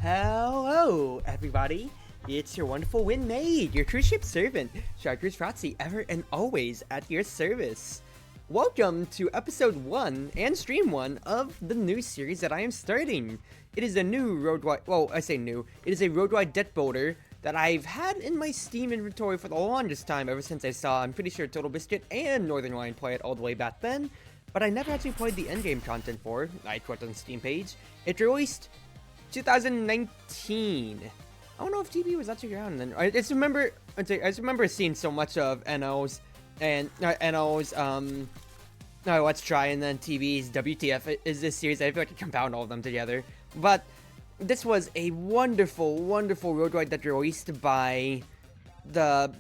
Hello, everybody. It's your Wonderful Wind Maid, your Cruz Ship Servant, Chartreuse Proxy, ever and always at your service. Welcome to episode 1 and stream 1 of the new series that I am starting. It is a new road-wide, well, I say new, it is a road-wide deck builder that I've had in my Steam inventory for the longest time, ever since I saw, I'm pretty sure, Total Biscuit and Northern Lion play it all the way back then, but I never actually played the endgame content for it. I put it on the Steam page. It released 2019. I don't know if TB was actually around then. I just remember seeing so much of NO's and Let's Try, and then TV's WTF is this series. I feel like I compound all of them together. But this was a wonderful, wonderful road ride that released by the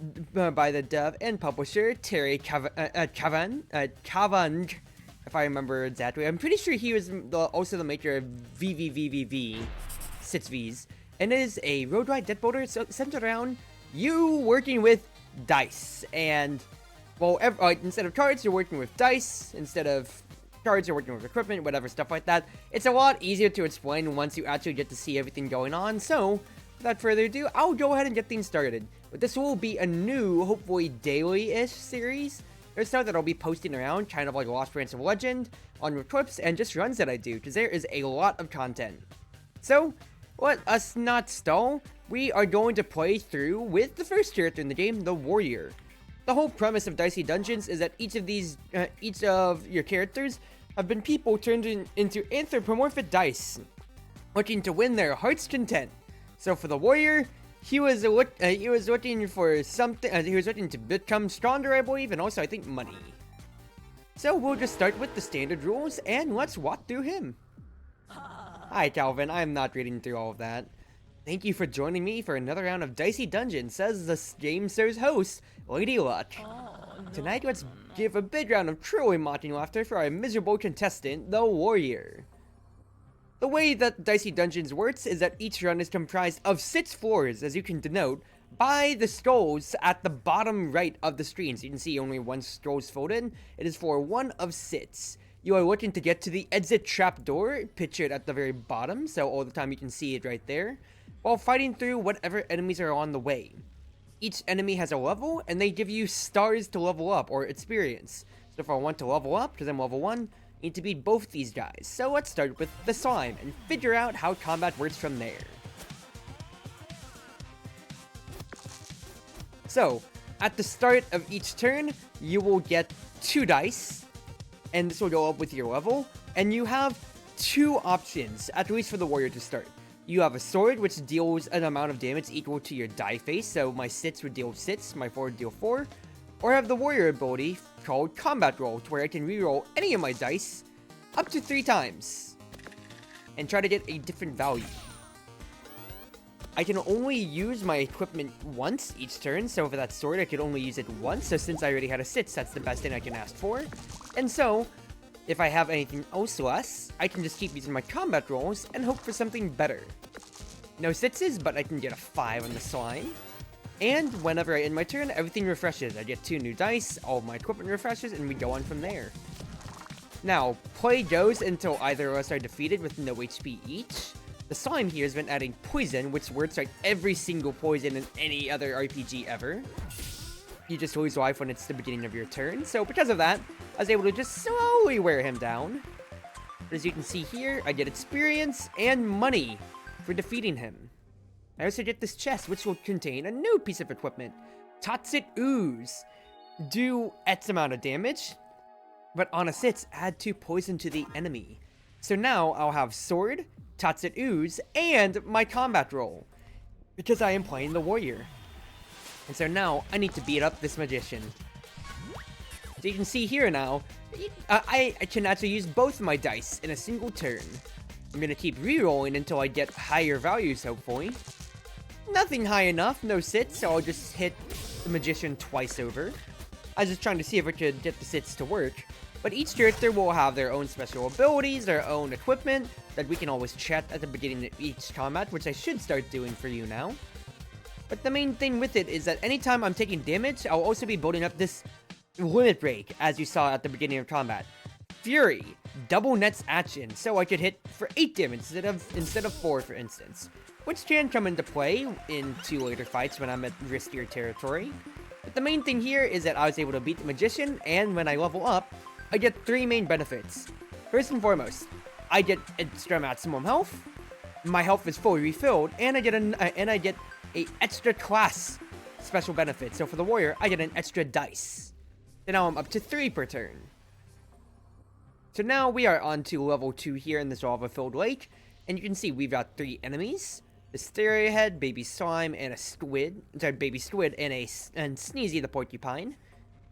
dev and publisher Terry Cavan, if I remember exactly. I'm pretty sure he was also the maker of VVVVV 6Vs, and it is a road ride deck builder centered around you working with dice. And well, instead of cards, you're working with dice. Instead of cards, you're working with equipment, whatever, stuff like that. It's a lot easier to explain once you actually get to see everything going on. So, without further ado, I'll go ahead and get things started. But this will be a new, hopefully daily-ish series. There's stuff that I'll be posting around, kind of like Lost Branch of Legend, on clips, and just runs that I do, because there is a lot of content. So, let us not stall. We are going to play through with the first character in the game, the Warrior. The whole premise of Dicey Dungeons is that each of your characters have been people turned into anthropomorphic dice, looking to win their heart's content. So for the Warrior, he was looking for something. He was looking to become stronger, I believe, and also I think money. So we'll just start with the standard rules, and let's walk through him. Hi, Calvin. I'm not reading through all of that. Thank you for joining me for another round of Dicey Dungeons, says the game show's host, Lady Luck. Tonight, let's give a big round of truly mocking laughter for our miserable contestant, the Warrior. The way that Dicey Dungeons works is that each run is comprised of 6 floors, as you can denote, by the scrolls at the bottom right of the screen. So you can see only one scroll is folded. It is for one of 6. You are looking to get to the exit trapdoor, pictured at the very bottom, so all the time you can see it right there, while fighting through whatever enemies are on the way. Each enemy has a level, and they give you stars to level up, or experience. So if I want to level up, because I'm level 1, I need to beat both these guys. So let's start with the slime, and figure out how combat works from there. So, at the start of each turn, you will get 2 dice, and this will go up with your level, and you have 2 options, at least for the Warrior to start. You have a sword, which deals an amount of damage equal to your die face, so my 6 would deal 6, my 4 would deal 4, or I have the Warrior ability called Combat Roll, where I can reroll any of my dice up to 3 times, and try to get a different value. I can only use my equipment once each turn, so for that sword I could only use it once, so since I already had a 6, that's the best thing I can ask for. And so, if I have anything else less, I can just keep using my combat rolls and hope for something better. No 6s, but I can get a 5 on the slime. And whenever I end my turn, everything refreshes. I get 2 new dice, all of my equipment refreshes, and we go on from there. Now, play goes until either of us are defeated with no HP each. The slime here has been adding poison, which works like every single poison in any other RPG ever. You just lose life when it's the beginning of your turn, so because of that, I was able to just slowly wear him down. But as you can see here, I get experience and money for defeating him. I also get this chest, which will contain a new piece of equipment, Toxic Ooze. Do X amount of damage, but on a 6, add 2 poison to the enemy. So now I'll have sword, Toxic Ooze, and my combat roll, because I am playing the Warrior. And so now, I need to beat up this magician. So you can see here now, I can actually use both of my dice in a single turn. I'm going to keep re-rolling until I get higher values, hopefully. Nothing high enough, no 6, so I'll just hit the magician twice over. I was just trying to see if I could get the 6 to work. But each character will have their own special abilities, their own equipment, that we can always chat at the beginning of each combat, which I should start doing for you now. But the main thing with it is that anytime I'm taking damage, I'll also be building up this limit break, as you saw at the beginning of combat. Fury, double nets action, so I could hit for 8 damage instead of 4, for instance. which can come into play in 2 later fights when I'm at riskier territory. But the main thing here is that I was able to beat the Magician, and when I level up, I get 3 main benefits. First and foremost, I get extra maximum health, my health is fully refilled, and I get a extra class special benefit. So for the warrior, I get an extra dice. So now I'm up to 3 per turn. So now we are on to level 2 here in this lava-filled lake, and you can see we've got 3 enemies: the Stereo Head, Baby Slime, and a Squid. Sorry, Baby Squid and Sneezy the Porcupine.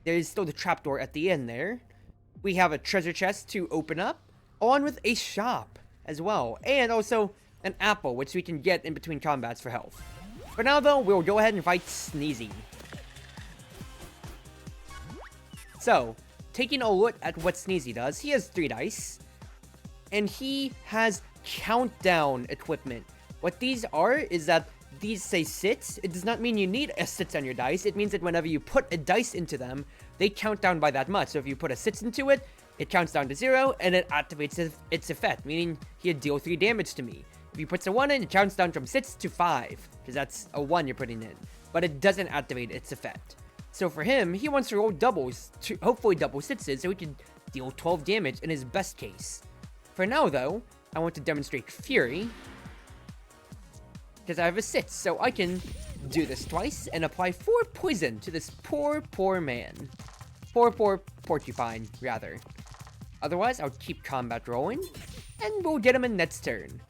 There's still the trapdoor at the end there. We have a treasure chest to open up, along with a shop as well, and also an apple, which we can get in between combats for health. For now, though, we'll go ahead and fight Sneezy. So, taking a look at what Sneezy does, he has 3 dice, and he has countdown equipment. What these are is that these say sits. It does not mean you need a sits on your dice. It means that whenever you put a dice into them, they count down by that much. So if you put a sits into it, it counts down to 0, and it activates its effect, meaning he'll deal 3 damage to me. If you put a 1 in, it counts down from 6 to 5, because that's a 1 you're putting in. But it doesn't activate its effect. So for him, he wants to roll doubles, to hopefully double 6s, so he can deal 12 damage in his best case. For now, though, I want to demonstrate Fury, because I have a 6, so I can do this twice and apply 4 poison to this poor man. Poor porcupine, rather. Otherwise, I'll keep combat rolling, and we'll get him in next turn.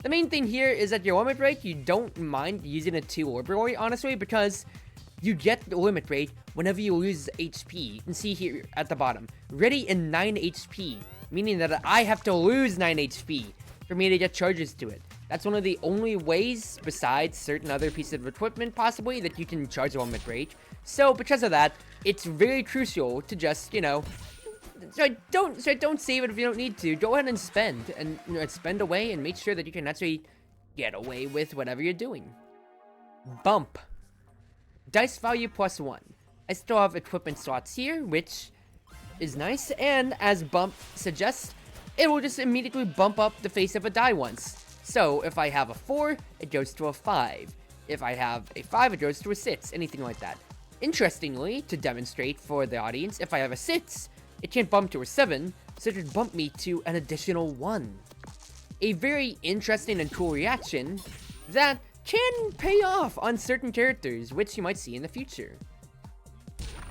The main thing here is that your limit break, you don't mind using a 2 Orberoy, honestly, because you get the limit break whenever you lose HP. You can see here at the bottom, ready in 9 HP, meaning that I have to lose 9 HP for me to get charges to it. That's one of the only ways, besides certain other pieces of equipment, possibly, that you can charge a limit break. So, because of that, it's very crucial to just, so don't save it if you don't need to. Go ahead and spend, and spend away, and make sure that you can actually get away with whatever you're doing. Bump. Dice value +1. I still have equipment slots here, which is nice, and as Bump suggests, it will just immediately bump up the face of a die once. So if I have a 4, it goes to a 5. If I have a 5, it goes to a 6, anything like that. Interestingly, to demonstrate for the audience, if I have a 6, it can't bump to a 7, so it would bump me to an additional 1. A very interesting and cool reaction that can pay off on certain characters, which you might see in the future.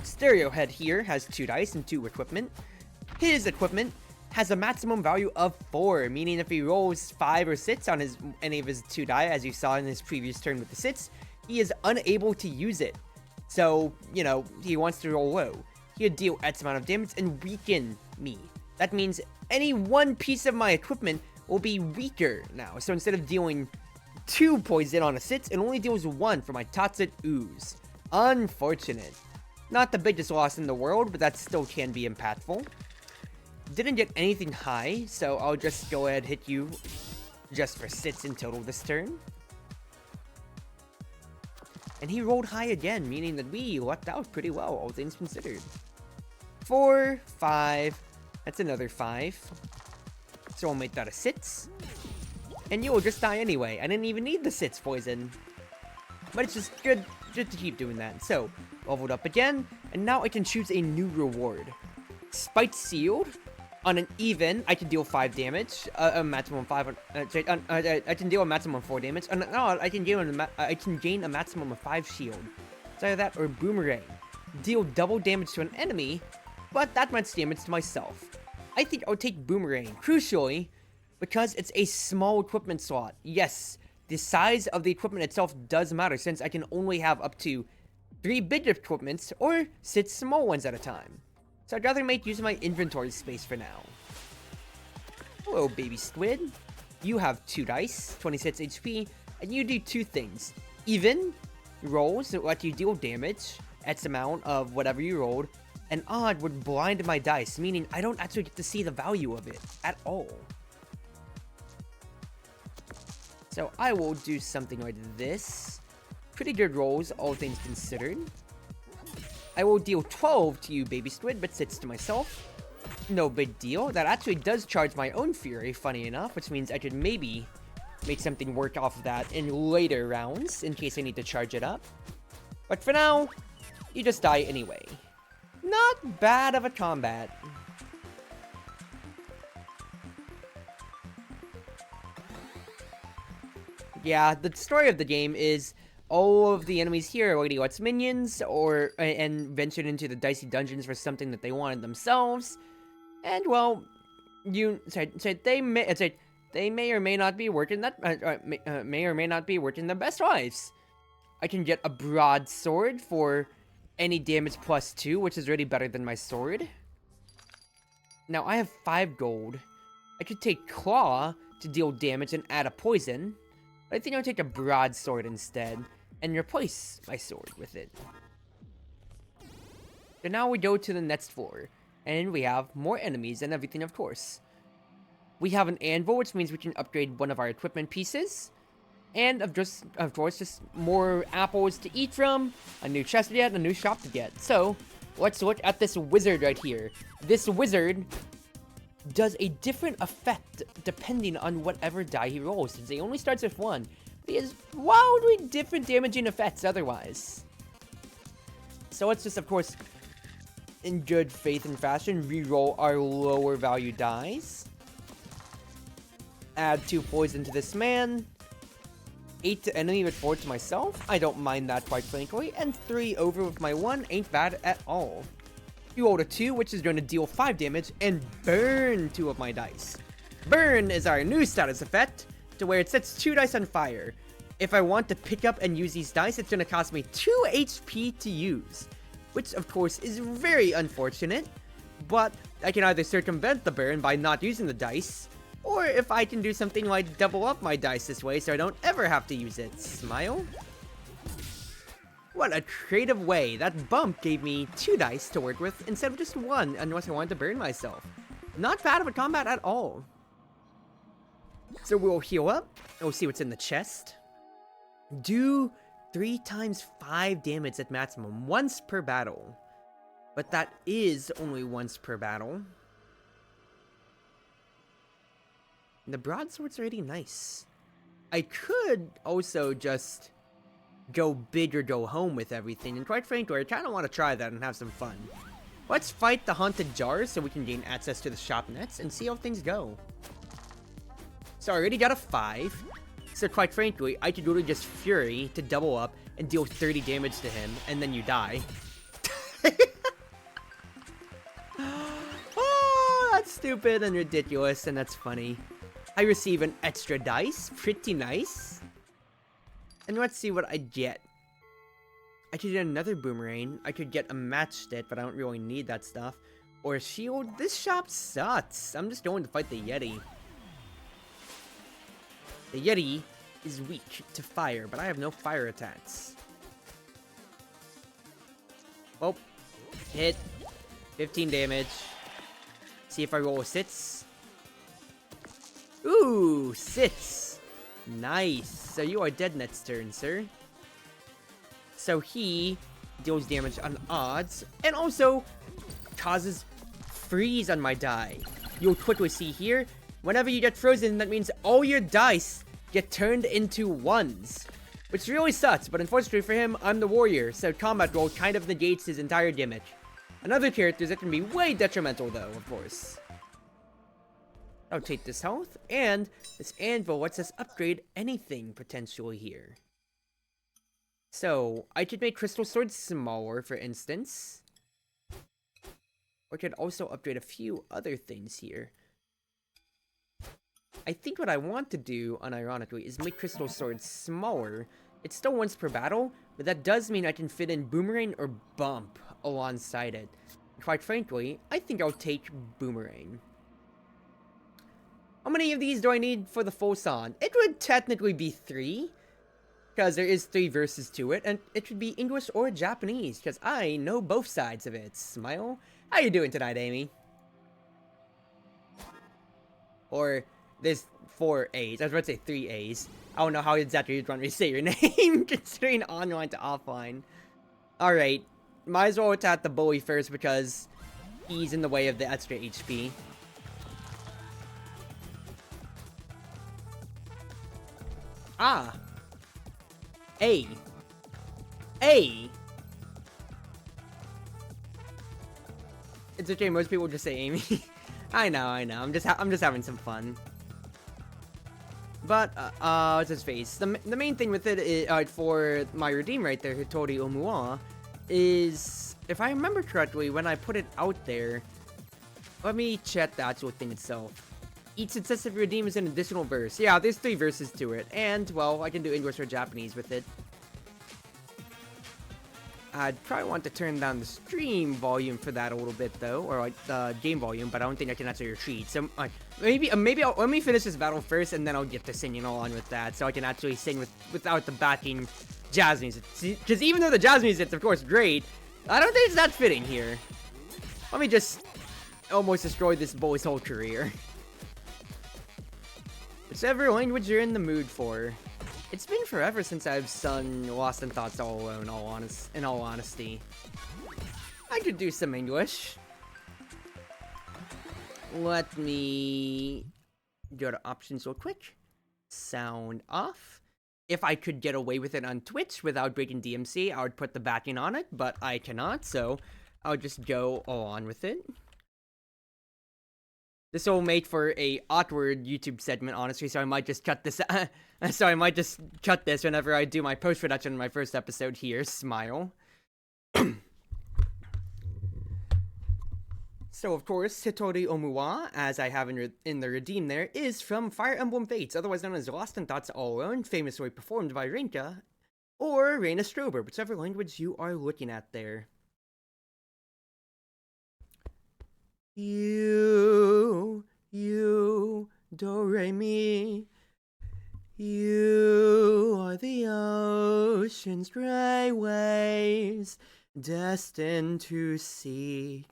Stereo Head here has 2 dice and 2 equipment. His equipment has a maximum value of 4, meaning if he rolls 5 or 6 on any of his 2 die, as you saw in his previous turn with the 6, he is unable to use it. So, he wants to roll low. He'll deal X amount of damage and weaken me. That means any one piece of my equipment will be weaker now. So instead of dealing 2 poison on a 6, it only deals 1 for my Toxic Ooze. Unfortunate. Not the biggest loss in the world, but that still can be impactful. Didn't get anything high, so I'll just go ahead and hit you just for 6 in total this turn. And he rolled high again, meaning that we lucked out pretty well, all things considered. 4, 5, that's another 5. So I'll make that a 6. And you will just die anyway. I didn't even need the 6 poison. But it's just good just to keep doing that. So, leveled up again, and now I can choose a new reward. Spite Sealed. On an even, I can deal 5 damage, a maximum 5. I can deal a maximum 4 damage. On an odd, I can gain a maximum of 5 shield. It's either that or Boomerang. Deal double damage to an enemy, but that much damage to myself. I think I'll take Boomerang, crucially, because it's a small equipment slot. Yes, the size of the equipment itself does matter, since I can only have up to 3 big equipments or 6 small ones at a time. So I'd rather make use of my inventory space for now. Hello, baby squid. You have 2 dice, 26 HP, and you do 2 things. Even rolls that let you deal damage, X amount of whatever you rolled, and odd would blind my dice, meaning I don't actually get to see the value of it at all. So I will do something like this. Pretty good rolls, all things considered. I will deal 12 to you, baby squid, but 6 to myself. No big deal. That actually does charge my own fury, funny enough, which means I could maybe make something work off of that in later rounds, in case I need to charge it up. But for now, you just die anyway. Not bad of a combat. Yeah, the story of the game is all of the enemies here are waiting what's minions and ventured into the Dicey Dungeons for something that they wanted themselves. And well, they may or may not be working may or may not be working their best lives. I can get a broadsword for any damage +2, which is already better than my sword. Now I have 5 gold. I could take claw to deal damage and add a poison. But I think I'll take a broadsword instead and replace my sword with it. So now we go to the next floor, and we have more enemies and everything, of course. We have an anvil, which means we can upgrade one of our equipment pieces. And of course, just more apples to eat from, a new chest to get, a new shop to get. So, let's look at this wizard right here. This wizard does a different effect depending on whatever die he rolls, since he only starts with 1. But he has wildly different damaging effects otherwise. So let's just, of course, in good faith and fashion, reroll our lower value dies. Add 2 poison to this man. 8 to enemy with 4 to myself. I don't mind that, quite frankly. And 3 over with my 1 ain't bad at all. You rolled a 2, which is going to deal 5 damage and burn 2 of my dice. Burn is our new status effect, to where it sets 2 dice on fire. If I want to pick up and use these dice, it's going to cost me 2 HP to use. Which, of course, is very unfortunate. But I can either circumvent the burn by not using the dice, or if I can do something like double up my dice this way so I don't ever have to use it. Smile? What a creative way. That bump gave me 2 dice to work with instead of just 1, unless I wanted to burn myself. Not bad of a combat at all. So we'll heal up, and we'll see what's in the chest. Do 3 times 5 damage at maximum, once per battle. But that is only once per battle. And the broadsword's already nice. I could also just go big or go home with everything, and quite frankly, I kind of want to try that and have some fun. Let's fight the haunted jars so we can gain access to the shop nets and see how things go. So I already got a 5, so quite frankly, I could literally just Fury to double up and deal 30 damage to him, and then you die. Oh, that's stupid and ridiculous, and that's funny. I receive an extra dice, pretty nice. And let's see what I get. I could get another boomerang. I could get a matchstick, but I don't really need that stuff. Or a shield. This shop sucks. I'm just going to fight the Yeti. The Yeti is weak to fire, but I have no fire attacks. Oh. Hit. 15 damage. See if I roll a 6. Ooh, 6. Nice. So you are dead next turn, sir. So he deals damage on odds, and also causes freeze on my die. You'll quickly see here, whenever you get frozen, that means all your dice get turned into 1s. Which really sucks, but unfortunately for him, I'm the warrior, so combat roll kind of negates his entire damage. Another characters that can be way detrimental though, of course. I'll take this health, and this anvil lets us upgrade anything potentially here. So, I could make crystal swords smaller, for instance. Or I could also upgrade a few other things here. I think what I want to do, unironically, is make crystal swords smaller. It's still once per battle, but that does mean I can fit in boomerang or bump alongside it. Quite frankly, I think I'll take boomerang. How many of these do I need for the full song? It would technically be 3, because there is 3 verses to it, and it should be English or Japanese, because I know both sides of it. Smile? How you doing tonight, Amy? Or, there's 4 A's. I was about to say 3 A's. I don't know how exactly you'd want me to say your name, considering online to offline. Alright, might as well attack the bully first, because he's in the way of the extra HP. Ah. A. A. It's okay, most people just say Amy. I know. I'm just having some fun. But, what's his face? The main thing with it is, for my redeem right there, Hitori Omuwa, is, if I remember correctly, when I put it out there, let me check the actual thing itself. Each successive redeem is an additional verse. Yeah, there's 3 verses to it, and, well, I can do English or Japanese with it. I'd probably want to turn down the stream volume for that a little bit, though, or like the game volume, but I don't think I can actually retreat. So maybe let me finish this battle first, and then I'll get to singing on with that, so I can actually sing without the backing jazz music. Because even though the jazz music's of course great, I don't think it's that fitting here. Let me just almost destroy this boy's whole career. Whichever language you're in the mood for. It's been forever since I've sung Lost in Thoughts All Alone, in all honesty. I could do some English. Let me go to options real quick. Sound off. If I could get away with it on Twitch without breaking DMC, I would put the backing on it, but I cannot, so I'll just go on with it. This will make for a awkward YouTube segment, honestly, so I might just cut this whenever I do my post-production in my first episode here. Smile. So, of course, Hitori Omuwa, as I have in the redeem there, is from Fire Emblem Fates, otherwise known as Lost in Thoughts All Alone, famously performed by Rinka, or Reina Strober, whichever language you are looking at there. You, do, re, mi. You are the ocean's gray waves, destined to seek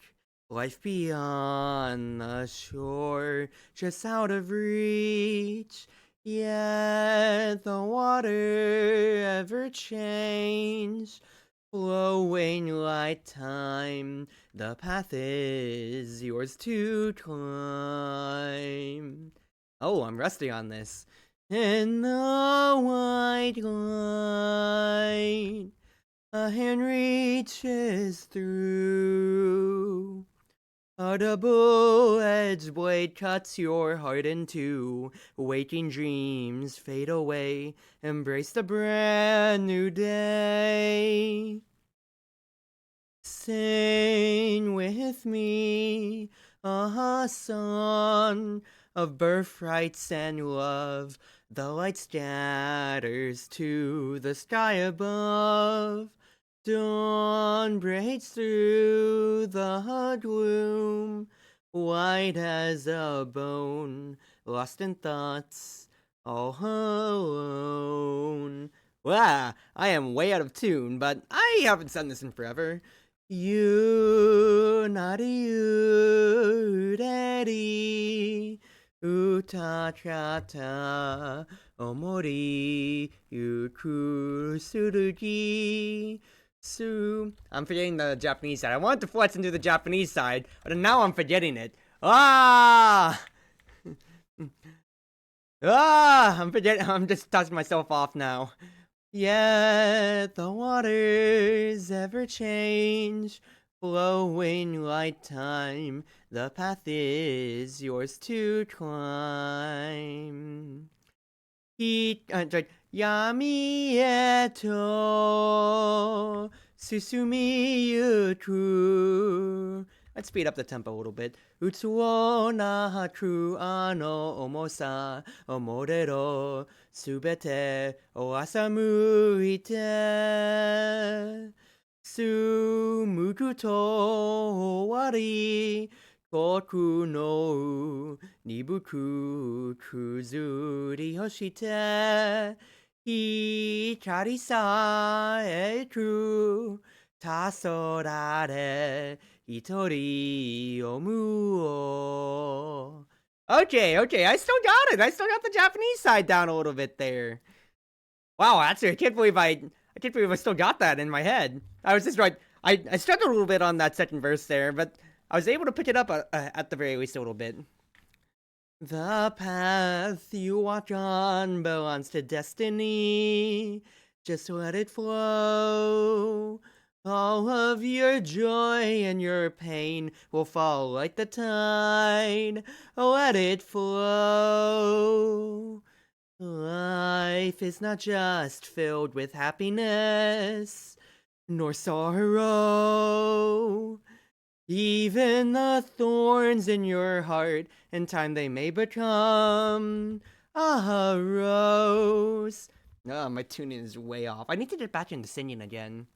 life beyond the shore, just out of reach. Yet the water ever change, flowing like time, the path is yours to climb. Oh, I'm rusty on this. In the white light, a hand reaches through. A double-edged blade cuts your heart in two. Waking dreams fade away. Embrace the brand new day. Sing with me a song of birthrights and love. The light scatters to the sky above. Dawn breaks through the gloom, white as a bone, lost in thoughts, all alone. Wow, I am way out of tune, but I haven't sung this in forever. You, not you, daddy. Utachata omori yuku surugi. I'm forgetting the Japanese side. I wanted to flex into the Japanese side, but now I'm forgetting it. I'm just touching myself off now. Yet the waters ever change, flowing like time, the path is yours to climb. Yami eto susumi yuku. Let's speed up the tempo a little bit. Utsuo nahaku ano omosa omorero subete o asamu ite. Sumuku to owari koku no nibuku kuzuri hoshite. Hikari saeku tasorare hitori omuo. Okay, I still got it. I still got the Japanese side down a little bit there. Wow, actually, I can't believe I still got that in my head. I was just right. I struggled a little bit on that second verse there, but I was able to pick it up at the very least a little bit. The path you walk on belongs to destiny. Just let it flow. All of your joy and your pain will fall like the tide. Let it flow. Life is not just filled with happiness, nor sorrow. Even the thorns in your heart, in time they may become a rose. Oh, my tuning is way off. I need to get back into singing again.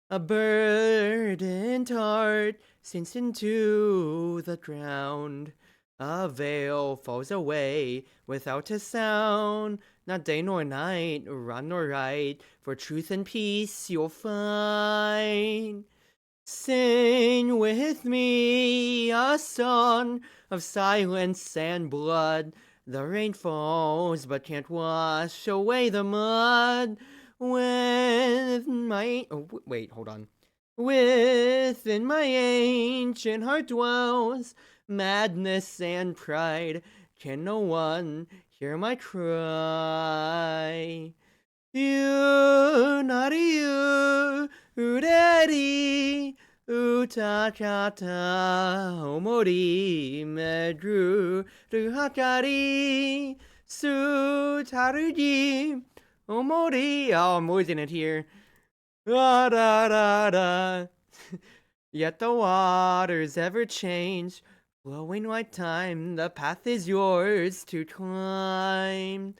A burdened heart sinks into the ground. A veil falls away without a sound. Not day nor night, wrong nor right, for truth and peace you'll find. Sing with me a song of silence and blood. The rain falls but can't wash away the mud. Within my ancient heart dwells madness and pride. Can no one hear my cry? You, naughty you, daddy, utakata, omori, medru, ruhakari, sutaruji, omori. Oh, I'm losing it here. Da da da da. Yet the waters ever change, flowing like time. The path is yours to climb.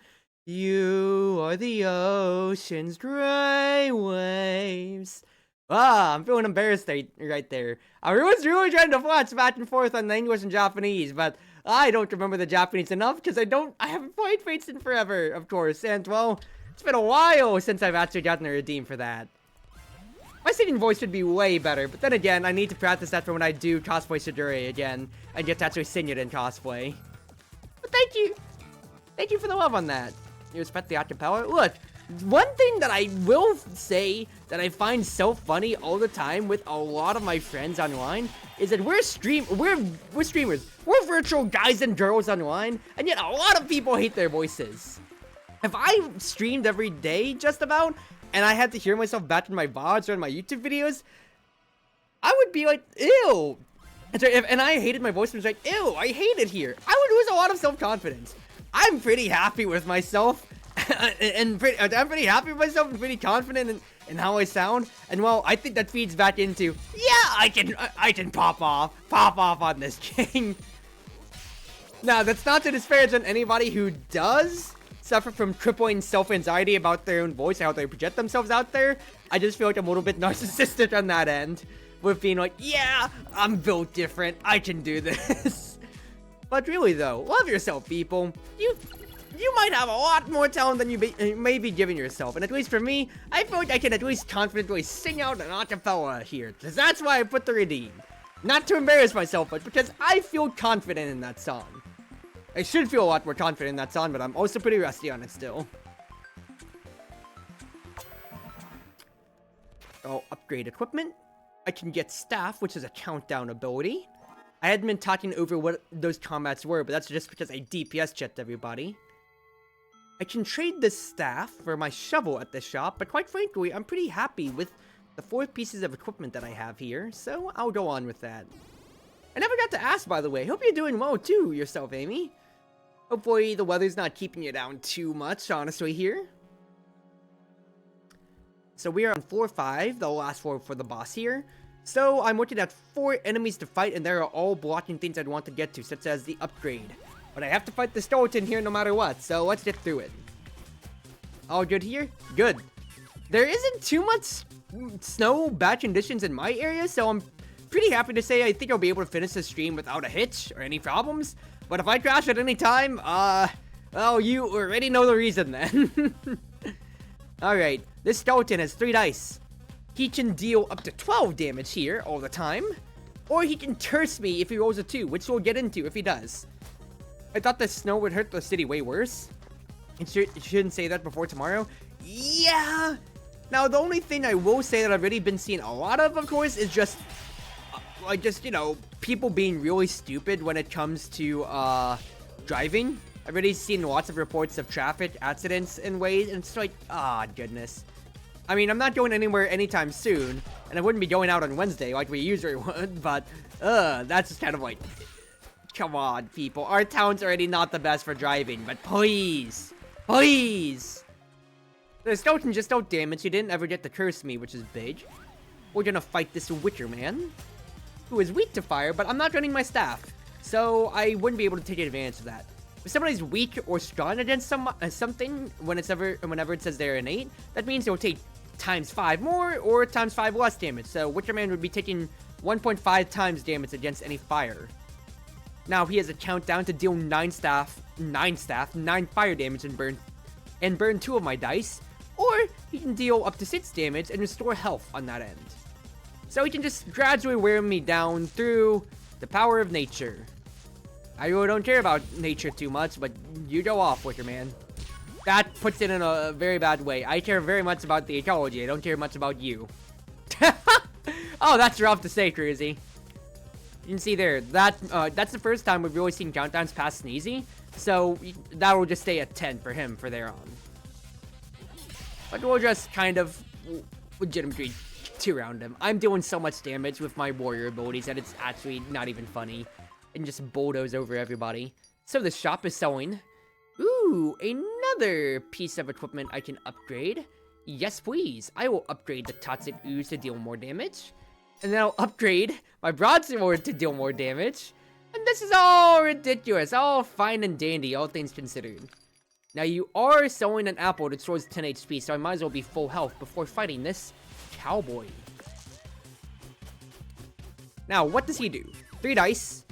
You are the ocean's gray waves. Ah, I'm feeling embarrassed right there. I was really trying to flash back and forth on the English and Japanese, but I don't remember the Japanese enough because I haven't played Fates in forever, of course. And, well, it's been a while since I've actually gotten a redeem for that. My singing voice should be way better, but then again, I need to practice that for when I do cosplay Shidori again and get to actually sing it in cosplay. But thank you! Thank you for the love on that. You respect the acapella? Look, one thing that I will say that I find so funny all the time with a lot of my friends online is that we're streamers. We're virtual guys and girls online, and yet a lot of people hate their voices. If I streamed every day, just about, and I had to hear myself back in my VODs or in my YouTube videos, I would be like, ew. And I hated my voice and was like, ew, I hate it here. I would lose a lot of self-confidence. I'm pretty happy with myself, and I'm pretty happy with myself and pretty confident in how I sound. And well, I think that feeds back into, yeah, I can pop off on this king. Now, that's not to disparage on anybody who does suffer from crippling self-anxiety about their own voice and how they project themselves out there. I just feel like I'm a little bit narcissistic on that end, with being like, yeah, I'm built different, I can do this. But really though, love yourself, people. You might have a lot more talent than you may be giving yourself, and at least for me, I feel like I can at least confidently sing out an acapella here, because that's why I put the redeem. Not to embarrass myself, but because I feel confident in that song. I should feel a lot more confident in that song, but I'm also pretty rusty on it still. Oh, upgrade equipment. I can get staff, which is a countdown ability. I hadn't been talking over what those combats were, but that's just because I DPS checked everybody. I can trade this staff for my shovel at this shop, but quite frankly, I'm pretty happy with the 4 pieces of equipment that I have here, so I'll go on with that. I never got to ask, by the way. Hope you're doing well too, yourself, Amy. Hopefully the weather's not keeping you down too much, honestly, here. So we are on floor 5, the last floor for the boss here. So I'm looking at 4 enemies to fight, and they're all blocking things I'd want to get to, such as the upgrade. But I have to fight the skeleton here no matter what, so let's get through it. All good here? Good. There isn't too much snow bad conditions in my area, so I'm pretty happy to say I think I'll be able to finish this stream without a hitch or any problems. But if I crash at any time, well, you already know the reason then. Alright, this skeleton has 3 dice. He can deal up to 12 damage here all the time, or he can curse me if he rolls a 2, which we'll get into if he does. I thought the snow would hurt the city way worse. It shouldn't say that before tomorrow. Yeah! Now, the only thing I will say that I've already been seeing a lot of course, is just, you know, people being really stupid when it comes to, driving. I've already seen lots of reports of traffic accidents in ways, and it's like, goodness. I mean, I'm not going anywhere anytime soon, and I wouldn't be going out on Wednesday like we usually would, but, that's just kind of like, come on, people. Our town's already not the best for driving, but please, please. The skeleton just don't damage. He didn't ever get to curse me, which is big. We're gonna fight this Witcher man, who is weak to fire, but I'm not running my staff, so I wouldn't be able to take advantage of that. If somebody's weak or strong against something, whenever it says they're innate, that means they'll take ×5 more or ×5 less damage. So Witcher man would be taking 1.5 times damage against any fire. Now he has a countdown to deal 9 fire damage and burn 2 of my dice, or he can deal up to 6 damage and restore health on that end. So he can just gradually wear me down through the power of nature. I really don't care about nature too much, but you go off, Witcher man. That puts it in a very bad way. I care very much about the ecology. I don't care much about you. Oh, that's rough to say, Cruzy. You can see there, that's the first time we've really seen countdowns past Sneezy, so that will just stay at 10 for him for there on. But we'll just kind of legitimately 2-round him. I'm doing so much damage with my warrior abilities that it's actually not even funny. And just bulldoze over everybody. So the shop is selling. Ooh, another piece of equipment I can upgrade. Yes, please. I will upgrade the Toxic Ooze to deal more damage. And then I'll upgrade my Broadsword to deal more damage. And this is all ridiculous. All fine and dandy, all things considered. Now, you are selling an apple that restores 10 HP, so I might as well be full health before fighting this cowboy. Now, what does he do? 3 dice.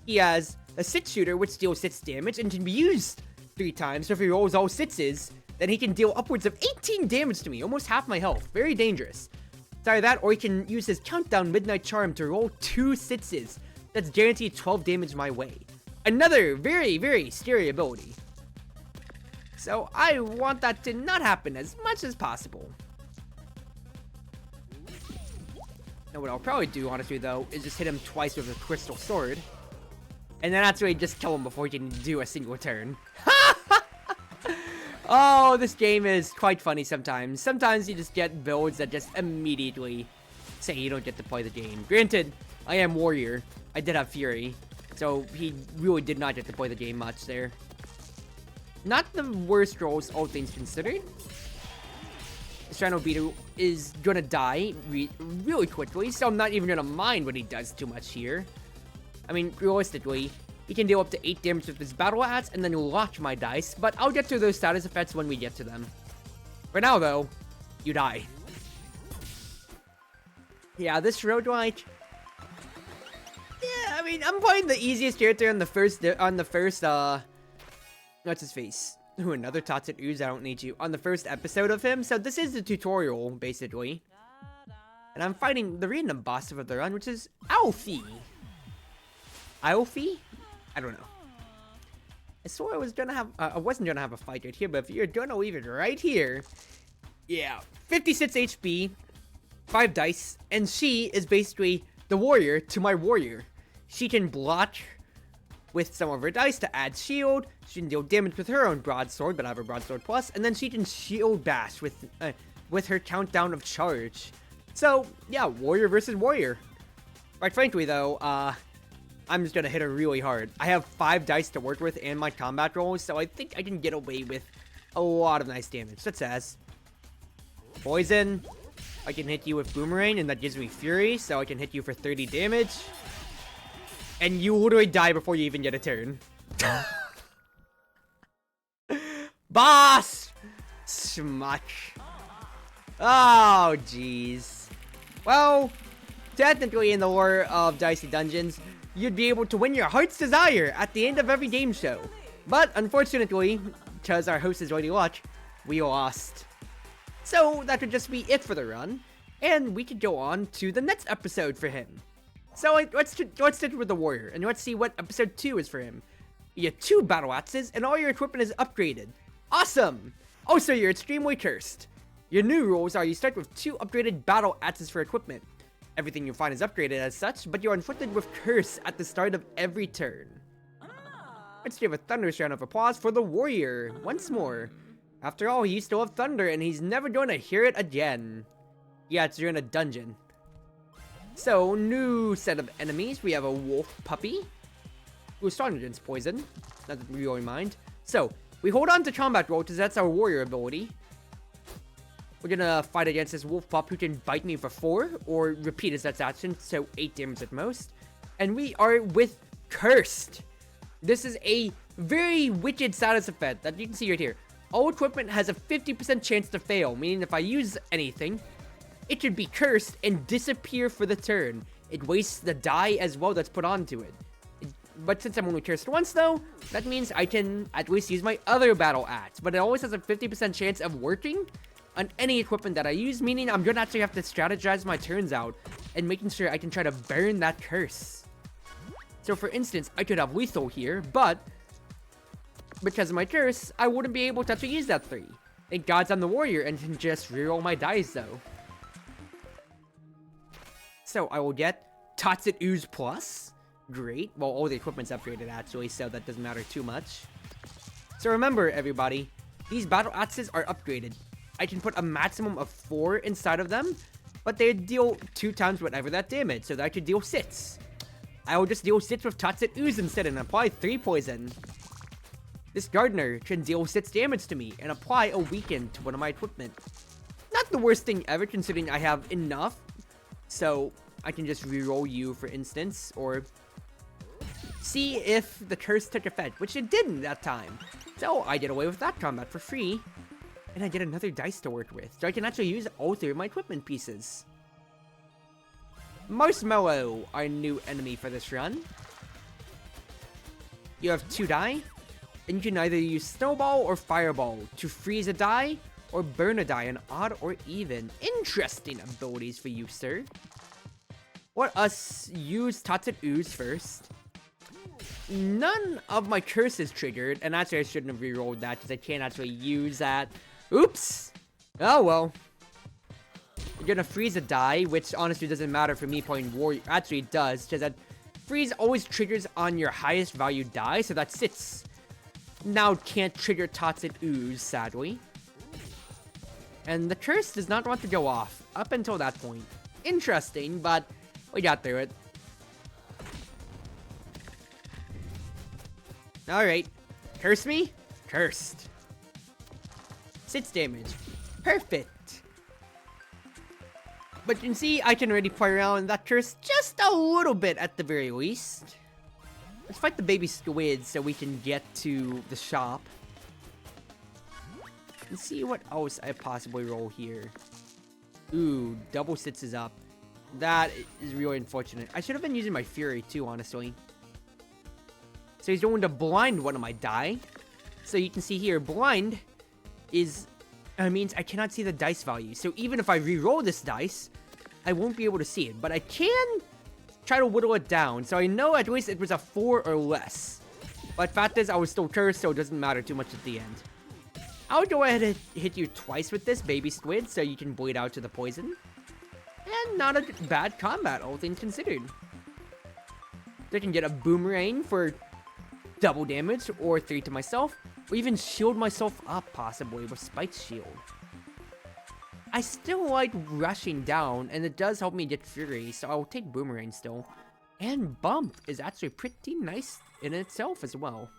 He has a 6-shooter, which deals 6 damage and can be used 3 times. So if he rolls all 6s, then he can deal upwards of 18 damage to me, almost half my health. Very dangerous. It's either that, or he can use his Countdown Midnight Charm to roll 2 6s. That's guaranteed 12 damage my way. Another very, very scary ability. So I want that to not happen as much as possible. Now what I'll probably do, honestly, though, is just hit him twice with a Crystal Sword. And then actually just kill him before he can do a single turn. Oh, this game is quite funny sometimes. Sometimes you just get builds that just immediately say you don't get to play the game. Granted, I am Warrior. I did have Fury. So he really did not get to play the game much there. Not the worst rolls, all things considered. Strano Beetle is gonna die really quickly, so I'm not even gonna mind what he does too much here. I mean, realistically, he can deal up to 8 damage with his battle axe and then launch my dice, but I'll get to those status effects when we get to them. For now, though, you die. Yeah, this Rougelike. Yeah, I mean, I'm playing the easiest character on the first, what's his face? Ooh, another Toxic Ooze, I don't need you. On the first episode of him, so this is the tutorial, basically. And I'm fighting the random boss of the run, which is Alfie. Alfie? I don't know. I swore I was gonna have, I wasn't gonna have a fight right here, but if you're gonna leave it right here, yeah, 56 HP, 5 dice, and she is basically the warrior to my warrior. She can block with some of her dice to add shield. She can deal damage with her own broadsword, but I have a broadsword plus, and then she can shield bash with her countdown of charge. So yeah, warrior versus warrior. Quite frankly, though, I'm just gonna hit her really hard. I have 5 dice to work with and my combat rolls, so I think I can get away with a lot of nice damage, such as poison. I can hit you with boomerang, and that gives me fury, so I can hit you for 30 damage. And you literally die before you even get a turn. Boss! Schmuck. Oh, jeez. Well, technically in the lore of Dicey Dungeons, you'd be able to win your heart's desire at the end of every game show. But unfortunately, because our host is already watched, we lost. So that would just be it for the run, and we could go on to the next episode for him. So let's stick with the warrior, and let's see what episode 2 is for him. You get 2 battle axes, and all your equipment is upgraded. Awesome! Also, you're extremely cursed. Your new rules are you start with 2 upgraded battle axes for equipment. Everything you find is upgraded as such, but you're inflicted with curse at the start of every turn. Let's give a thunderous round of applause for the warrior once more. After all, he used to love thunder and he's never going to hear it again. Yeah, you're in a dungeon. So, new set of enemies. We have a wolf puppy, who's strong against poison. Nothing to really mind. So, we hold on to combat roll because that's our warrior ability. We're gonna fight against this wolf pup who can bite me for 4 or repeat his action, so 8 damage at most. And we are with Cursed. This is a very wicked status effect that you can see right here. All equipment has a 50% chance to fail, meaning if I use anything, it should be cursed and disappear for the turn. It wastes the die as well that's put onto it. But since I'm only cursed once though, that means I can at least use my other battle axe. But it always has a 50% chance of working on any equipment that I use, meaning I'm gonna actually have to strategize my turns out and making sure I can try to burn that curse. So for instance, I could have lethal here, but because of my curse, I wouldn't be able to actually use that 3. Thank God I'm the warrior and can just reroll my dice though. So I will get Toxic Ooze Plus. Great. Well, all the equipment's upgraded actually, so that doesn't matter too much. So remember everybody, these battle axes are upgraded. I can put a maximum of 4 inside of them, but they deal 2 times whatever that damage, so that I could deal 6. I will just deal 6 with Toxic Ooze instead and apply 3 poison. This Gardener can deal 6 damage to me and apply a weaken to one of my equipment. Not the worst thing ever considering I have enough, so I can just reroll you for instance, or see if the curse took effect, which it didn't that time. So I get away with that combat for free, and I get another dice to work with, so I can actually use all 3 of my equipment pieces. Marshmallow, our new enemy for this run. You have 2 die, and you can either use Snowball or Fireball to freeze a die or burn a die, an odd or even. Interesting abilities for you, sir. Let us use Toxic Ooze first. None of my curses triggered, and actually I shouldn't have rerolled that because I can't actually use that. Oops! Oh well. You're gonna freeze a die, which honestly doesn't matter for me playing warrior. Actually it does, because that freeze always triggers on your highest value die, so that sits. Now can't trigger Toxic Ooze, sadly. And the curse does not want to go off, up until that point. Interesting, but we got through it. Alright. Curse me? Cursed. 6 damage. Perfect. But you can see I can already play around with that curse just a little bit at the very least. Let's fight the baby squid so we can get to the shop. And see what else I possibly roll here. Ooh, double 6 is up. That is really unfortunate. I should have been using my Fury too, honestly. So he's going to blind one of my die. So you can see here, blind means I cannot see the dice value. So even if I re-roll this dice, I won't be able to see it. But I can try to whittle it down. So I know at least it was a 4 or less. But fact is, I was still cursed, so it doesn't matter too much at the end. I'll go ahead and hit you twice with this baby squid so you can bleed out to the poison. And not a bad combat, all things considered. I can get a boomerang for double damage, or 3 to myself, or even shield myself up, possibly, with Spike's shield. I still like rushing down, and it does help me get Fury, so I will take Boomerang still. And Bump is actually pretty nice in itself as well.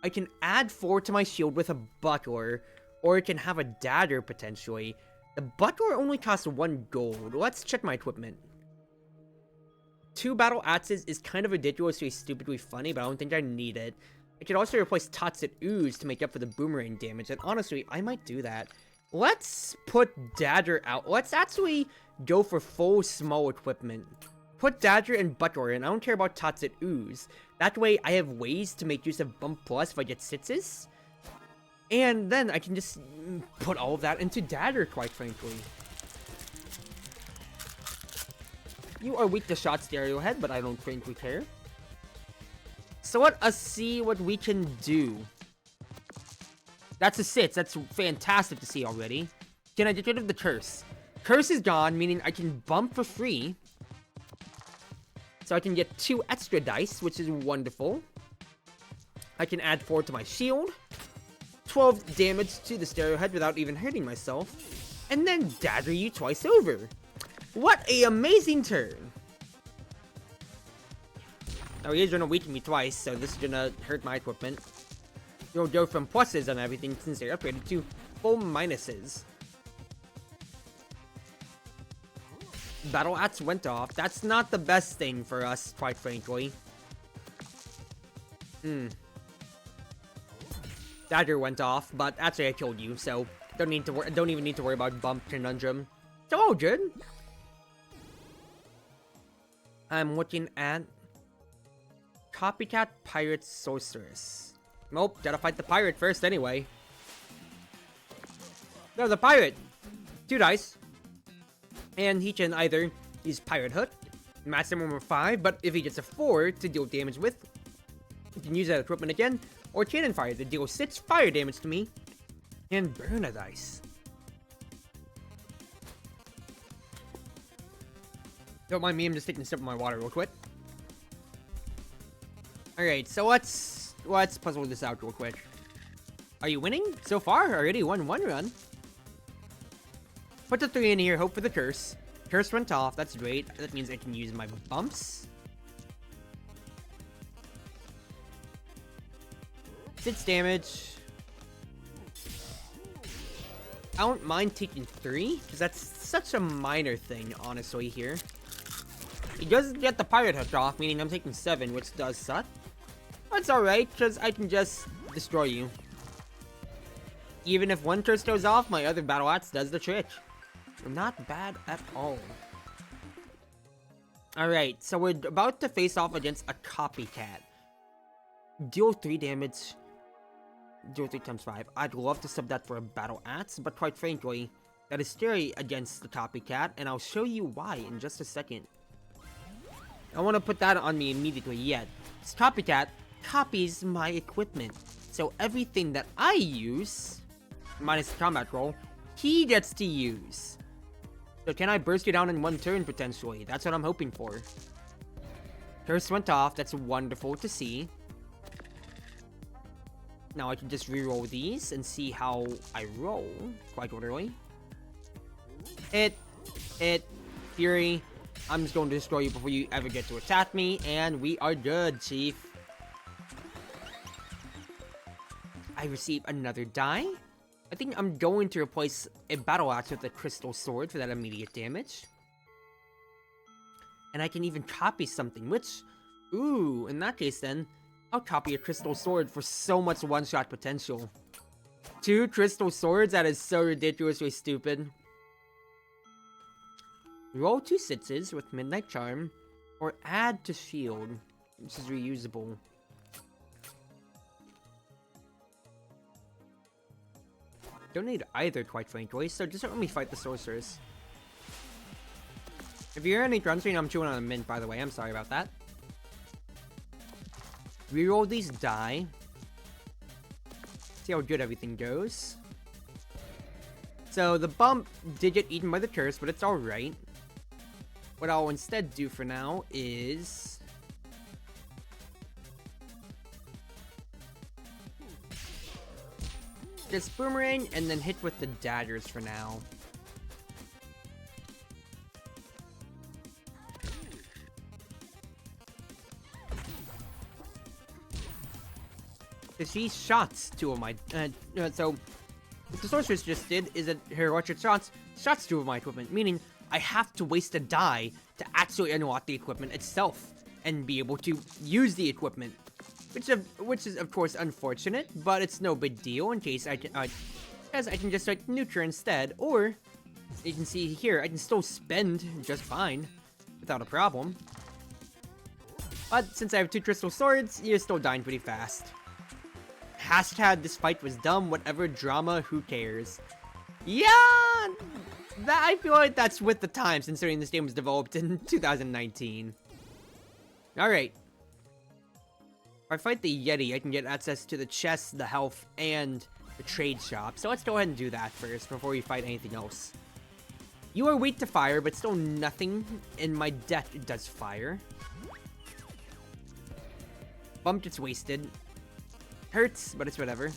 I can add 4 to my shield with a Buckler, or it can have a Dagger potentially. The Buckler only costs 1 gold. Let's check my equipment. 2 battle axes is kind of ridiculously stupidly funny, but I don't think I need it. I could also replace Toxic Ooze to make up for the boomerang damage, and honestly, I might do that. Let's put Dagger out. Let's actually go for full small equipment. Put Dagger and Buckler in. I don't care about Toxic Ooze. That way, I have ways to make use of Bump Plus if I get Sixes. And then I can just put all of that into Dagger, quite frankly. You are weak to shot Stereo Head, but I don't frankly care. So let us see what we can do. That's a 6. That's fantastic to see already. Can I get rid of the curse? Curse is gone, meaning I can bump for free. So I can get 2 extra dice, which is wonderful. I can add 4 to my shield. 12 damage to the stereo head without even hurting myself. And then dagger you twice over. What a amazing turn. Now he is gonna weaken me twice, so this is gonna hurt my equipment. You'll go from pluses on everything since they're upgraded to full minuses. Battle Axe went off. That's not the best thing for us, quite frankly. Dagger went off, but actually I killed you, so don't even need to worry about bump conundrum. So all good. I'm looking at Copycat Pirate Sorceress. Nope, gotta fight the pirate first anyway. No, the pirate! 2 dice. And he can either use Pirate Hook, maximum of 5, but if he gets a 4 to deal damage with, he can use that equipment again, or Cannon Fire to deal 6 fire damage to me, and burn a dice. Don't mind me, I'm just taking a sip of my water real quick. Alright, so let's puzzle this out real quick. Are you winning? So far, already won 1 run. Put the 3 in here, hope for the curse. Curse went off, that's great. That means I can use my bumps. 6 damage. I don't mind taking 3, because that's such a minor thing, honestly, here. He does get the pirate hook off, meaning I'm taking 7, which does suck. That's alright, because I can just destroy you. Even if 1 curse goes off, my other battle axe does the trick. Not bad at all. Alright, so we're about to face off against a copycat. Deal 3 damage. Deal 3 times 5. I'd love to sub that for a battle axe, but quite frankly, that is scary against the copycat, and I'll show you why in just a second. I want to put that on me immediately yet. This copycat copies my equipment, so everything that I use, minus the combat roll, he gets to use. So can I burst you down in 1 turn potentially? That's what I'm hoping for. Curse went off, that's wonderful to see. Now I can just reroll these and see how I roll, quite literally. Hit, Fury. I'm just going to destroy you before you ever get to attack me, and we are good, Chief. I receive another die. I think I'm going to replace a battle axe with a crystal sword for that immediate damage. And I can even copy something, which, ooh, in that case then, I'll copy a crystal sword for so much one-shot potential. 2 crystal swords? That is so ridiculously stupid. Roll 2 sixes with Midnight Charm, or add to shield, which is reusable. Don't need either, quite frankly, so just let me fight the sorceress. If you hear any crunching, I'm chewing on a mint, by the way. I'm sorry about that. Reroll these die. See how good everything goes. So the bump did get eaten by the curse, but it's alright. What I'll instead do for now is... just boomerang and then hit with the daggers for now. She shots 2 of my... so, what the sorceress just did is that her orchard shots 2 of my equipment, meaning I have to waste a die to actually unlock the equipment itself and be able to use the equipment. Which is of course unfortunate, but it's no big deal in case I can, as I can just like nuke her instead, or you can see here, I can still spend just fine without a problem. But since I have 2 crystal swords, you're still dying pretty fast. Hashtag this fight was dumb, whatever drama, who cares? Yeah, I feel like that's with the times, considering this game was developed in 2019. Alright. If I fight the Yeti, I can get access to the chest, the health, and the trade shop. So let's go ahead and do that first before we fight anything else. You are weak to fire, but still nothing in my deck does fire. bump gets wasted. Hurts, but it's whatever.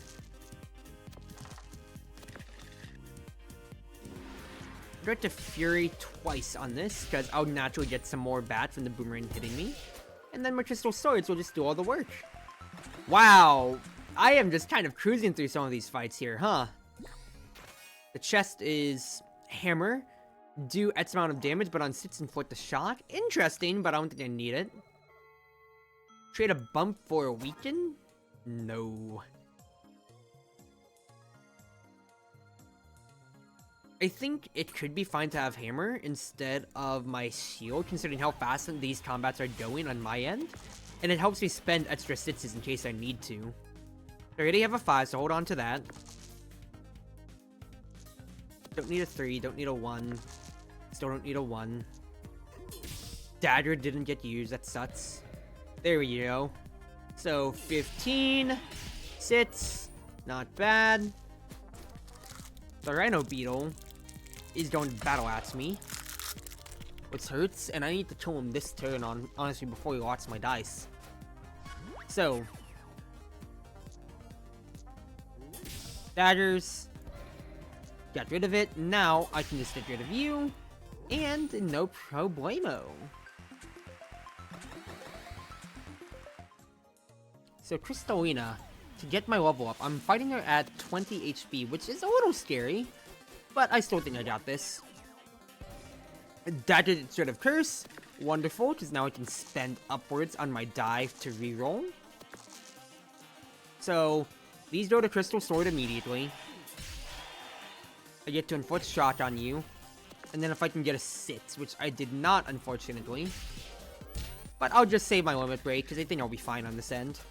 Go to Fury twice on this, because I'll naturally get some more bats from the boomerang hitting me. And then my crystal swords will just do all the work. Wow, I am just kind of cruising through some of these fights here, huh? The chest is hammer. Do X amount of damage, but on 6 inflict the shock. Interesting, but I don't think I need it. Trade a bump for a weaken? No. I think it could be fine to have hammer instead of my shield, considering how fast these combats are going on my end. And it helps me spend extra stitches in case I need to. I already have a 5, so hold on to that. Don't need a 3, don't need a 1. Still don't need a 1. Dagger didn't get used, that sucks. There we go. So 15 sits, not bad. The Rhino Beetle is going to battle axe me, which hurts, and I need to kill him this turn honestly before he lots my dice. So daggers, got rid of it. Now I can just get rid of you, and no problemo. So Crystalina, to get my level up, I'm fighting her at 20 HP, which is a little scary, but I still think I got this. Dagger gets rid of Curse, wonderful, because now I can spend upwards on my dive to reroll. So these go to Crystal Sword immediately. I get to inflict shock on you, and then if I can get a 6, which I did not, unfortunately. But I'll just save my limit break, because I think I'll be fine on this end.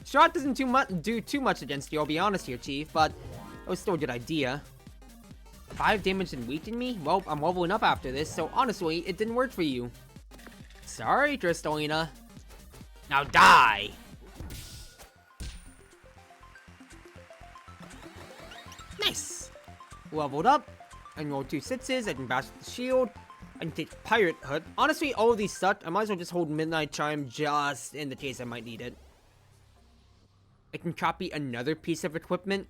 Shot doesn't do too much against you, I'll be honest here, Chief, but it was still a good idea. 5 damage and weaken me? Well, I'm leveling up after this, so honestly, it didn't work for you. Sorry, Crystalina. Now die! Nice! Leveled up. I can roll 2 sixes, I can bash with the shield. I can take Pirate Hood. Honestly, all of these suck. I might as well just hold Midnight Charm just in the case I might need it. I can copy another piece of equipment.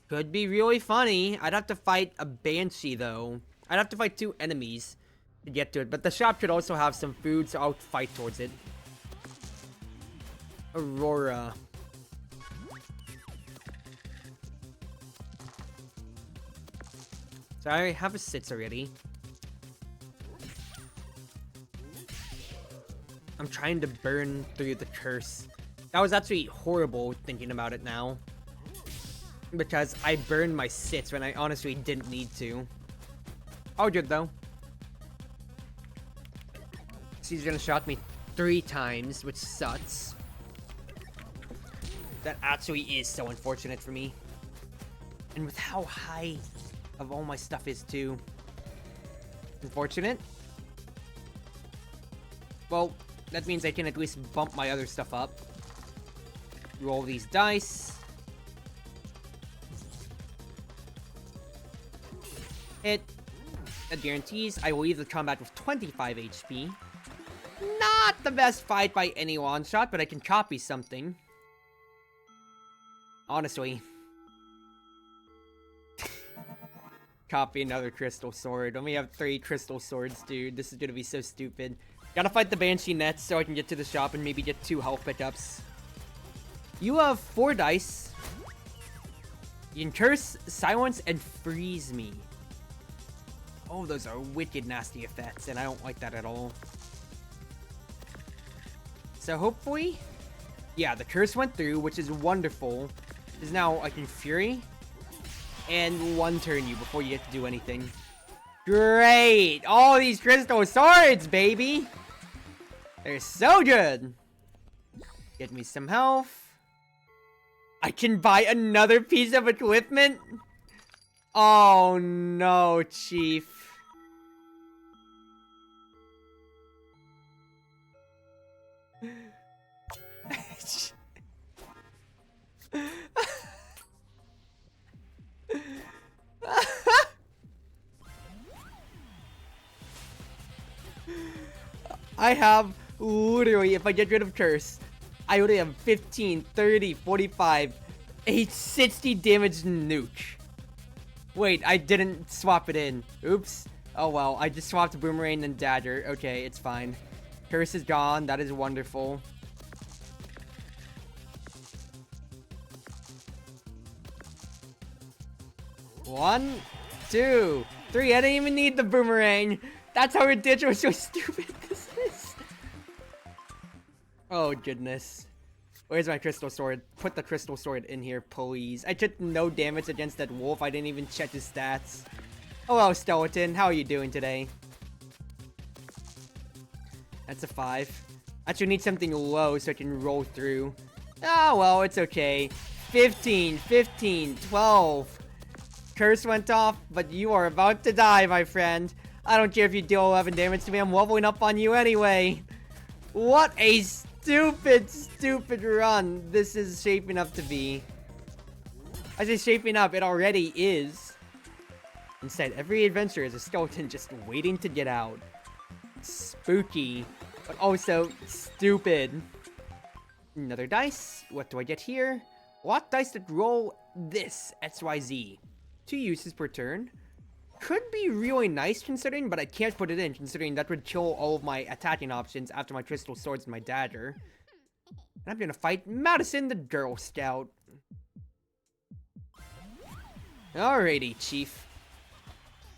Could be really funny. I'd have to fight a Banshee, though. I'd have to fight 2 enemies to get to it. But the shop should also have some food, so I'll fight towards it. Aurora. So I have a 6 already. I'm trying to burn through the curse. That was actually horrible thinking about it now. Because I burned my 6 when I honestly didn't need to. All good though. She's gonna shot me 3 times, which sucks. That actually is so unfortunate for me. And with how high of all my stuff is too. Unfortunate. Well, that means I can at least bump my other stuff up. Roll these dice. Hit. That guarantees I will leave the combat with 25 HP. Not the best fight by any long shot, but I can copy something. Honestly. Copy another crystal sword. Only have 3 crystal swords, dude. This is gonna be so stupid. Gotta fight the Banshee next so I can get to the shop and maybe get 2 health pickups. You have 4 dice. You can curse, silence, and freeze me. Oh, those are wicked nasty effects, and I don't like that at all. So hopefully, yeah, the curse went through, which is wonderful. Because now I can Fury and 1 turn you before you get to do anything. Great! All these crystal swords, baby! They're so good! Get me some health. I can buy another piece of equipment? Oh no, Chief. I have literally, if I get rid of Curse, I only have 15, 30, 45, a 60 damage nuke. Wait, I didn't swap it in. Oops. Oh well, I just swapped Boomerang and Dagger. Okay, it's fine. Curse is gone. That is wonderful. One, two, three. I didn't even need the Boomerang. That's how ridiculous, so stupid this is. Oh, goodness. Where's my crystal sword? Put the crystal sword in here, please. I took no damage against that wolf. I didn't even check his stats. Hello, Skeleton. How are you doing today? That's a 5. I actually need something low so I can roll through. Oh, well, it's okay. 15, 15, 12. Curse went off, but you are about to die, my friend. I don't care if you deal 11 damage to me. I'm leveling up on you anyway. What a stupid, stupid run this is shaping up to be. I say shaping up, it already is. Instead, every adventure is a skeleton just waiting to get out. Spooky, but also stupid. Another dice. What do I get here? What dice that roll this? XYZ. 2 uses per turn. Could be really nice considering, but I can't put it in considering that would kill all of my attacking options after my crystal swords and my dagger. And I'm gonna fight Madison the Girl Scout. Alrighty, Chief.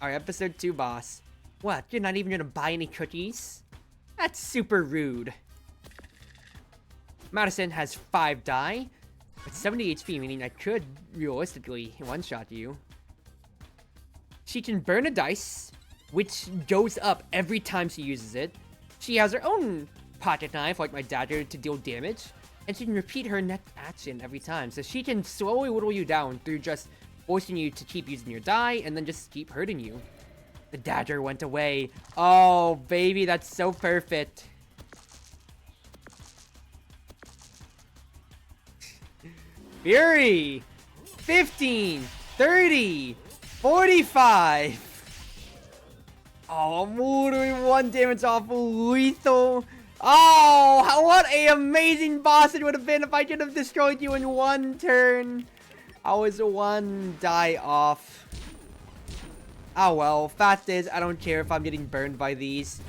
Our episode 2 boss. What, you're not even gonna buy any cookies? That's super rude. Madison has 5 die, with 70 HP, meaning I could realistically one-shot you. She can burn a dice, which goes up every time she uses it. She has her own pocket knife, like my dagger, to deal damage. And she can repeat her next action every time. So she can slowly whittle you down through just forcing you to keep using your die and then just keep hurting you. The dagger went away. Oh, baby, that's so perfect. Fury! 15, 30, 45. Oh, I'm literally 1 damage off lethal. Oh, what a amazing boss it would have been if I could have destroyed you in 1 turn. I was 1 die off. Oh well, fact is, I don't care if I'm getting burned by these.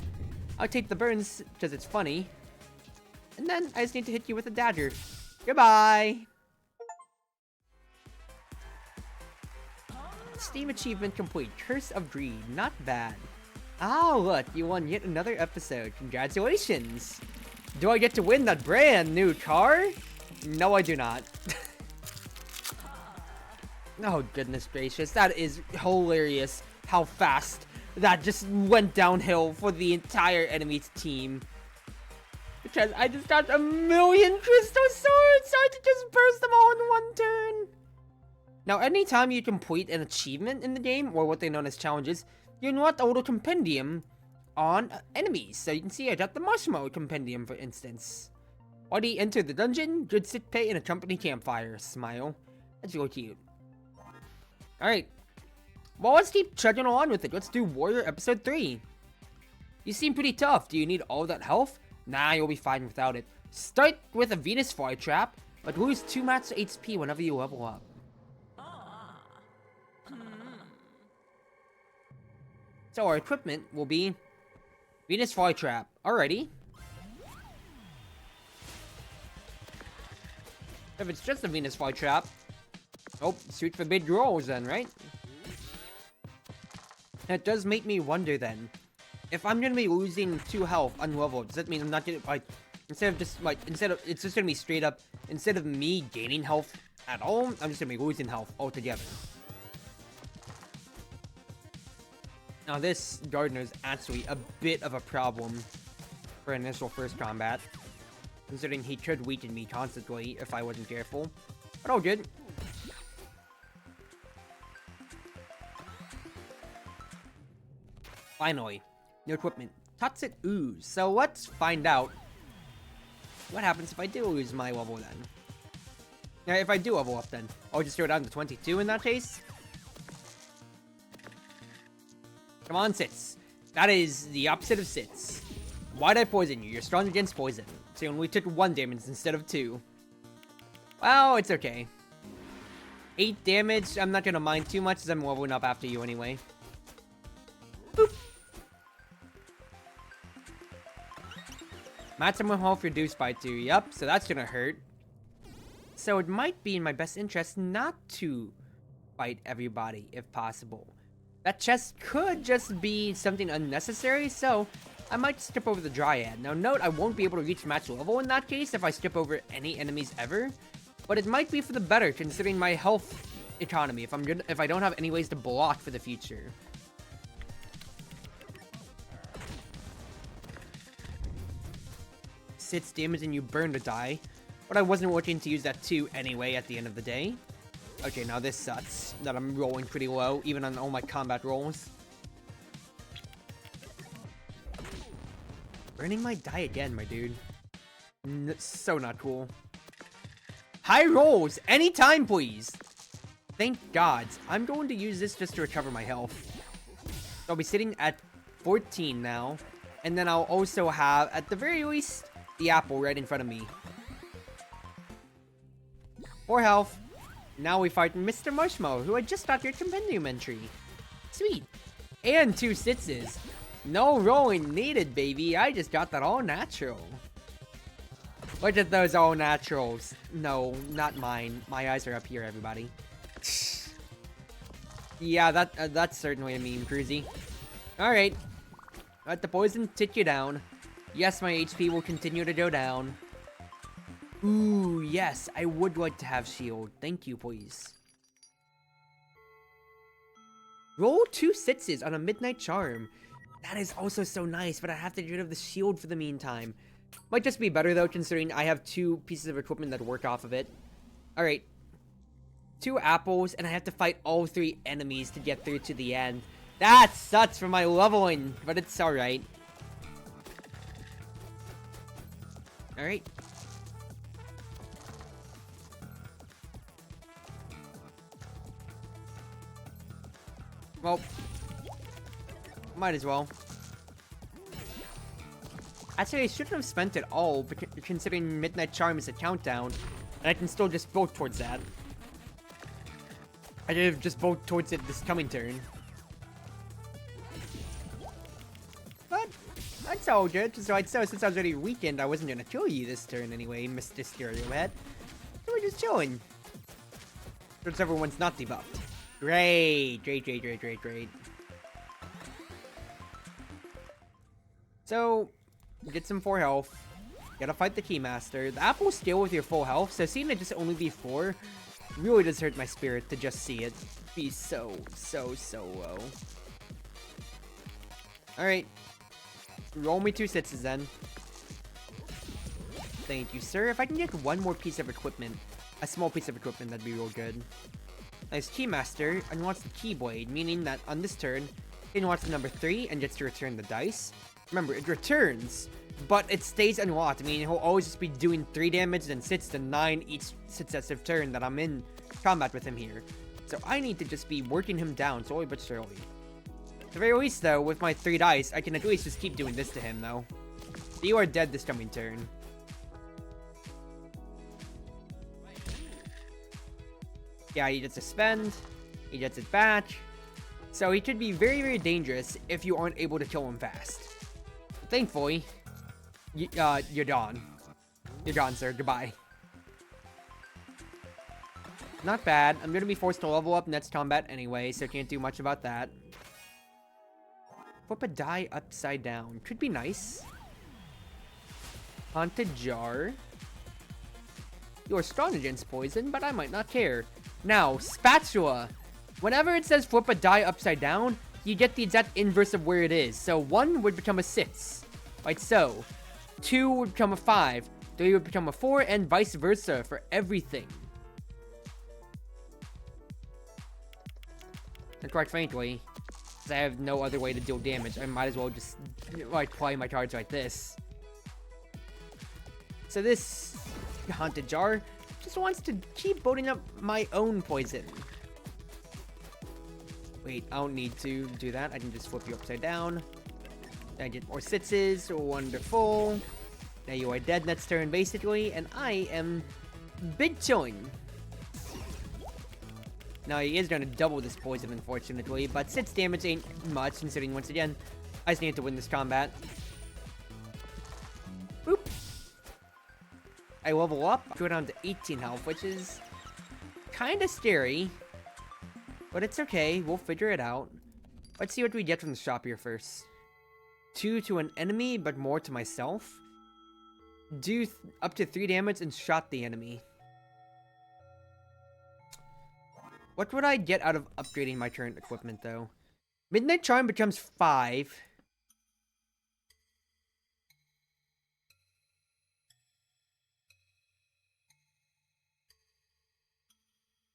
I'll take the burns because it's funny. And then I just need to hit you with a dagger. Goodbye. Steam achievement complete. Curse of Greed. Not bad. Oh, look. You won yet another episode. Congratulations. Do I get to win that brand new car? No, I do not. Oh, goodness gracious. That is hilarious how fast that just went downhill for the entire enemy's team. Because I just got 1,000,000 crystal swords, so I could just burst them all in 1 turn. Now, anytime you complete an achievement in the game, or what they know as challenges, you unlock a little compendium on enemies. So you can see I got the Marshmallow Compendium, for instance. Already entered the dungeon, good sick pay, and a company campfire. Smile. That's really cute. Alright. Well, let's keep chugging on with it. Let's do Warrior Episode 3. You seem pretty tough. Do you need all that health? Nah, you'll be fine without it. Start with a Venus Flytrap, but lose 2 max HP whenever you level up. So our equipment will be Venus Flytrap. Alrighty. If it's just a Venus Flytrap, oh, shoot for big rolls then, right? That does make me wonder then. If I'm gonna be losing 2 health unleveled, does that mean I'm not gonna, like, it's just gonna be straight up, instead of me gaining health at all, I'm just gonna be losing health altogether. Now this Gardener is actually a bit of a problem for initial first combat, considering he could weaken me constantly if I wasn't careful. But all good. Finally, new equipment. Toxic Ooze. So let's find out what happens if I do lose my level then. Now, if I do level up then, I'll just go down to 22 in that case. Come on, Sits. That is the opposite of Sits. Why'd I poison you? You're strong against poison. So he only took 1 damage instead of 2. Well, it's okay. 8 damage, I'm not gonna mind too much as I'm leveling up after you anyway. Boop. Maximum health reduced by 2. Yep, so that's gonna hurt. So it might be in my best interest not to fight everybody if possible. That chest could just be something unnecessary, so I might skip over the Dryad. Now note, I won't be able to reach match level in that case if I skip over any enemies ever. But it might be for the better considering my health economy if I don't have any ways to block for the future. 6 damage and you burn to die. But I wasn't looking to use that 2 anyway at the end of the day. Okay, now this sucks that I'm rolling pretty low, even on all my combat rolls. Burning my die again, my dude. So not cool. High rolls! Anytime, please! Thank God. I'm going to use this just to recover my health. So I'll be sitting at 14 now. And then I'll also have, at the very least, the apple right in front of me. 4 health. Now we fight Mr. Marshmallow, who I just got your compendium entry. Sweet. And 2 sitses. No rolling needed, baby. I just got that all natural. Look at those all naturals. No, not mine. My eyes are up here, everybody. Yeah, that's certainly a meme, Cruzy. Alright. Let the poison tick you down. Yes, my HP will continue to go down. Ooh, yes, I would like to have shield. Thank you, please. Roll 2 sitses on a Midnight Charm. That is also so nice, but I have to get rid of the shield for the meantime. Might just be better, though, considering I have 2 pieces of equipment that work off of it. Alright. 2 apples, and I have to fight all 3 enemies to get through to the end. That sucks for my leveling, but it's alright. Alright. Well, might as well. Actually, I shouldn't have spent it all, considering Midnight Charm is a countdown, and I can still just vote towards that. I could have just vote towards it this coming turn. But, that's all good. So since I was already weakened, I wasn't gonna kill you this turn anyway, Mr. Stereohead. So we're just chilling. Since everyone's not debuffed. Great. So, get some 4 health. Gotta fight the Keymaster. The apple scale with your full health, so seeing it just only be 4 really does hurt my spirit to just see it be so low. Alright. Roll me 2 sitses then. Thank you, sir. If I can get 1 more piece of equipment, a small piece of equipment, that'd be real good. Nice. Keymaster unlocks the Keyblade, meaning that on this turn, he unlocks the number 3 and gets to return the dice. Remember, it returns, but it stays unlocked, meaning he'll always just be doing 3 damage, then sits to 9 each successive turn that I'm in combat with him here. So I need to just be working him down slowly but surely. At the very least, though, with my 3 dice, I can at least just keep doing this to him, though. You are dead this coming turn. Yeah, he gets a spend, he gets it back. So he could be very dangerous if you aren't able to kill him fast. Thankfully, you're gone. You're gone, sir. Goodbye. Not bad. I'm gonna be forced to level up next combat anyway, so can't do much about that. Flip a die upside down. Could be nice. Haunted Jar. You're strong against poison, but I might not care. Now, Spatula. Whenever it says flip a die upside down, you get the exact inverse of where it is. So 1 would become a 6. Like so. 2 would become a 5. 3 would become a 4, and vice versa for everything. And quite frankly, since I have no other way to deal damage, I might as well just like play my cards like this. So this Haunted Jar just wants to keep building up my own poison. Wait, I don't need to do that. I can just flip you upside down. I get more sitses. Wonderful. Now you are dead next turn, basically, and I am big chilling. Now he is going to double this poison, unfortunately, but 6 damage ain't much, considering, once again, I just need to win this combat. Boop. I level up, go down to 18 health, which is kind of scary, but it's okay. We'll figure it out. Let's see what we get from the shop here first. 2 to an enemy, but more to myself. Do up to 3 damage and shot the enemy. What would I get out of upgrading my current equipment, though? Midnight Charm becomes 5.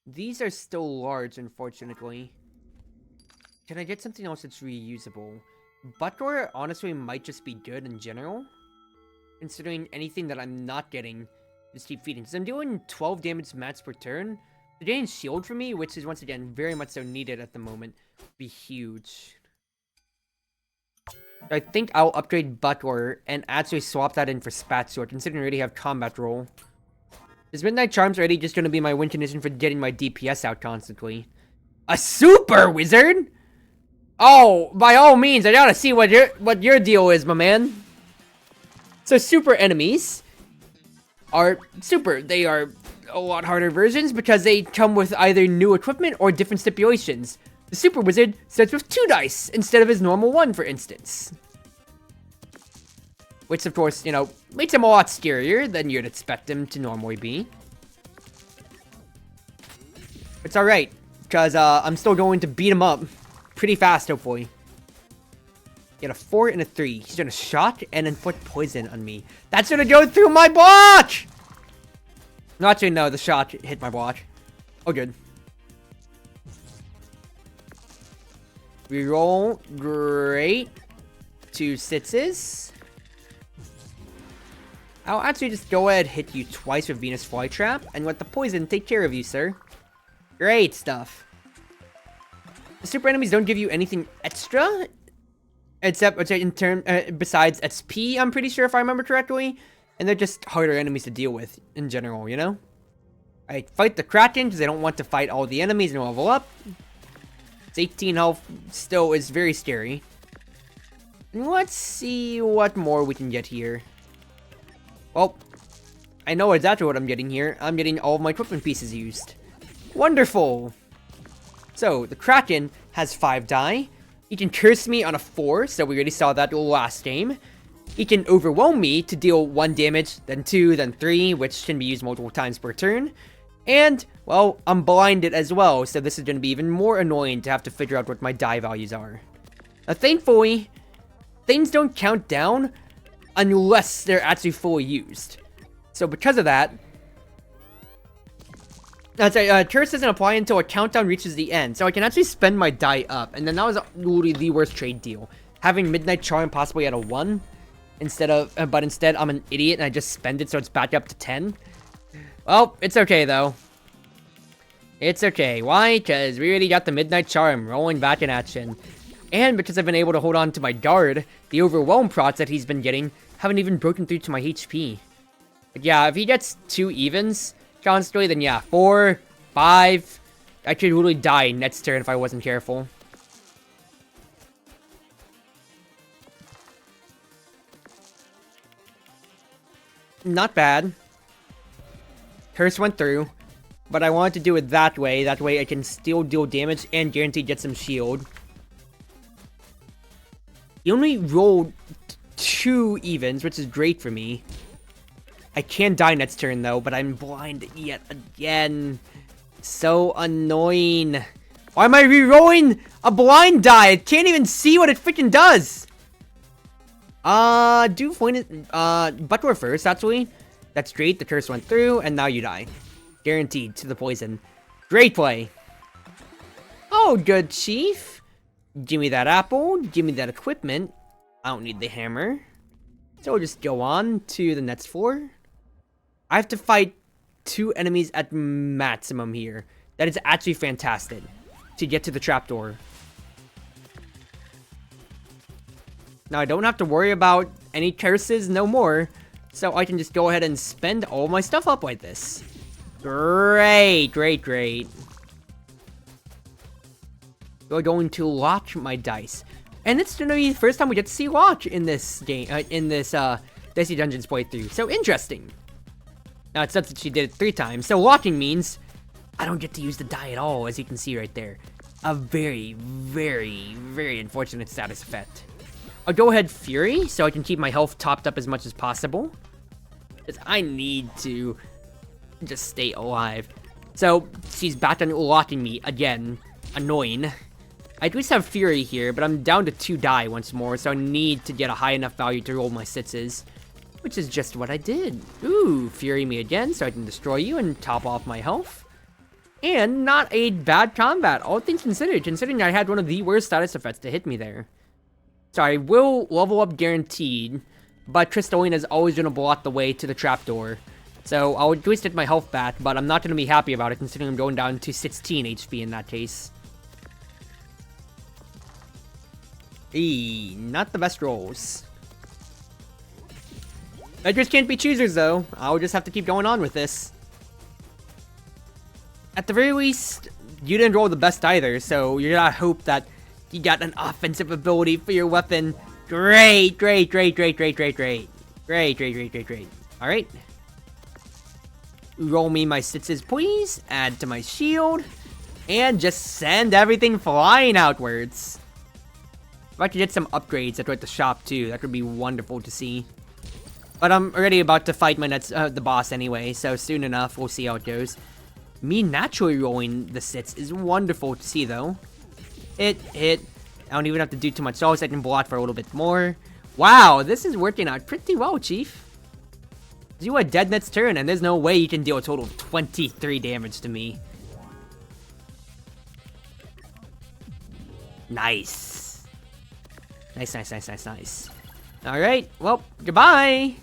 These are still large, unfortunately. Can I get something else that's reusable? Butler, honestly, might just be good in general. Considering anything that I'm not getting, just keep feeding. Because I'm doing 12 damage max per turn. They're getting shield for me, which is, once again, very much so needed at the moment. Be huge. I think I'll upgrade Butler and actually swap that in for Spatula, considering I already have combat roll. Is Midnight Charm's already just going to be my win condition for getting my DPS out constantly? A super wizard? Oh, by all means, I gotta see what your deal is, my man. So super enemies are super. They are a lot harder versions because they come with either new equipment or different stipulations. The super wizard starts with 2 dice instead of his normal 1, for instance. Which, of course, you know, makes him a lot scarier than you'd expect him to normally be. It's alright, because I'm still going to beat him up pretty fast, hopefully. Get a 4 and a 3. He's gonna shot and inflict poison on me. That's gonna go through my block! No, actually, no, the shot hit my block. Oh, good. Reroll. Great. 2 6s. I'll actually just go ahead and hit you twice with Venus Flytrap, and let the poison take care of you, sir. Great stuff. The super enemies don't give you anything extra, except besides XP, I'm pretty sure, if I remember correctly. And they're just harder enemies to deal with in general, you know? I fight the Kraken because I don't want to fight all the enemies and level up. It's 18 health, still is very scary. And let's see what more we can get here. Well, I know exactly what I'm getting here. I'm getting all of my equipment pieces used. Wonderful! So, the Kraken has 5 die. He can curse me on a 4, so we already saw that last game. He can overwhelm me to deal 1 damage, then 2, then 3, which can be used multiple times per turn. And, well, I'm blinded as well, so this is going to be even more annoying to have to figure out what my die values are. Now, thankfully, things don't count down unless they're actually fully used. So because of that, curse doesn't apply until a countdown reaches the end, so I can actually spend my die up, and then that was literally the worst trade deal. Having Midnight Charm possibly at a 1, but instead I'm an idiot and I just spend it so it's back up to 10. Well, it's okay though. It's okay. Why? Because we already got the Midnight Charm rolling back in action. And because I've been able to hold on to my guard, the overwhelm procs that he's been getting haven't even broken through to my HP. But yeah, if he gets 2 evens constantly, then yeah, 4, 5, I could literally die next turn if I wasn't careful. Not bad. Curse went through, but I wanted to do it that way. That way I can still deal damage and guarantee get some shield. He only rolled 2 evens, which is great for me. I can die next turn though, but I'm blind yet again. So annoying. Why am I re-rolling a blind die? I can't even see what it freaking does. Butler first, actually. That's great, the curse went through, and now you die. Guaranteed to the poison. Great play. Oh, good, Chief. Give me that apple, give me that equipment. I don't need the hammer. So we'll just go on to the next floor. I have to fight 2 enemies at maximum here. That is actually fantastic. To get to the trapdoor. Now I don't have to worry about any curses no more. So I can just go ahead and spend all my stuff up like this. Great, great, great. We're going to launch my dice. And it's gonna be the first time we get to see launch in this game, Dicey Dungeons playthrough. So interesting. Now it says that she did it 3 times. So launching means I don't get to use the die at all, as you can see right there. A very, very, very unfortunate status effect. I'll go ahead Fury, so I can keep my health topped up as much as possible. Because I need to just stay alive. So, she's back on locking me again. Annoying. I at least have Fury here, but I'm down to 2 die once more, so I need to get a high enough value to roll my sixes. Which is just what I did. Ooh, Fury me again, so I can destroy you and top off my health. And not a bad combat, all things considered, considering I had one of the worst status effects to hit me there. So I will level up guaranteed, but Crystalline is always going to block the way to the trapdoor. So I'll at least get my health back, but I'm not going to be happy about it, considering I'm going down to 16 HP in that case. Not the best rolls. I just can't be choosers, though. I'll just have to keep going on with this. At the very least, you didn't roll the best either, so you gotta hope that you got an offensive ability for your weapon. Great, great, great, great, great, great, great. Great, great, great, great, great. Alright. Roll me my sixes, please. Add to my shield. And just send everything flying outwards. If I could get some upgrades at the shop, too, that would be wonderful to see. But I'm already about to fight the boss anyway, so soon enough, we'll see how it goes. Me naturally rolling the sits is wonderful to see, though. Hit. I don't even have to do too much else. I can block for a little bit more. Wow, this is working out pretty well, Chief. You are dead next turn, and there's no way you can deal a total of 23 damage to me. Nice. Nice. Alright, well, goodbye.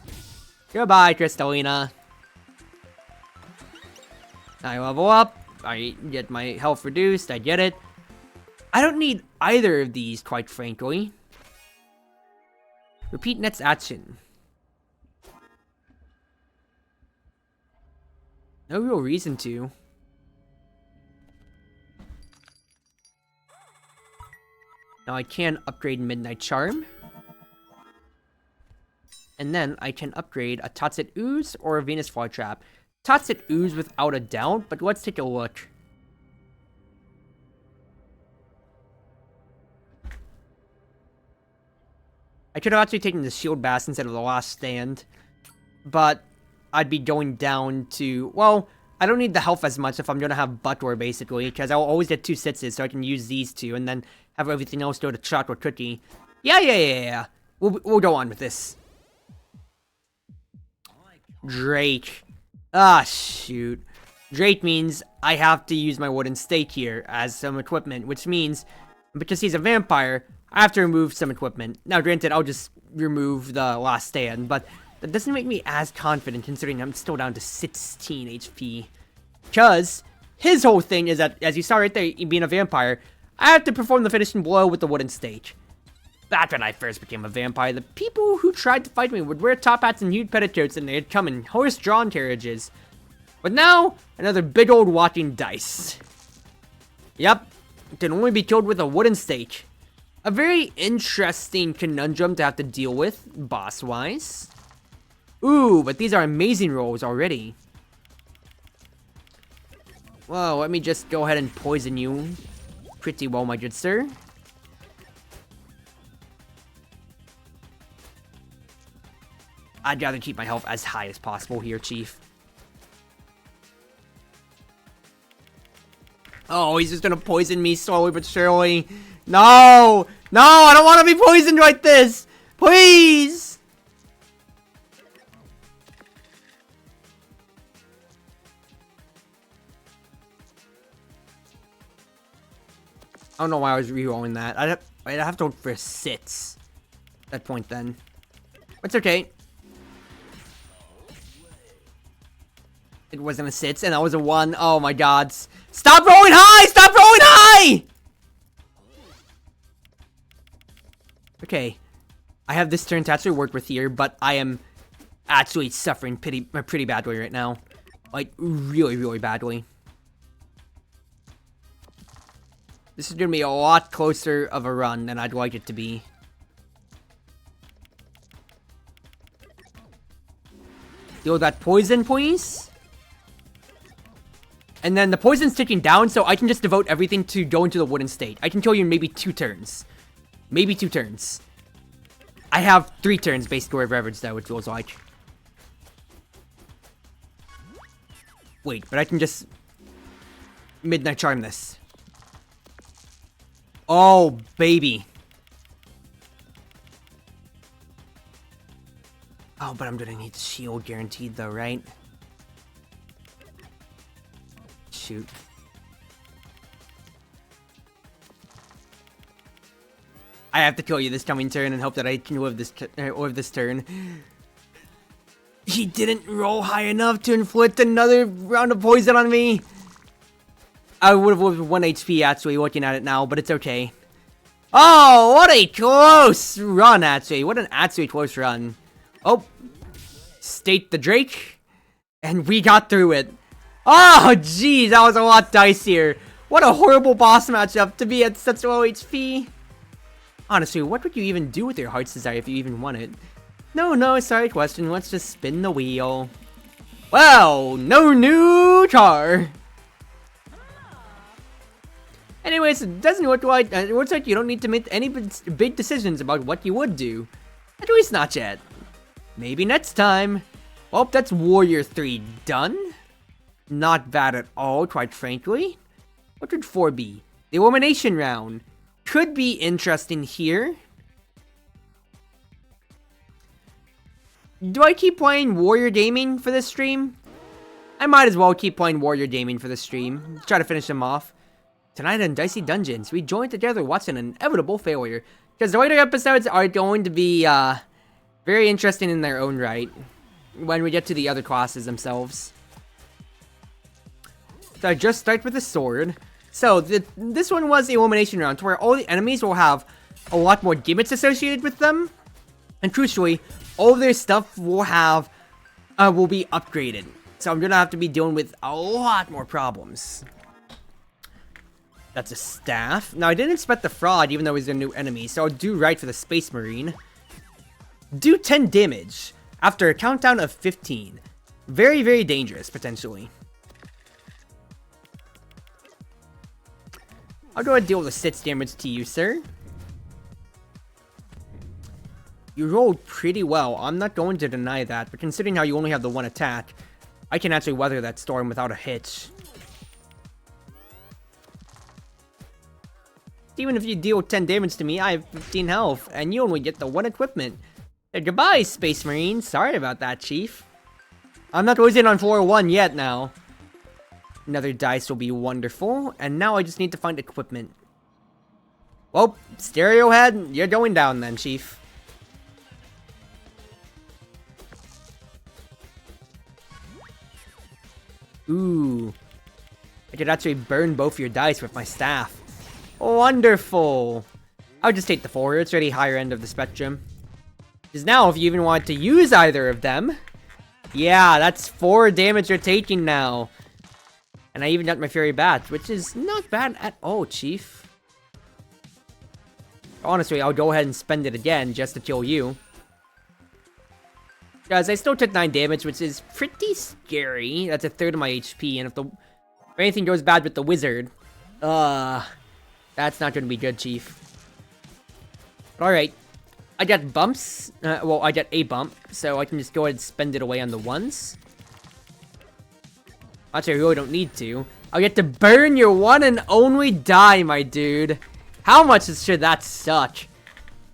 Goodbye, Crystalina. I level up. I get my health reduced. I get it. I don't need either of these, quite frankly. Repeat next action. No real reason to. Now I can upgrade Midnight Charm. And then I can upgrade a Toxic Ooze or a Venus Flytrap. Toxic Ooze without a doubt, but let's take a look. I could have actually taken the Shield Bass instead of the Last Stand, but I'd be going down to, well, I don't need the health as much if I'm going to have Butler, basically, because I'll always get 2 sixes, so I can use these 2, and then have everything else go to Chuck or Cookie. Yeah. We'll go on with this. Drake. Ah, shoot. Drake means I have to use my wooden stake here as some equipment, which means, because he's a vampire, I have to remove some equipment. Now, granted, I'll just remove the Last Stand, but that doesn't make me as confident considering I'm still down to 16 HP. Because his whole thing is that, as you saw right there, being a vampire, I have to perform the finishing blow with the wooden stake. Back when I first became a vampire, the people who tried to fight me would wear top hats and huge petticoats, and they'd come in horse-drawn carriages. But now, another big old walking dice. Yep, it can only be killed with a wooden stake. A very interesting conundrum to have to deal with, boss-wise. Ooh, but these are amazing rolls already. Well, let me just go ahead and poison you pretty well, my good sir. I'd rather keep my health as high as possible here, Chief. Oh, he's just gonna poison me slowly but surely. No! No, I don't want to be poisoned like this! Please! I don't know why I was re-rolling that. I'd have to look for 6 at that point then. It's okay. It wasn't a 6, and that was a 1. Oh my god. Stop rolling high! Stop rolling high! Okay. I have this turn to actually work with here, but I am actually suffering pretty badly right now. Like, really, really badly. This is gonna be a lot closer of a run than I'd like it to be. Deal with that poison, please. And then the poison's ticking down, so I can just devote everything to go into the wooden state. I can kill you in maybe 2 turns. Maybe 2 turns. I have 3 turns based on average though, it feels like. Wait, but I can just Midnight Charm this. Oh, baby. Oh, but I'm gonna need the shield guaranteed though, right? Shoot. I have to kill you this coming turn and hope that I can live this turn. He didn't roll high enough to inflict another round of poison on me. I would have lived with 1 HP actually looking at it now, but it's okay. Oh, what a close run actually. What an absolutely close run. Oh, state the Drake, and we got through it. Oh, geez, that was a lot dicier. What a horrible boss matchup to be at such low HP. Honestly, what would you even do with your Heart's Desire if you even won it? No, sorry question. Let's just spin the wheel. Well, no new car. Anyways, it doesn't look like it looks like you don't need to make any big decisions about what you would do. At least not yet. Maybe next time. Well, that's Warrior 3 done. Not bad at all, quite frankly. What would 4 be? The elimination round. Could be interesting here. Do I keep playing Warrior Gaming for this stream? I might as well keep playing Warrior Gaming for this stream. Try to finish them off. Tonight on Dicey Dungeons, we join together watching an inevitable failure. Because the later episodes are going to be very interesting in their own right. When we get to the other classes themselves. So I just start with a sword. So this one was the elimination round, where all the enemies will have a lot more gimmicks associated with them. And crucially, all of their stuff will be upgraded. So I'm gonna have to be dealing with a lot more problems. That's a staff. Now I didn't expect the fraud, even though he's a new enemy, so I'll do right for the Space Marine. Do 10 damage after a countdown of 15. Very, very dangerous, potentially. I'll go ahead and deal with 6 damage to you, sir. You rolled pretty well. I'm not going to deny that, but considering how you only have the 1 attack, I can actually weather that storm without a hitch. Even if you deal 10 damage to me, I have 15 health, and you only get the 1 equipment. Goodbye, Space Marine. Sorry about that, Chief. I'm not losing on floor 1 yet now. Another dice will be wonderful, and now I just need to find equipment. Well, Stereo Head, you're going down then, Chief. Ooh. I could actually burn both your dice with my staff. Wonderful. I'll just take the 4. It's already higher end of the spectrum. Because now, if you even want to use either of them, yeah, that's 4 damage you're taking now. And I even got my Fury Bat, which is not bad at all, Chief. Honestly, I'll go ahead and spend it again just to kill you. Guys, I still took 9 damage, which is pretty scary. That's a third of my HP, and if anything goes bad with the wizard, that's not going to be good, Chief. Alright. I got bumps. Well, I got a bump, so I can just go ahead and spend it away on the 1s. Actually, I really don't need to. I'll get to burn your 1 and only die, my dude. How much should that suck?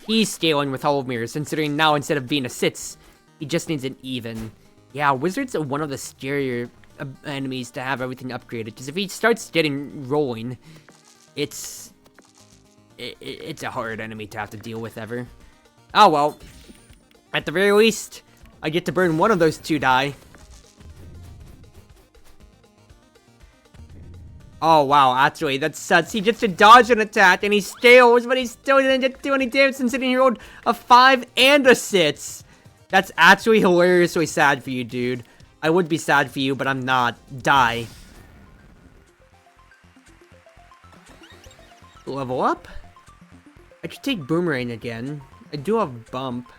He's scaling with Hollow Mirrors, considering now instead of being a 6, he just needs an even. Yeah, Wizard's one of the scarier enemies to have everything upgraded, because if he starts getting rolling, it's a hard enemy to have to deal with ever. Oh well. At the very least, I get to burn one of those 2 die. Oh wow, actually, that's sucks. He gets to dodge an attack and he scales, but he still didn't get to do any damage considering he rolled a 5 and a 6. That's actually hilariously sad for you, dude. I would be sad for you, but I'm not. Die. Level up? I should take Boomerang again. I do have Bump.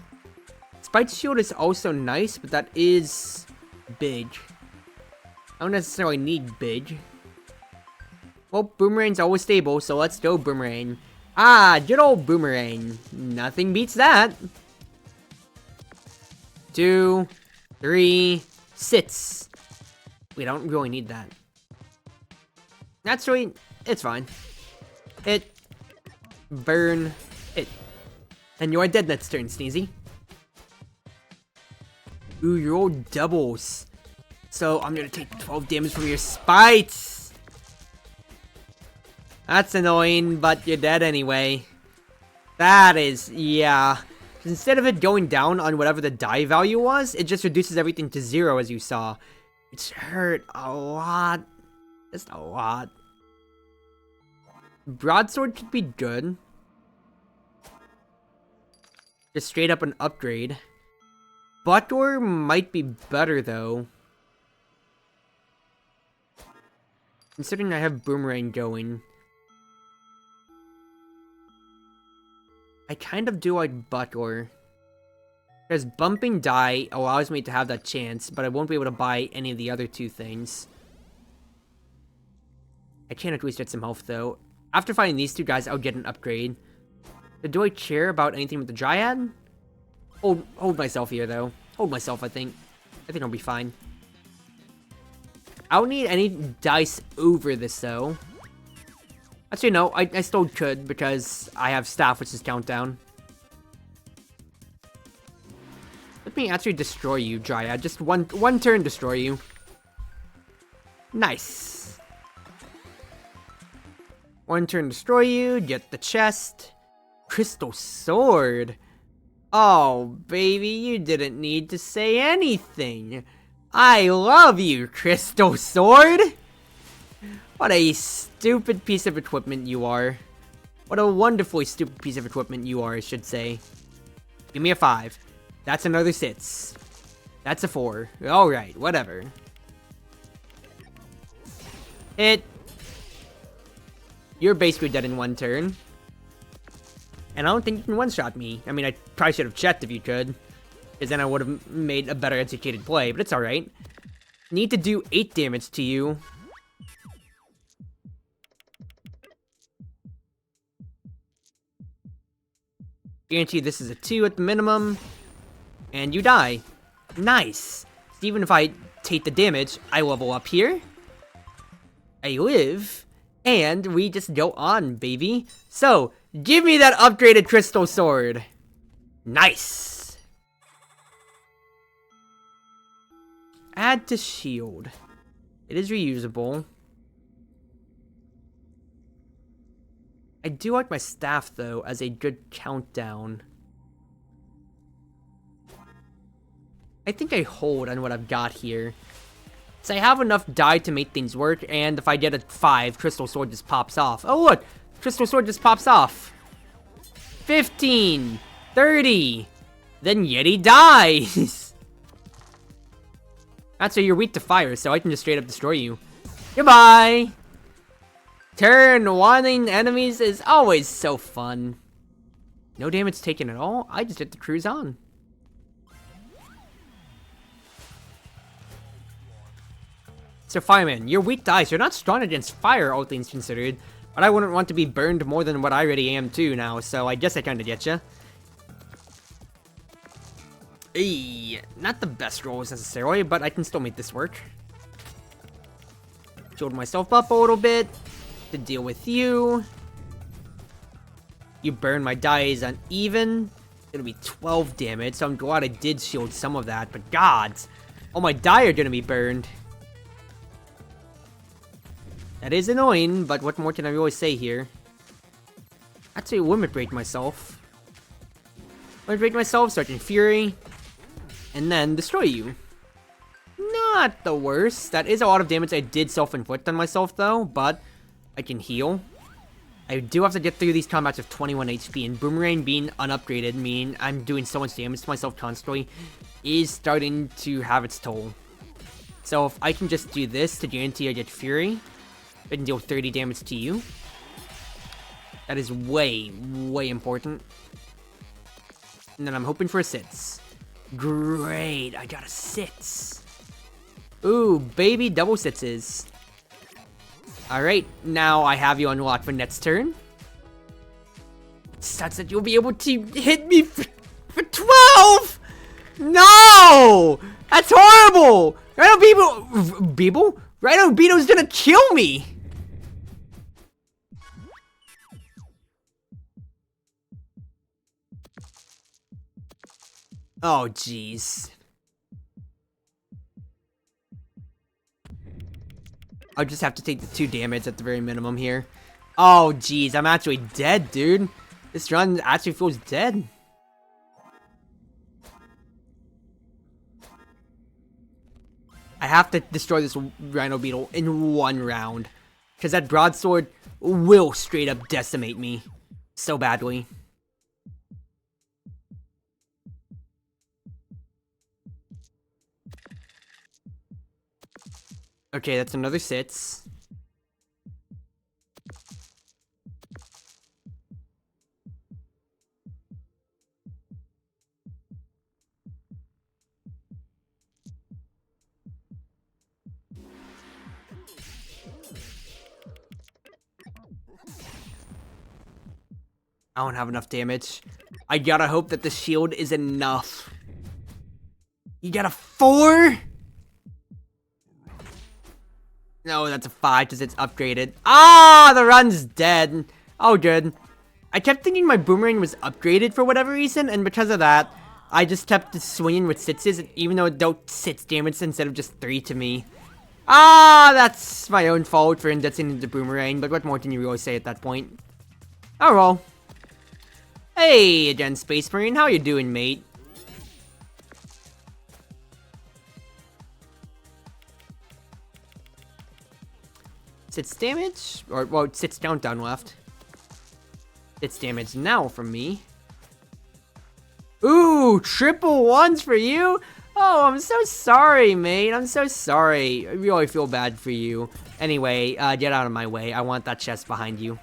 Spite Shield is also nice, but that is big. I don't necessarily need big. Well, Boomerang's always stable, so let's go Boomerang. Ah, good old Boomerang. Nothing beats that. 2, 3, sits. We don't really need that. Actually, it's fine. Hit. Burn. Hit. And you are dead next turn, Sneezy. Ooh, you rolled doubles. So I'm gonna take 12 damage from your spites. That's annoying, but you're dead anyway. That is, yeah. Instead of it going down on whatever the die value was, it just reduces everything to 0, as you saw. It's hurt a lot. Just a lot. Broadsword should be good. Just straight up an upgrade. Buttdoor might be better, though. Considering I have Boomerang going. I kind of do like Buttdoor. Because bumping die allows me to have that chance, but I won't be able to buy any of the other two things. I can at least get some health, though. After fighting these two guys, I'll get an upgrade. So do I care about anything with the Dryad? Hold myself here, though. Hold myself, I think. I think I'll be fine. I don't need any dice over this, though. Actually, no. I still could, because I have Staff, which is Countdown. Let me actually destroy you, Dryad. Just one turn destroy you. Nice. One turn destroy you, get the chest. Crystal Sword. Oh, baby, you didn't need to say anything. I love you, Crystal Sword. What a stupid piece of equipment you are. What a wonderfully stupid piece of equipment you are, I should say. Give me a 5. That's another 6. That's a 4. Alright, whatever. You're basically dead in one turn. And I don't think you can one-shot me. I mean, I probably should have checked if you could. Because then I would have made a better educated play, but it's alright. Need to do 8 damage to you. Guarantee this is a 2 at the minimum. And you die. Nice. Even if I take the damage, I level up here. I live. And we just go on, baby. So, give me that upgraded Crystal Sword. Nice. Add to shield. It is reusable. I do like my staff, though, as a good countdown. I think I hold on what I've got here. So I have enough die to make things work, and if I get a 5, Crystal Sword just pops off. Oh, look! Crystal Sword just pops off. 15! 30! Then Yeti dies! That's why you're weak to fire, so I can just straight up destroy you. Goodbye! Turn wanting enemies is always so fun. No damage taken at all? I just get to cruise on. So Fireman, you're weak to ice. You're not strong against fire, all things considered. But I wouldn't want to be burned more than what I already am too now, so I guess I kinda getcha. Not the best rolls necessarily, but I can still make this work. Shield myself up a little bit to deal with you. You burn my dice uneven. It'll be 12 damage, so I'm glad I did shield some of that, but gods. All my die are gonna be burned. That is annoying, but what more can I really say here? I'd say limit break myself. Limit break myself, Sergeant Fury, and then destroy you. Not the worst. That is a lot of damage I did self-inflict on myself, though, but I can heal. I do have to get through these combats with 21 HP, and Boomerang being unupgraded, meaning I'm doing so much damage to myself constantly, is starting to have its toll. So if I can just do this to guarantee I get Fury, I can deal 30 damage to you. That is way, way important. And then I'm hoping for a 6. Great, I got a 6. Ooh, baby, double 6s. Alright, now I have you unlocked for next turn. Sucks that you'll be able to hit me for 12! No! That's horrible! Rhino Beeble? Rhino Beetle's gonna kill me! Oh, jeez. I'll just have to take the 2 damage at the very minimum here. Oh, jeez, I'm actually dead, dude. This run actually feels dead. I have to destroy this Rhino Beetle in 1 round. Because that broadsword will straight up decimate me. So badly. Okay, that's another 6. I don't have enough damage. I gotta hope that the shield is enough. You got a 4? No, that's a 5 because it's upgraded. Ah, the run's dead. Oh, good. I kept thinking my Boomerang was upgraded for whatever reason, and because of that, I just kept swinging with 6s, even though it dealt 6 damage instead of just 3 to me. Ah, that's my own fault for indexing into Boomerang, but what more can you really say at that point? Oh well. Hey again, Space Marine, how you doing, mate? Sits damage? Or, well, sits countdown left. It's damage now from me. Ooh, triple 1s for you? Oh, I'm so sorry, mate. I'm so sorry. I really feel bad for you. Anyway, get out of my way. I want that chest behind you.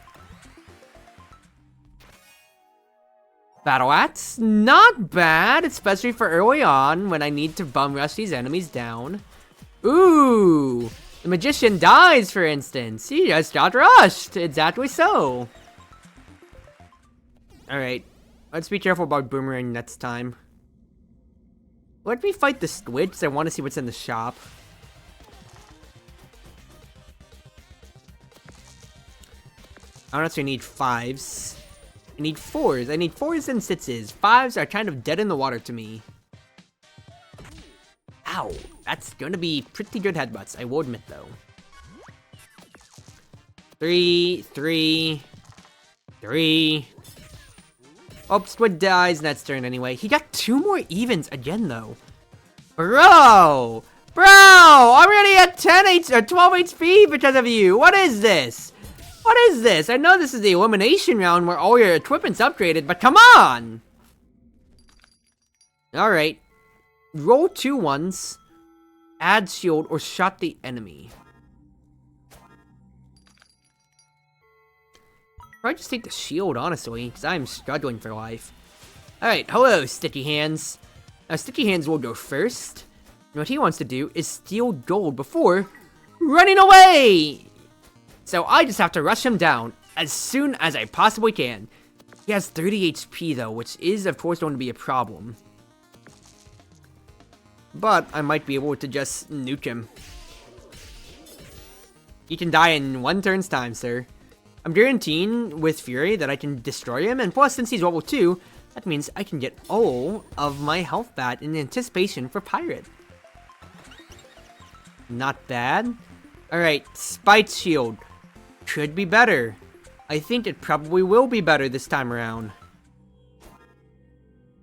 Battle Axe? Not bad, especially for early on when I need to bum rush these enemies down. Ooh, the Magician dies, for instance. He just got rushed. Exactly so. Alright, let's be careful about Boomerang next time. Let me fight the squid, because I want to see what's in the shop. I don't actually need 5s. I need 4s. I need 4s and 6s. 5s are kind of dead in the water to me. Ow. That's gonna be pretty good headbutts, I will admit, though. 3, 3, 3. Oh, Squid dies next turn anyway. He got 2 more evens again, though. Bro! Bro! I'm already at 12 HP because of you. What is this? What is this? I know this is the elimination round where all your equipment's upgraded, but come on! Alright. Roll 2 1s. Add shield or shot the enemy. Probably just take the shield, honestly, because I'm struggling for life. Alright, hello, Sticky Hands. Now, Sticky Hands will go first. And what he wants to do is steal gold before running away! So I just have to rush him down as soon as I possibly can. He has 30 HP though, which is of course going to be a problem. But I might be able to just nuke him. He can die in 1 turn's time, sir. I'm guaranteeing with Fury that I can destroy him, and plus since he's level 2, that means I can get all of my health back in anticipation for Pirate. Not bad. Alright, Spite Shield. Could be better. I think it probably will be better this time around.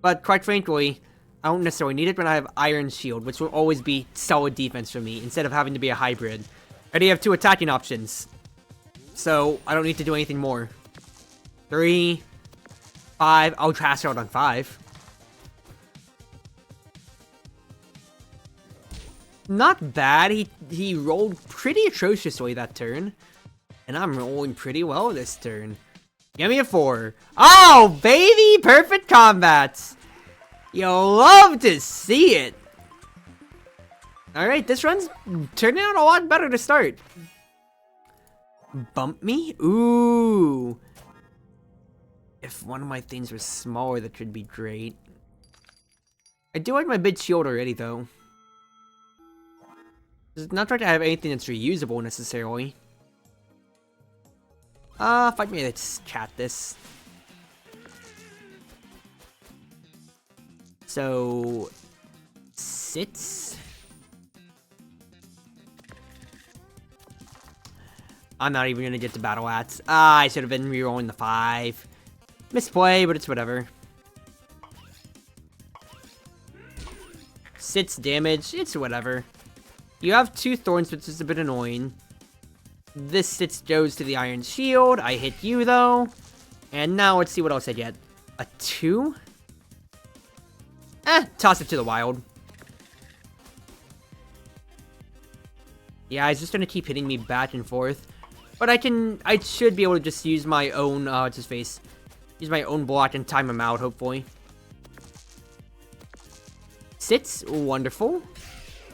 But quite frankly, I don't necessarily need it when I have Iron Shield, which will always be solid defense for me, instead of having to be a hybrid. I already have 2 attacking options. So, I don't need to do anything more. 3, 5. I'll trash out on 5. Not bad. He rolled pretty atrociously that turn. And I'm rolling pretty well this turn. Give me a 4. Oh, baby! Perfect combats! You'll love to see it! Alright, this run's turning out a lot better to start. Bump me? Ooh. If one of my things was smaller, that should be great. I do like my big shield already, though. It's not like I have anything that's reusable, necessarily. Fight me, let's chat this. So... sits... I'm not even gonna get to battle axe. I should have been rerolling the 5. Misplay, but it's whatever. 6 damage, it's whatever. You have 2 thorns, which is a bit annoying. This 6 goes to the iron shield. I hit you, though. And now let's see what else I get. A 2? Toss it to the wild. Yeah, he's just gonna keep hitting me back and forth. But I should be able to just use my own, what's his face? Use my own block and time him out, hopefully. 6, wonderful.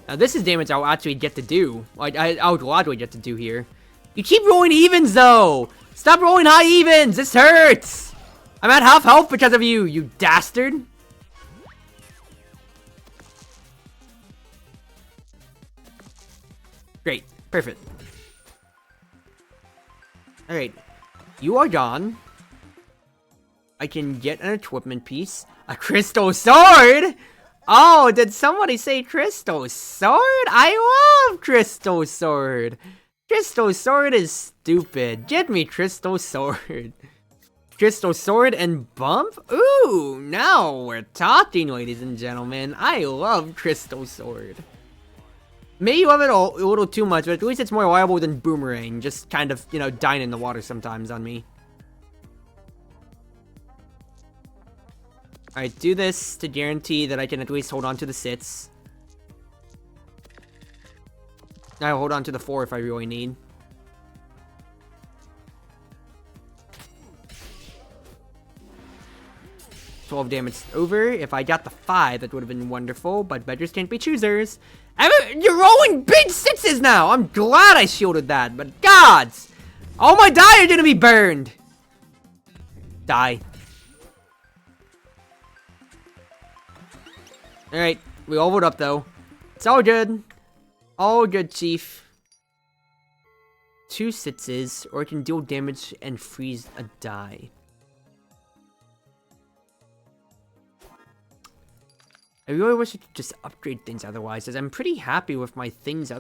Now this is damage I'll actually get to do. I'll gladly get to do here. You keep rolling evens, though! Stop rolling high evens! This hurts! I'm at half health because of you, you dastard! Great. Perfect. Alright. You are gone. I can get an equipment piece. A crystal sword? Oh, did somebody say crystal sword? I love crystal sword. Crystal sword is stupid. Get me crystal sword. Crystal sword and bump? Ooh, now we're talking, ladies and gentlemen. I love crystal sword. Maybe love it a little too much, but at least it's more reliable than boomerang. Just kind of, you know, dying in the water sometimes on me. Alright, do this to guarantee that I can at least hold on to the 6. I'll hold on to the 4 if I really need. $12 damage over. If I got the 5, that would have been wonderful, but beggars can't be choosers. You're rolling big 6s now! I'm glad I shielded that, but gods! All my die are gonna be burned! Die. Alright, we all vote up though. It's all good. All good, chief. 2 6s, or it can deal damage and freeze a die. I really wish I could just upgrade things otherwise, as I'm pretty happy with my things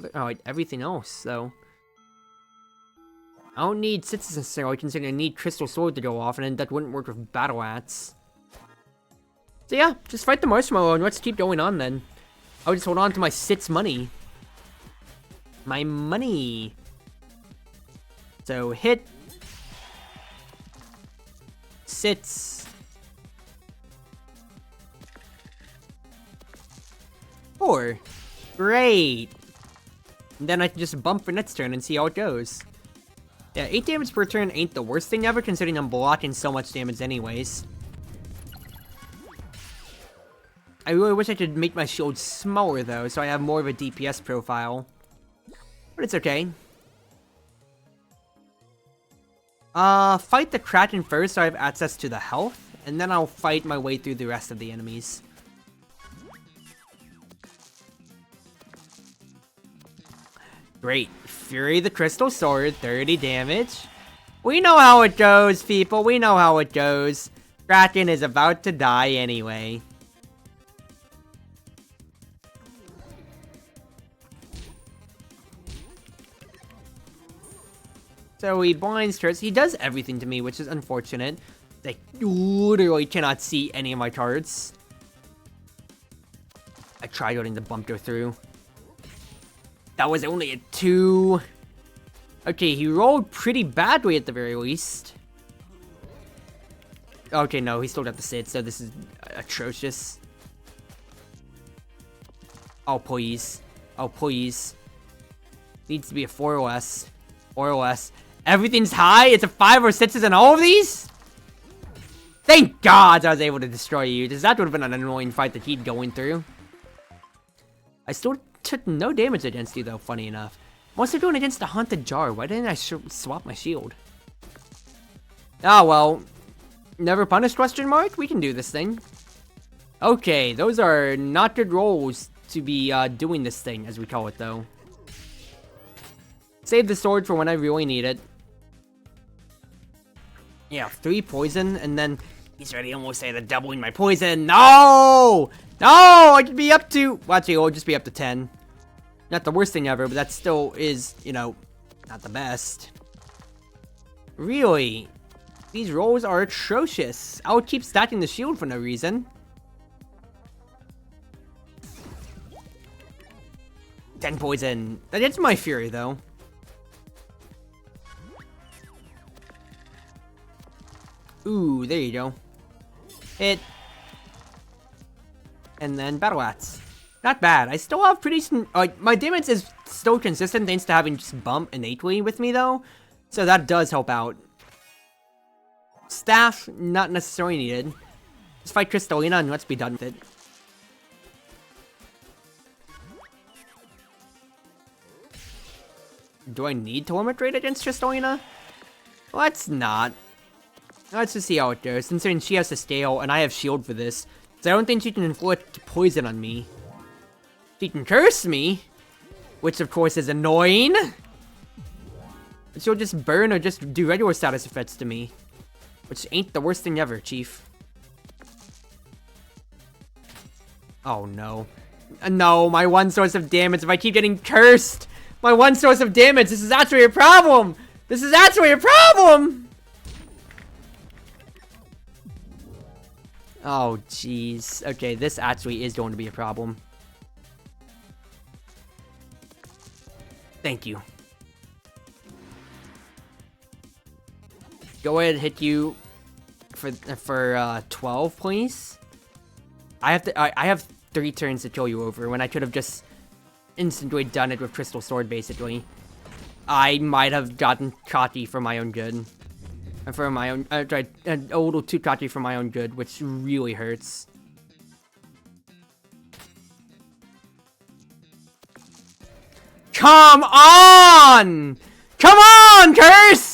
everything else, so. I don't need 6s necessarily, considering I need Crystal Sword to go off, and then that wouldn't work with Battle Axe. So yeah, just fight the Marshmallow, and let's keep going on then. I'll just hold on to my 6 money. My money! So, hit. 6. 4. Great! And then I can just bump for next turn and see how it goes. Yeah, 8 damage per turn ain't the worst thing ever, considering I'm blocking so much damage anyways. I really wish I could make my shield smaller though, so I have more of a DPS profile. But it's okay. Fight the Kraken first so I have access to the health, and then I'll fight my way through the rest of the enemies. Great. Fury the Crystal Sword, 30 damage. We know how it goes, people. We know how it goes. Kraken is about to die anyway. So he blinds Chartreuse. He does everything to me, which is unfortunate. I literally cannot see any of my cards. I tried letting the bump go through. That was only a 2. Okay, he rolled pretty badly at the very least. Okay, no, he still got the Sid, so this is atrocious. Oh, please. Oh, please. Needs to be a 4 or less. 4 or less. Everything's high? It's a 5 or 6s in all of these? Thank God I was able to destroy you, because that would have been an annoying fight to keep going through. I still took no damage against you, though, funny enough. What's it doing against the Haunted Jar? Why didn't I swap my shield? Ah, well. Never punished, question mark? We can do this thing. Okay, those are not good rolls to be doing this thing, as we call it, though. Save the sword for when I really need it. Yeah, 3 poison, and then he's already almost at the doubling my poison. No! No! I could be up to... Well, actually, it'll just be up to 10. Not the worst thing ever, but that still is, you know, not the best. Really? These rolls are atrocious. I would keep stacking the shield for no reason. 10 poison. That gets my fury, though. Ooh, there you go. Hit. And then Battle Axe. Not bad. I still have pretty... my damage is still consistent thanks to having just Bump innately with me, though. So that does help out. Staff, not necessarily needed. Just fight Crystalina and let's be done with it. Do I need to limit rate against Crystalina? Let's not. Let's just see how it goes, considering she has to scale and I have shield for this. So I don't think she can inflict poison on me. She can curse me, which of course is annoying. But she'll just burn or just do regular status effects to me. Which ain't the worst thing ever, Chief. Oh no. No, my one source of damage, if I keep getting cursed! My one source of damage, this is actually a problem! This is actually a problem! Oh, jeez. Okay, this actually is going to be a problem. Thank you. Go ahead and hit you for 12, please. I have 3 turns to kill you over when I could have just instantly done it with Crystal Sword, basically. I might have gotten cocky for my own good. For my own, a little too cocky for my own good, which really hurts. Come on! Come on, Curse!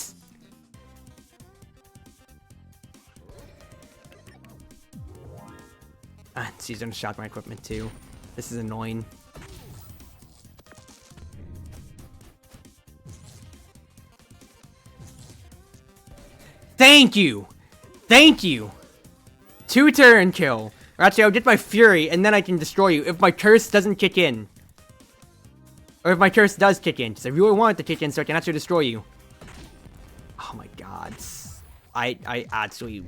She's gonna shock my equipment too. This is annoying. Thank you! Thank you! 2-turn kill. Or actually, I'll get my fury, and then I can destroy you if my curse doesn't kick in. Or if my curse does kick in, because I really want it to kick in so I can actually destroy you. Oh my god. I actually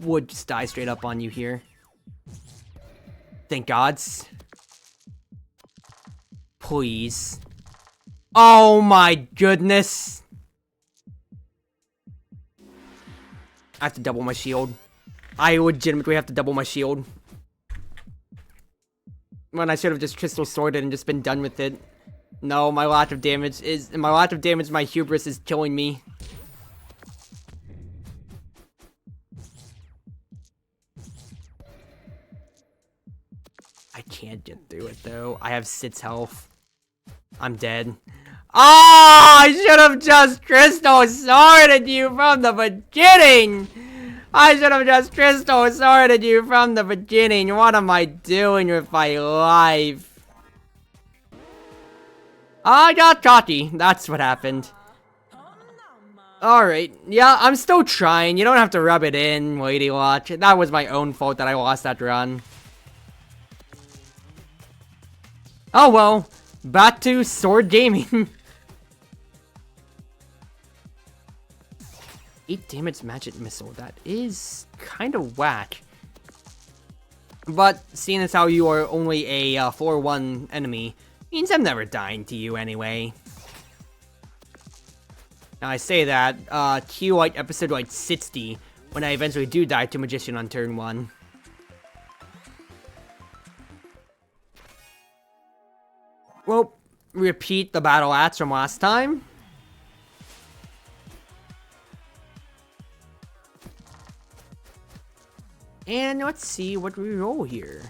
would just die straight up on you here. Thank gods. Please. Oh my goodness. I have to double my shield. I legitimately have to double my shield. When I should have just Crystal Sworded and just been done with it. No, my lack of damage, my hubris is killing me. I can't get through it though. I have 6 health. I'm dead. Oh, I should have just Crystal Sworded you from the beginning. I should have just Crystal Sworded you from the beginning. What am I doing with my life? I got cocky. That's what happened. Alright. Yeah, I'm still trying. You don't have to rub it in, Lady Watch. That was my own fault that I lost that run. Oh well. Back to sword gaming. 8 damage magic missile. That is kind of whack. But seeing as how you are only a 4-1 enemy, means I'm never dying to you anyway. Now I say that, Q like episode like 60 when I eventually do die to Magician on turn 1. Well, repeat the battle axe from last time. And let's see what we roll here.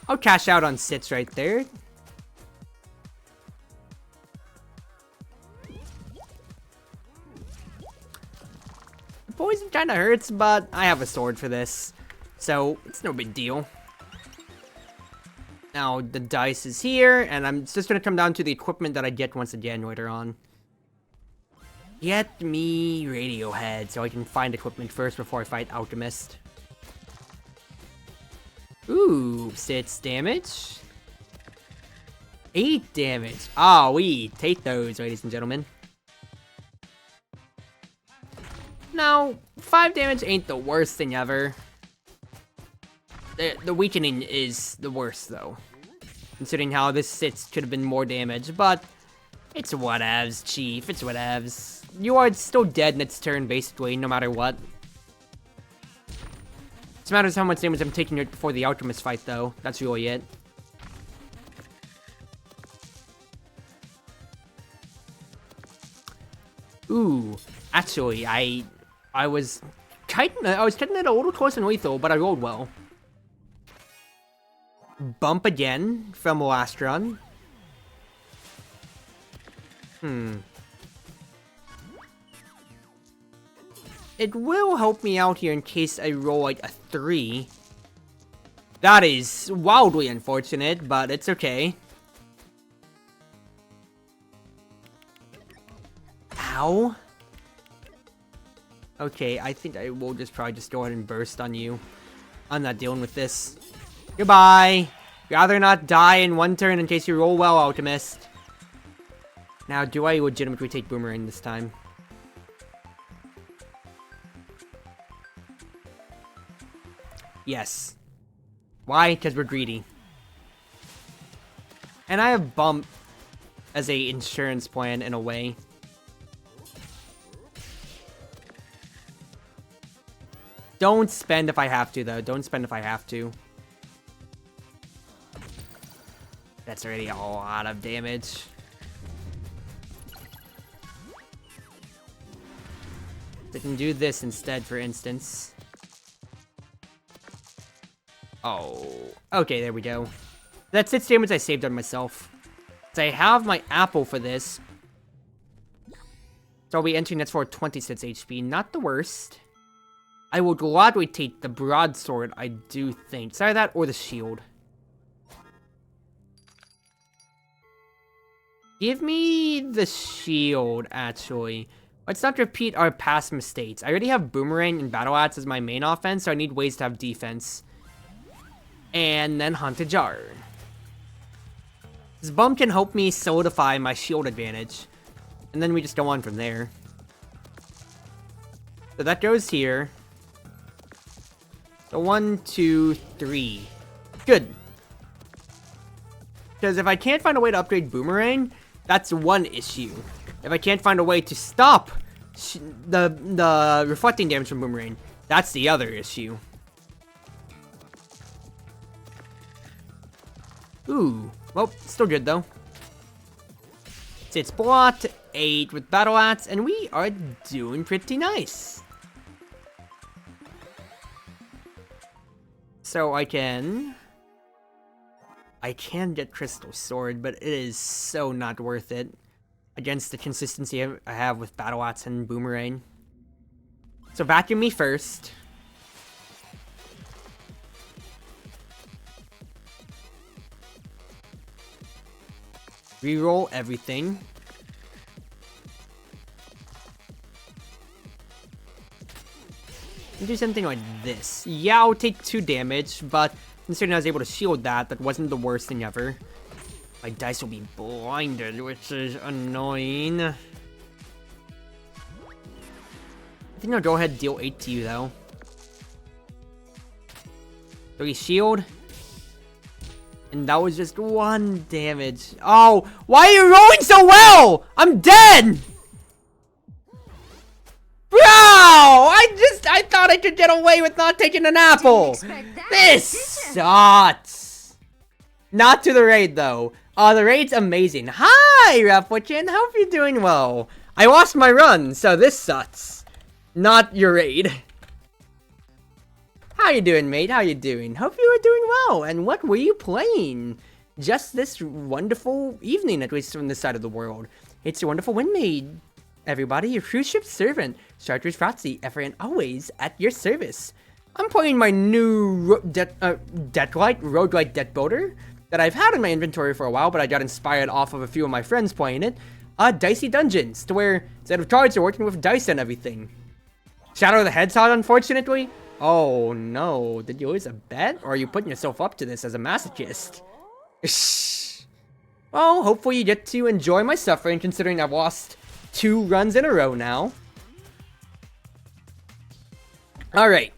I'll cash out on sits right there. The poison kinda hurts, but I have a sword for this, so it's no big deal. Now the dice is here, and I'm just gonna come down to the equipment that I get once again later on. Get me Radiohead so I can find equipment first before I fight Alchemist. Ooh, 6 damage. 8 damage. Ah, we take those, ladies and gentlemen. Now, 5 damage ain't the worst thing ever. The weakening is the worst, though. Considering how this 6 could have been more damage, but it's whatevs, Chief. It's whatevs. You are still dead in its turn, basically, no matter what. It matters how much damage I'm taking before the Alchemist fight, though. That's really it. Ooh, actually, I was cutting it a little close and lethal, but I rolled well. Bump again from last run. It will help me out here in case I roll like a 3. That is wildly unfortunate, but it's okay. Ow. Okay, I think I will probably just go ahead and burst on you. I'm not dealing with this. Goodbye. Rather not die in one turn in case you roll well, Alchemist. Now, do I legitimately take Boomerang this time? Yes. Why? Because we're greedy. And I have Bump as a insurance plan in a way. Don't spend if I have to, though. Don't spend if I have to. That's already a lot of damage. I can do this instead, for instance. Oh, okay, there we go. That's 6 damage I saved on myself. So I have my apple for this. So I'll be entering that's for 26 HP. Not the worst. I will gladly take the broadsword, I do think. It's either that or the shield. Give me the shield, actually. Let's not repeat our past mistakes. I already have Boomerang and Battle Axe as my main offense, so I need ways to have defense. And then Haunted Jar. This bump can help me solidify my shield advantage. And then we just go on from there. So that goes here. So 1, 2, 3. Good. Because if I can't find a way to upgrade Boomerang, that's one issue. If I can't find a way to stop the reflecting damage from Boomerang, that's the other issue. Ooh. Well, still good, though. It's blot, 8 with Battle Axe, and we are doing pretty nice. So I can get Crystal Sword, but it is so not worth it against the consistency I have with Battle Axe and Boomerang. So vacuum me first. Reroll everything. And do something like this. Yeah, I'll take 2 damage, but considering I was able to shield that, that wasn't the worst thing ever. My dice will be blinded, which is annoying. I think I'll go ahead and deal 8 to you, though. 3 shield. And that was just 1 damage. Oh, why are you rolling so well? I'm dead! Bruh! I thought I could get away with not taking an apple. This sucks. Not to the raid, though. The raid's amazing. Hi, Rapwichin. Hope you're doing well. I lost my run, so this sucks. Not your raid. How you doing, mate? How you doing? Hope you are doing well. And what were you playing? Just this wonderful evening, at least from this side of the world. It's your Wonderful Wind Maid. Everybody, your Cruz Ship Servant, Chartreuse Proxy, ever and always at your service. I'm playing my new Rougelike deck builder that I've had in my inventory for a while, but I got inspired off of a few of my friends playing it. Dicey Dungeons, to where instead of cards, you're working with dice and everything. Shadow of the Hedgehog, unfortunately. Oh no, did you lose a bet? Or are you putting yourself up to this as a masochist? Well, hopefully you get to enjoy my suffering, considering I've lost 2 runs in a row now. Alright.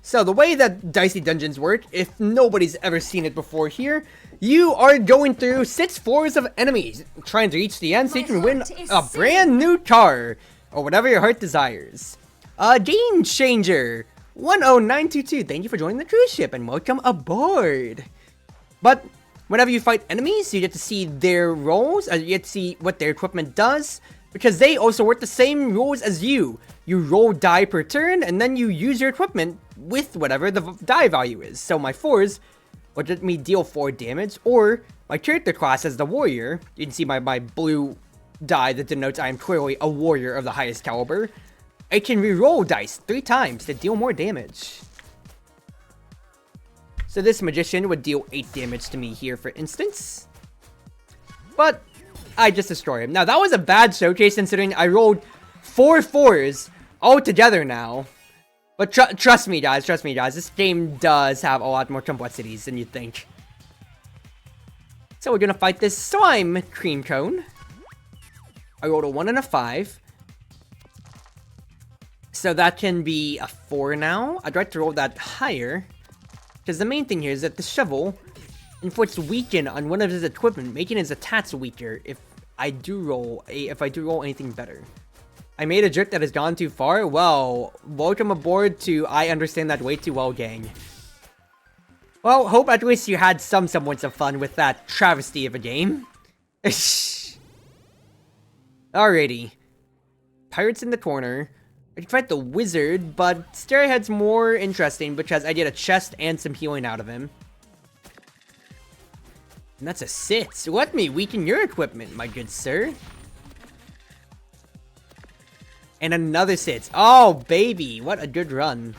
So the way that Dicey Dungeons work, if nobody's ever seen it before here, you are going through 6 floors of enemies, trying to reach the end so you can win a brand new car, or whatever your heart desires. Game Changer 10922, thank you for joining the cruise ship and welcome aboard. But whenever you fight enemies, you get to see their roles, you get to see what their equipment does, because they also work the same rules as you. You roll die per turn, and then you use your equipment with whatever the die value is. So my 4s would let me deal 4 damage, or my character class as the warrior, you can see my blue die that denotes I am clearly a warrior of the highest caliber. I can reroll dice 3 times to deal more damage. So this magician would deal 8 damage to me here, for instance. But I just destroy him. Now, that was a bad showcase considering I rolled 4 4s all together now. But trust me, guys. This game does have a lot more complexities than you'd think. So we're gonna fight this slime cream cone. I rolled a 1 and a 5. So that can be a 4 now. I'd like to roll that higher, because the main thing here is that the shovel inflicts weaken on one of his equipment, making his attacks weaker if I do roll anything better. I made a jerk that has gone too far. Well, welcome aboard to I understand that way too well, gang. Well, hope at least you had some semblance of fun with that travesty of a game. Alrighty. Pirates in the corner. I can fight the wizard, but Stairhead's more interesting because I get a chest and some healing out of him. And that's a sit. Let me weaken your equipment, my good sir. And another sit. Oh, baby. What a good run.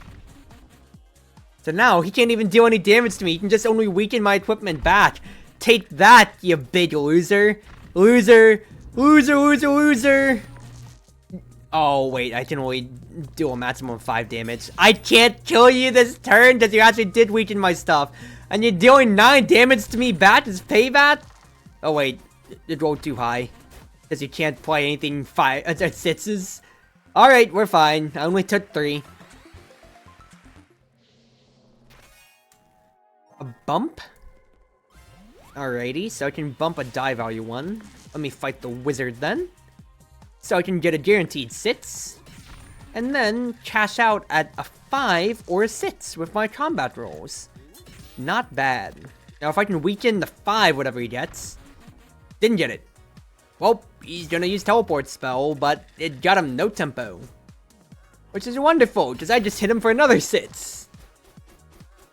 So now, he can't even deal any damage to me. He can just only weaken my equipment back. Take that, you big loser. Loser. Oh, wait. I can only do a maximum of 5 damage. I can't kill you this turn because you actually did weaken my stuff. And you're dealing 9 damage to me back as payback? Oh, wait. It rolled too high. Because you can't play anything 6s. Alright, we're fine. I only took 3. A bump? Alrighty, so I can bump a die value 1. Let me fight the wizard then. So I can get a guaranteed 6. And then cash out at a 5 or a 6 with my combat rolls. Not bad. Now if I can weaken the 5, whatever he gets. Didn't get it. Well, he's gonna use teleport spell, but it got him no tempo. Which is wonderful, because I just hit him for another 6.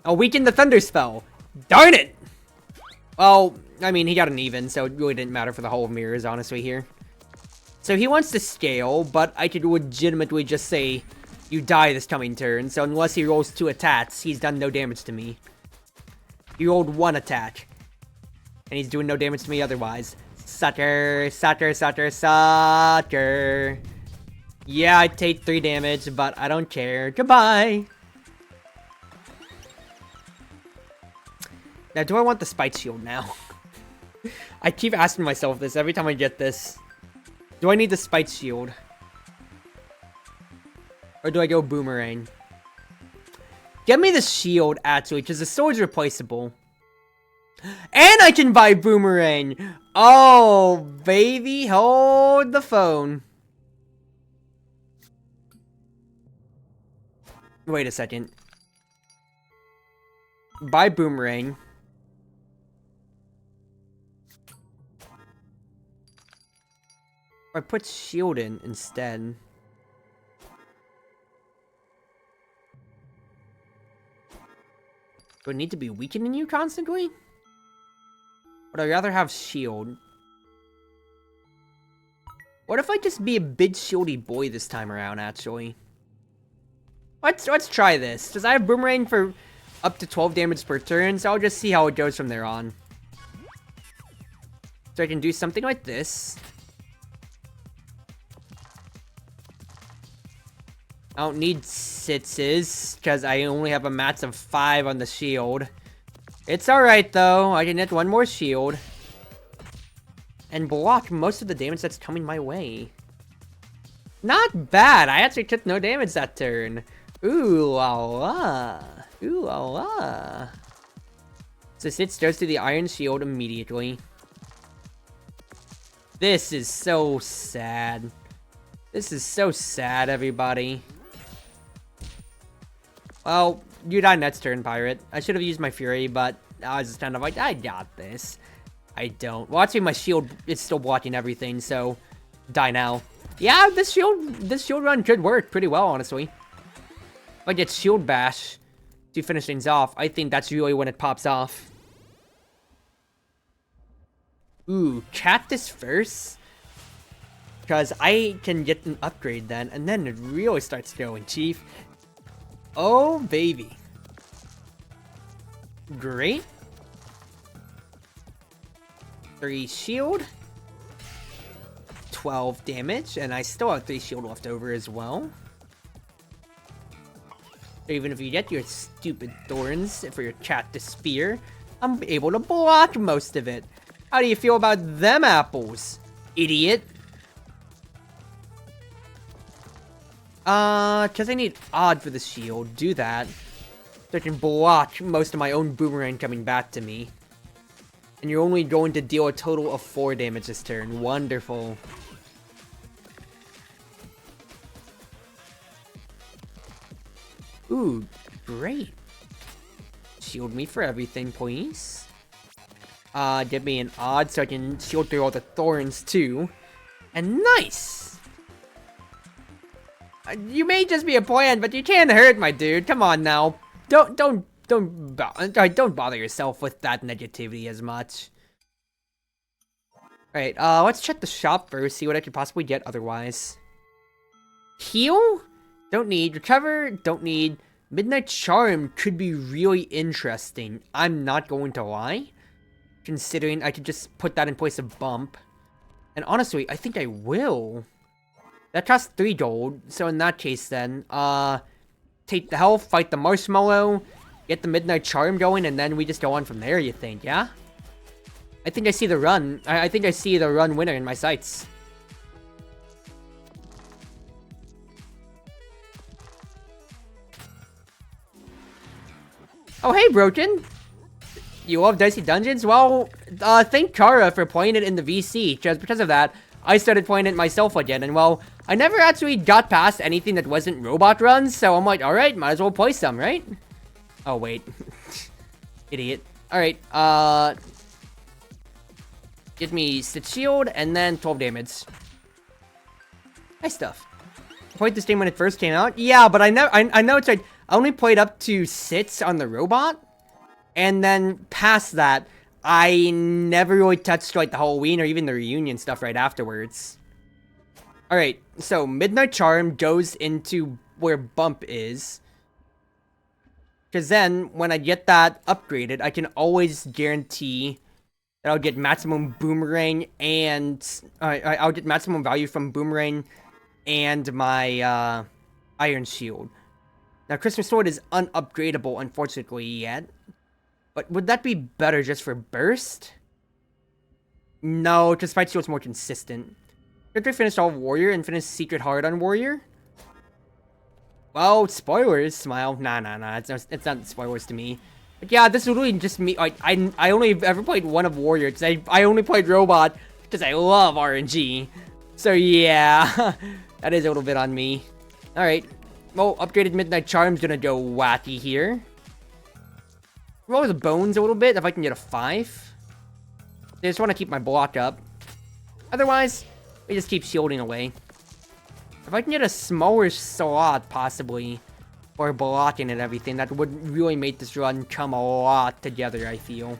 I'll weaken the thunder spell. Darn it! Well, I mean, he got an even, so it really didn't matter for the whole of mirrors, honestly, here. So he wants to scale, but I could legitimately just say, you die this coming turn, so unless he rolls 2 attacks, he's done no damage to me. He rolled 1 attack. And he's doing no damage to me otherwise. Sucker. Yeah, I take 3 damage, but I don't care. Goodbye! Now, do I want the spite shield now? I keep asking myself this every time I get this. Do I need the spite shield? Or do I go boomerang? Get me the shield, actually, because the sword's replaceable. And I can buy boomerang! Oh, baby, hold the phone. Wait a second. Buy boomerang. Or put shield in instead. Do I need to be weakening you constantly? Would I rather have shield? What if I just be a big shieldy boy this time around, actually? Let's try this. Because I have boomerang for up to 12 damage per turn, so I'll just see how it goes from there on. So I can do something like this. I don't need 6s, because I only have a max of 5 on the shield. It's alright, though. I can hit one more shield. And block most of the damage that's coming my way. Not bad. I actually took no damage that turn. Ooh la la. Ooh la la. So 6 goes to the iron shield immediately. This is so sad. This is so sad, everybody. Well, you die next turn, Pirate. I should have used my Fury, but I was just kind of like, I got this. I don't. Well, actually, my shield is still blocking everything, so die now. Yeah, this shield run could work pretty well, honestly. If I get shield bash to finish things off, I think that's really when it pops off. Ooh, Cactus first? Because I can get an upgrade then, and then it really starts going, Chief. Oh, baby. Great. 3 shield. 12 damage, and I still have 3 shield left over as well. So even if you get your stupid thorns for your Cactus spear, I'm able to block most of it. How do you feel about them apples, idiot? Because I need odd for the shield. Do that. So I can block most of my own boomerang coming back to me. And you're only going to deal a total of 4 damage this turn. Wonderful. Ooh, great. Shield me for everything, please. Give me an odd so I can shield through all the thorns too. And nice! You may just be a plant, but you can't hurt, my dude. Come on now. Don't bother yourself with that negativity as much. Alright, let's check the shop first, see what I could possibly get otherwise. Heal? Don't need. Recover? Don't need. Midnight Charm could be really interesting. I'm not going to lie. Considering I could just put that in place of Bump. And honestly, I think I will. That costs 3 gold, so in that case then, take the health, fight the Marshmallow, get the Midnight Charm going, and then we just go on from there, you think, yeah? I think I see the run. I think I see the run winner in my sights. Oh, hey, Broken! You love Dicey Dungeons? Well, thank Kara for playing it in the VC, because of that, I started playing it myself again, and well, I never actually got past anything that wasn't robot runs, so I'm like, alright, might as well play some, right? Oh, wait. Idiot. Alright, give me 6 shield, and then 12 damage. Nice stuff. I played this game when it first came out? Yeah, but I know it's like, I only played up to 6 on the robot, and then past that, I never really touched like the Halloween or even the reunion stuff right afterwards. Alright, so Midnight Charm goes into where Bump is. Because then, when I get that upgraded, I can always guarantee that I'll get maximum Boomerang and... I'll get maximum value from Boomerang and my Iron Shield. Now, Christmas Sword is unupgradable, unfortunately, yet. But would that be better just for Burst? No, because Fight Shield's more consistent. Should I finish all Warrior and finish Secret Heart on Warrior? Well, spoilers, Smile. Nah, it's not spoilers to me. But yeah, this is really just me. I only ever played one of Warrior, because I only played Robot, because I love RNG. So yeah, that is a little bit on me. Alright, Oh, upgraded Midnight Charm's gonna go wacky here. Roll the bones a little bit if I can get a 5. I just want to keep my block up. Otherwise, we just keep shielding away. If I can get a smaller slot, possibly, for blocking and everything, that would really make this run come a lot together, I feel.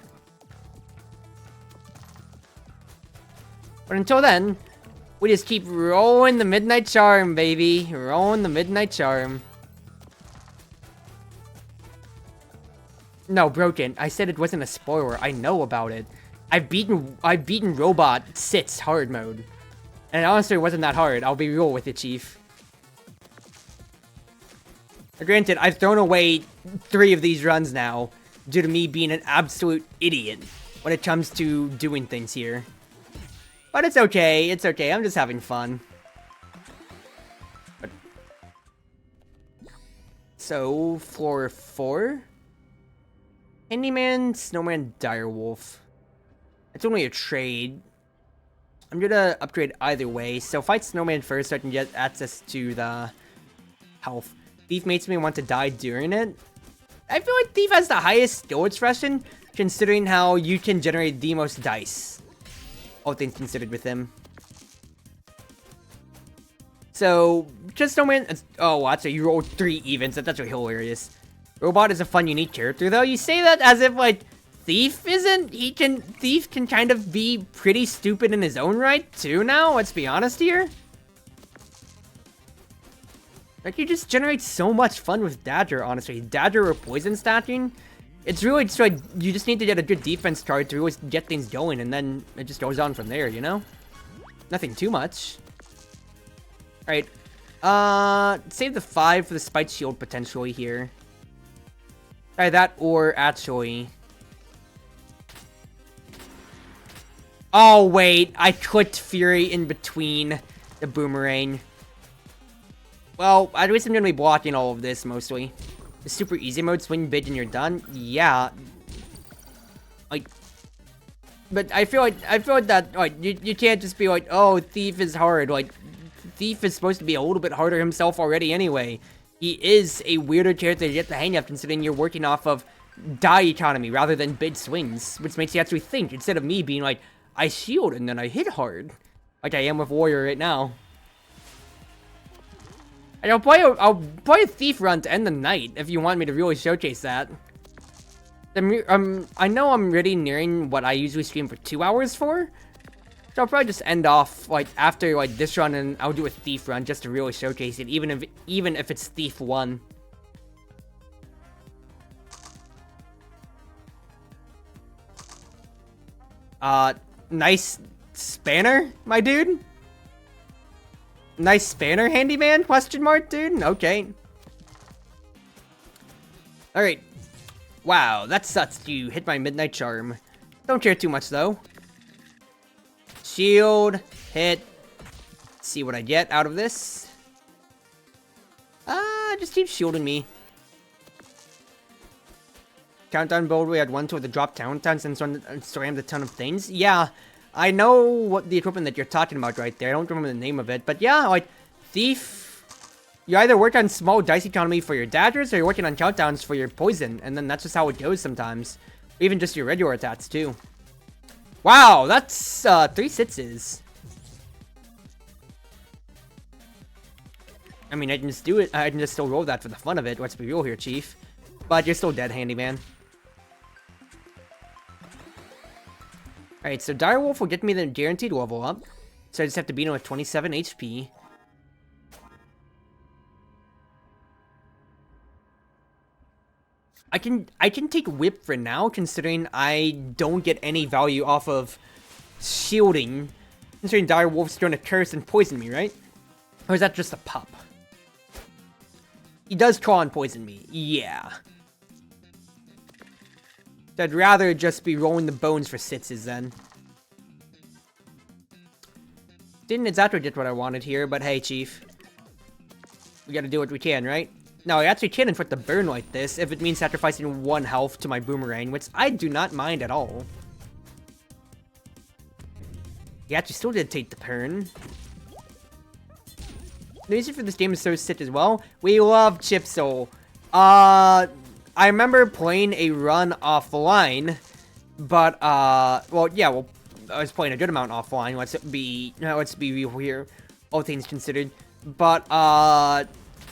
But until then, we just keep rolling the Midnight Charm, baby. Rolling the Midnight Charm. No, Broken. I said it wasn't a spoiler. I know about it. I've beaten Robot Sits hard mode. And honestly, it wasn't that hard. I'll be real with it, Chief. Granted, I've thrown away 3 of these runs now due to me being an absolute idiot when it comes to doing things here. But it's okay. It's okay. I'm just having fun. So, floor 4. Handyman, Snowman, Direwolf. It's only a trade. I'm gonna upgrade either way. So fight Snowman first so I can get access to the health. Thief makes me want to die during it. I feel like Thief has the highest skill expression, considering how you can generate the most dice. All things considered with him. So, just Snowman... Oh, watch it. You rolled 3 evens. That's actually hilarious. Robot is a fun, unique character, though. You say that as if, like, Thief isn't? Thief can kind of be pretty stupid in his own right, too, now? Let's be honest here. Like, you just generate so much fun with Dagger, honestly. Dagger or Poison stacking. It's really just like, you just need to get a good defense card to really get things going, and then it just goes on from there, you know? Nothing too much. Alright. Save the 5 for the Spite Shield, potentially, here. Try that, or actually... Oh, wait. I clicked Fury in between the Boomerang. Well, at least I'm going to be blocking all of this, mostly. The super easy mode, swing big and you're done? Yeah. Like... But I feel like that, like, you can't just be like, oh, Thief is hard. Like, Thief is supposed to be a little bit harder himself already anyway. He is a weirder character to get the hang of, considering you're working off of die economy rather than big swings, which makes you actually think, instead of me being like, I shield and then I hit hard, like I am with Warrior right now. And I'll play a Thief run to end the night if you want me to really showcase that. I know I'm really nearing what I usually stream for 2 hours for, so I'll probably just end off like after like this run, and I'll do a Thief run just to really showcase it, even if it's Thief 1. Nice spanner, my dude. Nice spanner, handyman? Question mark, dude. Okay. All right. Wow, that sucks. You hit my Midnight Charm. Don't care too much though. Shield, hit. Let's see what I get out of this. Just keep shielding me. Countdown build, we had 1 to the drop countdowns and slammed a ton of things. Yeah, I know what the equipment that you're talking about right there. I don't remember the name of it, but yeah, like Thief. You either work on small dice economy for your daggers, or you're working on countdowns for your poison, and then that's just how it goes sometimes. Even just your regular attacks too. Wow, that's 3 6s. I mean, I can just do it. I can just still roll that for the fun of it. Let's be real here, Chief. But you're still dead, handyman. Alright, so Direwolf will get me the guaranteed level up. So I just have to beat him with 27 HP. I can take Whip for now, considering I don't get any value off of shielding. Considering Direwolf's going to curse and poison me, right? Or is that just a pup? He does claw and poison me. Yeah. So I'd rather just be rolling the bones for sitses then. Didn't exactly get what I wanted here, but hey, Chief. We gotta do what we can, right? Now, I actually can inflict the burn like this if it means sacrificing 1 health to my Boomerang, which I do not mind at all. He actually still did take the turn. the reason for this game is so sick as well. We love Chip Soul. I remember playing a run offline, but well, yeah, well, I was playing a good amount offline. Let's be real here, all things considered. But I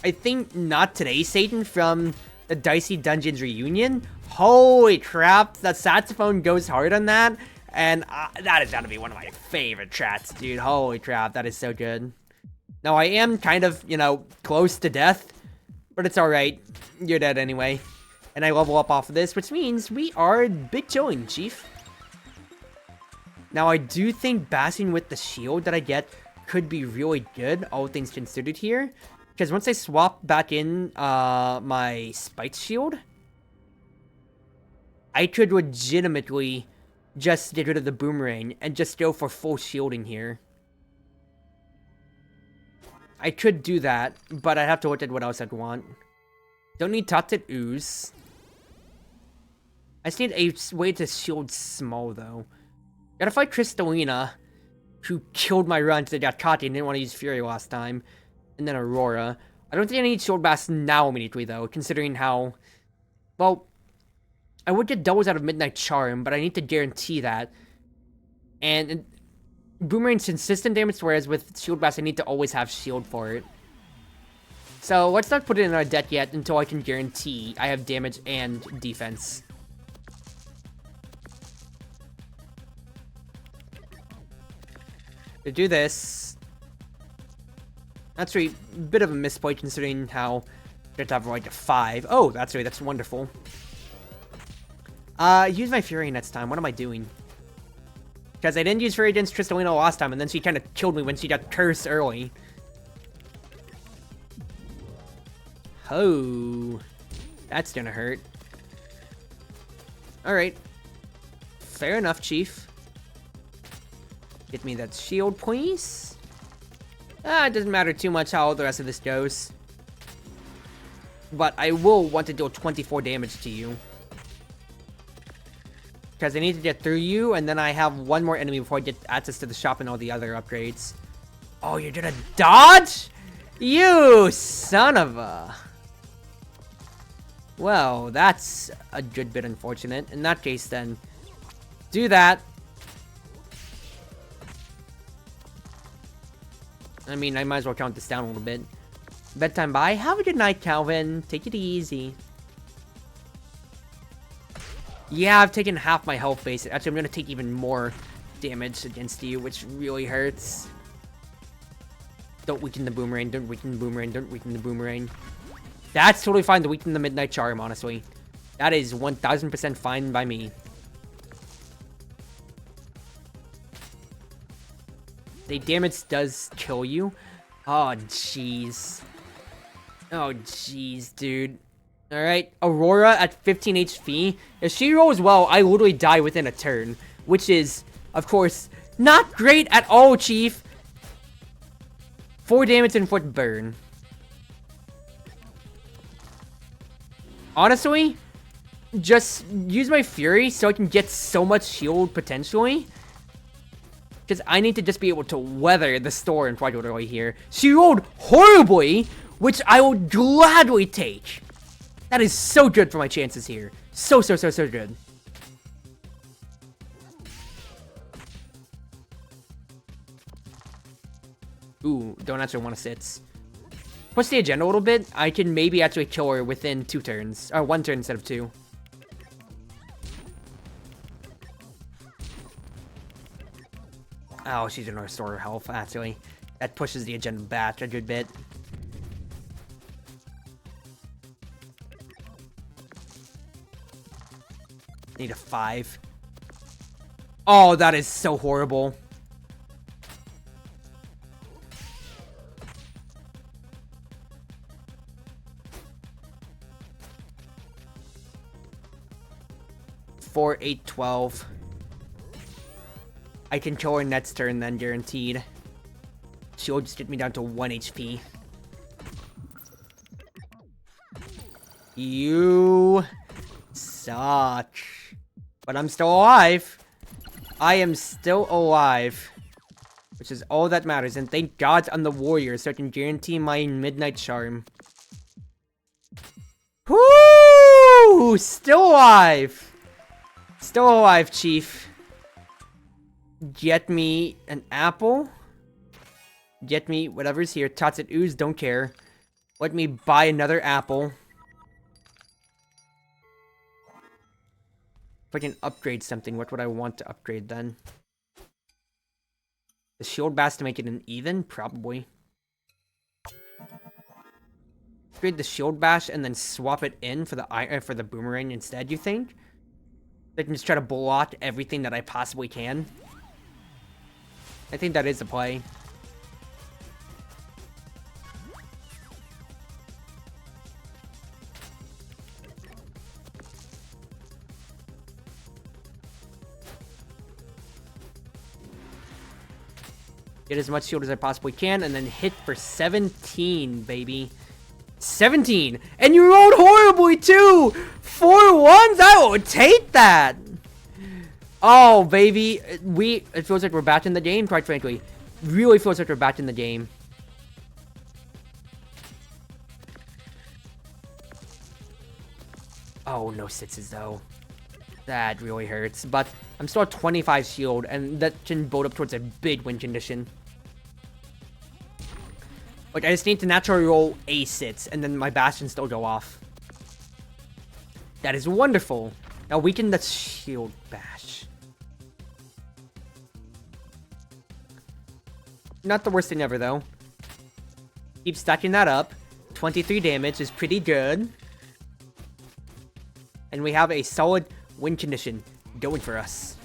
think not today, Satan from the Dicey Dungeons reunion. Holy crap, that saxophone goes hard on that, and that is gotta be one of my favorite tracks, dude. Holy crap, that is so good. Now I am kind of, you know, close to death, but it's alright. You're dead anyway. And I level up off of this, which means we are a bit chilling, Chief. Now I do think bashing with the shield that I get could be really good, all things considered here. Because once I swap back in my spite shield, I could legitimately just get rid of the boomerang and just go for full shielding here. I could do that, but I'd have to look at what else I'd want. Don't need Toxic Ooze. I just need a way to shield small, though. Gotta fight Crystalina, who killed my run because I got cocky and didn't want to use Fury last time. And then Aurora. I don't think I need Shield Blast now immediately, though, considering how... Well, I would get doubles out of Midnight Charm, but I need to guarantee that. And Boomerang's consistent damage, whereas with Shield Blast, I need to always have shield for it. So, let's not put it in our deck yet until I can guarantee I have damage and defense. To do this... That's a bit of a misplay considering how I have like a 5. Oh, that's right, that's wonderful. Use my Fury next time. What am I doing? Because I didn't use Fury against Crystalina last time, and then she kind of killed me when she got cursed early. Oh, that's gonna hurt. Alright. Fair enough, Chief. Get me that shield, please. It doesn't matter too much how the rest of this goes. But I will want to deal 24 damage to you. Because I need to get through you, and then I have one more enemy before I get access to the shop and all the other upgrades. Oh, you're gonna dodge? You son of a... Well, that's a good bit unfortunate. In that case, then, do that. I mean, I might as well count this down a little bit. Bedtime bye. Have a good night, Calvin. Take it easy. Yeah, I've taken half my health base. Actually, I'm going to take even more damage against you, which really hurts. Don't weaken the boomerang. Don't weaken the boomerang. Don't weaken the boomerang. That's totally fine to weaken the Midnight Charm, honestly. That is 1000% fine by me. The damage does kill you. Oh, jeez. Oh, jeez, dude. Alright, Aurora at 15 HP. If she rolls well, I literally die within a turn. Which is, of course, not great at all, Chief. 4 damage and 4 burn. Honestly, just use my Fury so I can get so much shield potentially. Because I need to just be able to weather the storm quite literally here. She rolled horribly, which I will gladly take. That is so good for my chances here. So good. Ooh, don't actually want to sit. Push the agenda a little bit. I can maybe actually kill her within 2 turns. Or 1 turn instead of 2. Oh, she's gonna restore her health, actually. That pushes the agenda back a good bit. Need a 5. Oh, that is so horrible. Four, 8, 12. I can kill her next turn then, guaranteed. She'll just get me down to 1 HP. You suck. But I'm still alive. I am still alive. Which is all that matters, and thank God I'm the warrior so I can guarantee my midnight charm. Woo! Still alive! Still alive, Chief. Get me an apple. Get me whatever's here. Tots and ooze, don't care. Let me buy another apple. If I can upgrade something, what would I want to upgrade then? The shield bash to make it an even? Probably. Upgrade the shield bash and then swap it in for the boomerang instead, you think? I can just try to block everything that I possibly can. I think that is the play. Get as much shield as I possibly can, and then hit for 17, baby. 17! And you rolled horribly, too! 4 ones? I will take that! Oh, baby. It feels like we're back in the game, quite frankly. Really feels like we're back in the game. Oh, no sitses, though. That really hurts. But I'm still at 25 shield, and that can build up towards a big win condition. Like, I just need to naturally roll a sits, and then my bastion still go off. That is wonderful. Now weaken the shield bash. Not the worst thing ever, though. Keep stacking that up. 23 damage is pretty good. And we have a solid win condition going for us.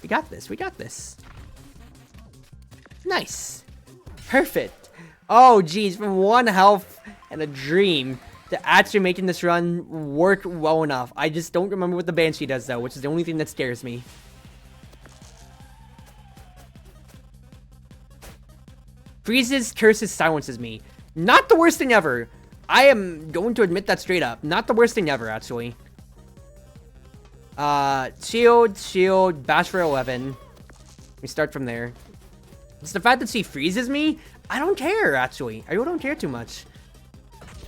We got this. We got this. Nice. Perfect. Oh, geez. From 1 health and a dream to actually making this run work well enough. I just don't remember what the Banshee does, though, which is the only thing that scares me. Freezes, curses, silences me. Not the worst thing ever. I am going to admit that straight up. Not the worst thing ever, actually. Shield, bash for 11. We start from there. It's the fact that she freezes me. I don't care, actually. I really don't care too much.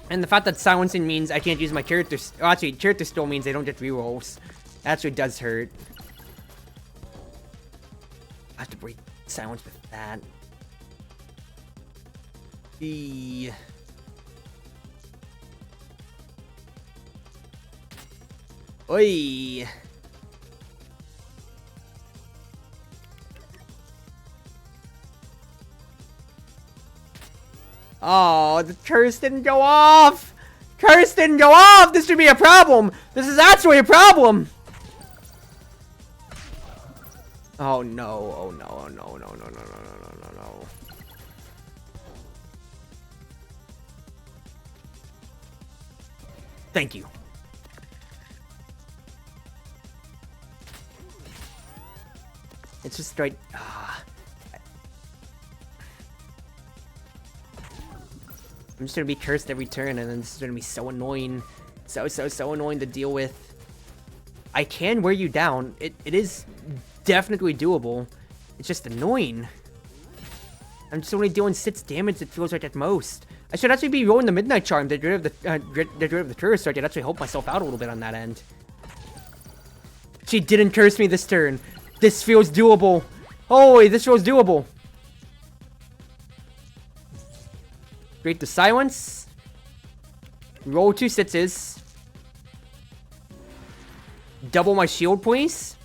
And the fact that silencing means I can't use my character. Oh, actually, character still means I don't get rerolls. Actually does hurt. I have to break silence with that. Oi. Oh, the curse didn't go off! Curse didn't go off! This should be a problem! This is actually a problem! Oh no, oh no, oh no, no, no, no, no, no, no, no. Thank you. It's just right. I'm just gonna be cursed every turn, and then this is gonna be so annoying. So annoying to deal with. I can wear you down. It is definitely doable. It's just annoying. I'm just only dealing 6 damage, it feels like, at most. I should actually be rolling the Midnight Charm to get rid of the curse, so I can actually help myself out a little bit on that end. She didn't curse me this turn. This feels doable. Holy, this feels doable. Break the silence. Roll 2 sitses. Double my shield, please.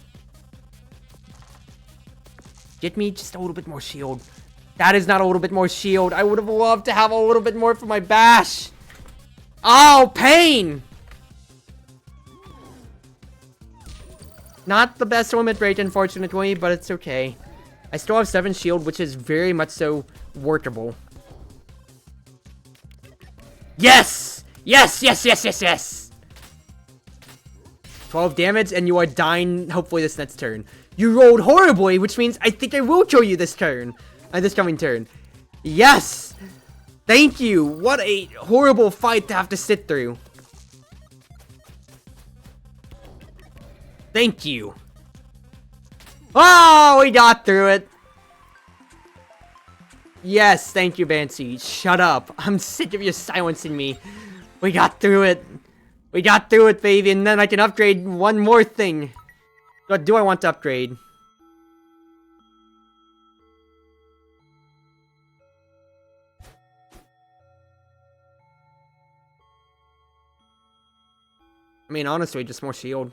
Get me just a little bit more shield. That is not a little bit more shield. I would have loved to have a little bit more for my bash. Oh, pain! Not the best limit break, unfortunately, but it's okay. I still have 7 shield, which is very much so workable. Yes! Yes, yes, yes, yes, yes! 12 damage, and you are dying, hopefully, this next turn. You rolled horribly, which means I think I will kill you this turn. This coming turn. Yes! Thank you! What a horrible fight to have to sit through. Thank you. Oh, we got through it. Yes, thank you, Banshee. Shut up. I'm sick of you silencing me. We got through it. We got through it, baby, and then I can upgrade one more thing. What do I want to upgrade? I mean, honestly, just more shield.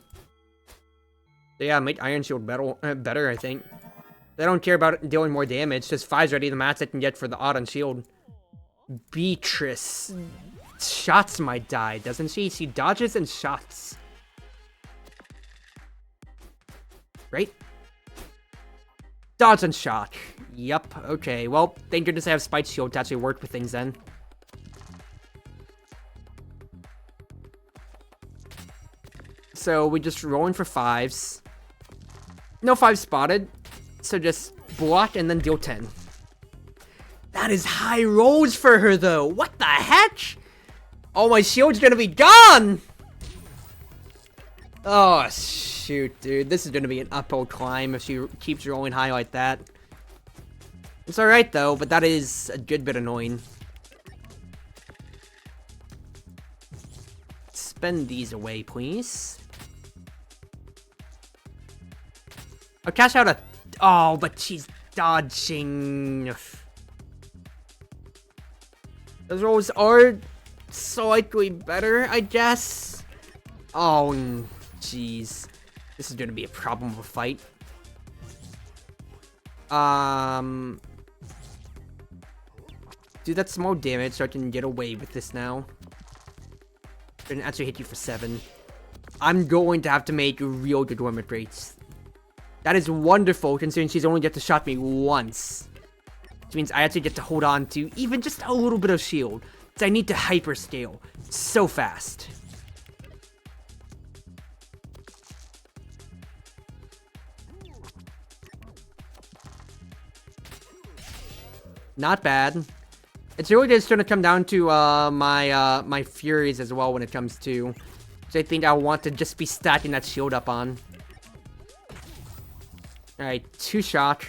So yeah, make Iron Shield better, I think. They don't care about dealing more damage. Just 5's already the max I can get for the odd on shield. Beatrice. Shots might die, doesn't she? She dodges and shots. Right? Dodge and shot. Yep, okay. Well, thank goodness I have Spite Shield to actually work with things then. So we just rolling for 5s. No 5 spotted. So just block and then deal 10. That is high rolls for her though. What the heck? Oh, my shield's gonna be gone! Oh, shoot, dude. This is gonna be an uphill climb if she keeps rolling high like that. It's alright though, but that is a good bit annoying. Spend these away, please. I'll cash out a... Oh, but she's dodging. Those rolls are slightly better, I guess. Oh, jeez. This is gonna be a problem of a fight. Do that small damage so I can get away with this now. I can actually hit you for 7. I'm going to have to make real good limit rates. That is wonderful, considering she's only get to shot me once. Which means I actually get to hold on to even just a little bit of shield. So I need to hyperscale so fast. Not bad. It's really just going to come down to my Furies as well when it comes to... So I think I want to just be stacking that shield up on. Alright, 2 shot.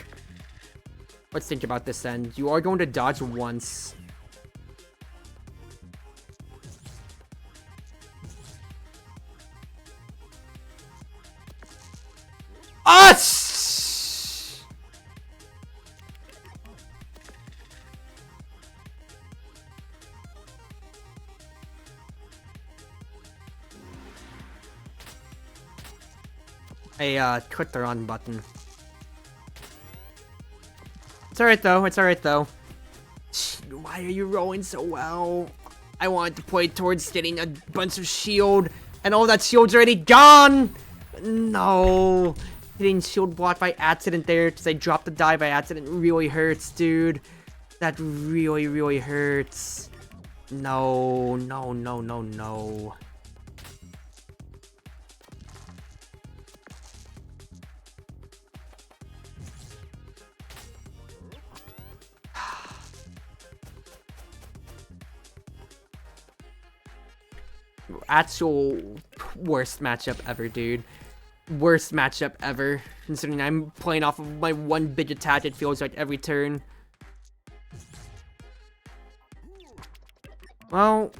Let's think about this then. You are going to dodge once. Ah! I clicked the wrong button. It's alright though, it's alright though. Why are you rolling so well? I wanted to play towards getting a bunch of shield, and all that shield's already gone! No! Hitting shield block by accident there, because I dropped the die by accident really hurts, dude. That really, really hurts. No, no, no, no, no. Actual worst matchup ever, dude. Worst matchup ever. Considering I'm playing off of my one big attack, it feels like every turn. Well,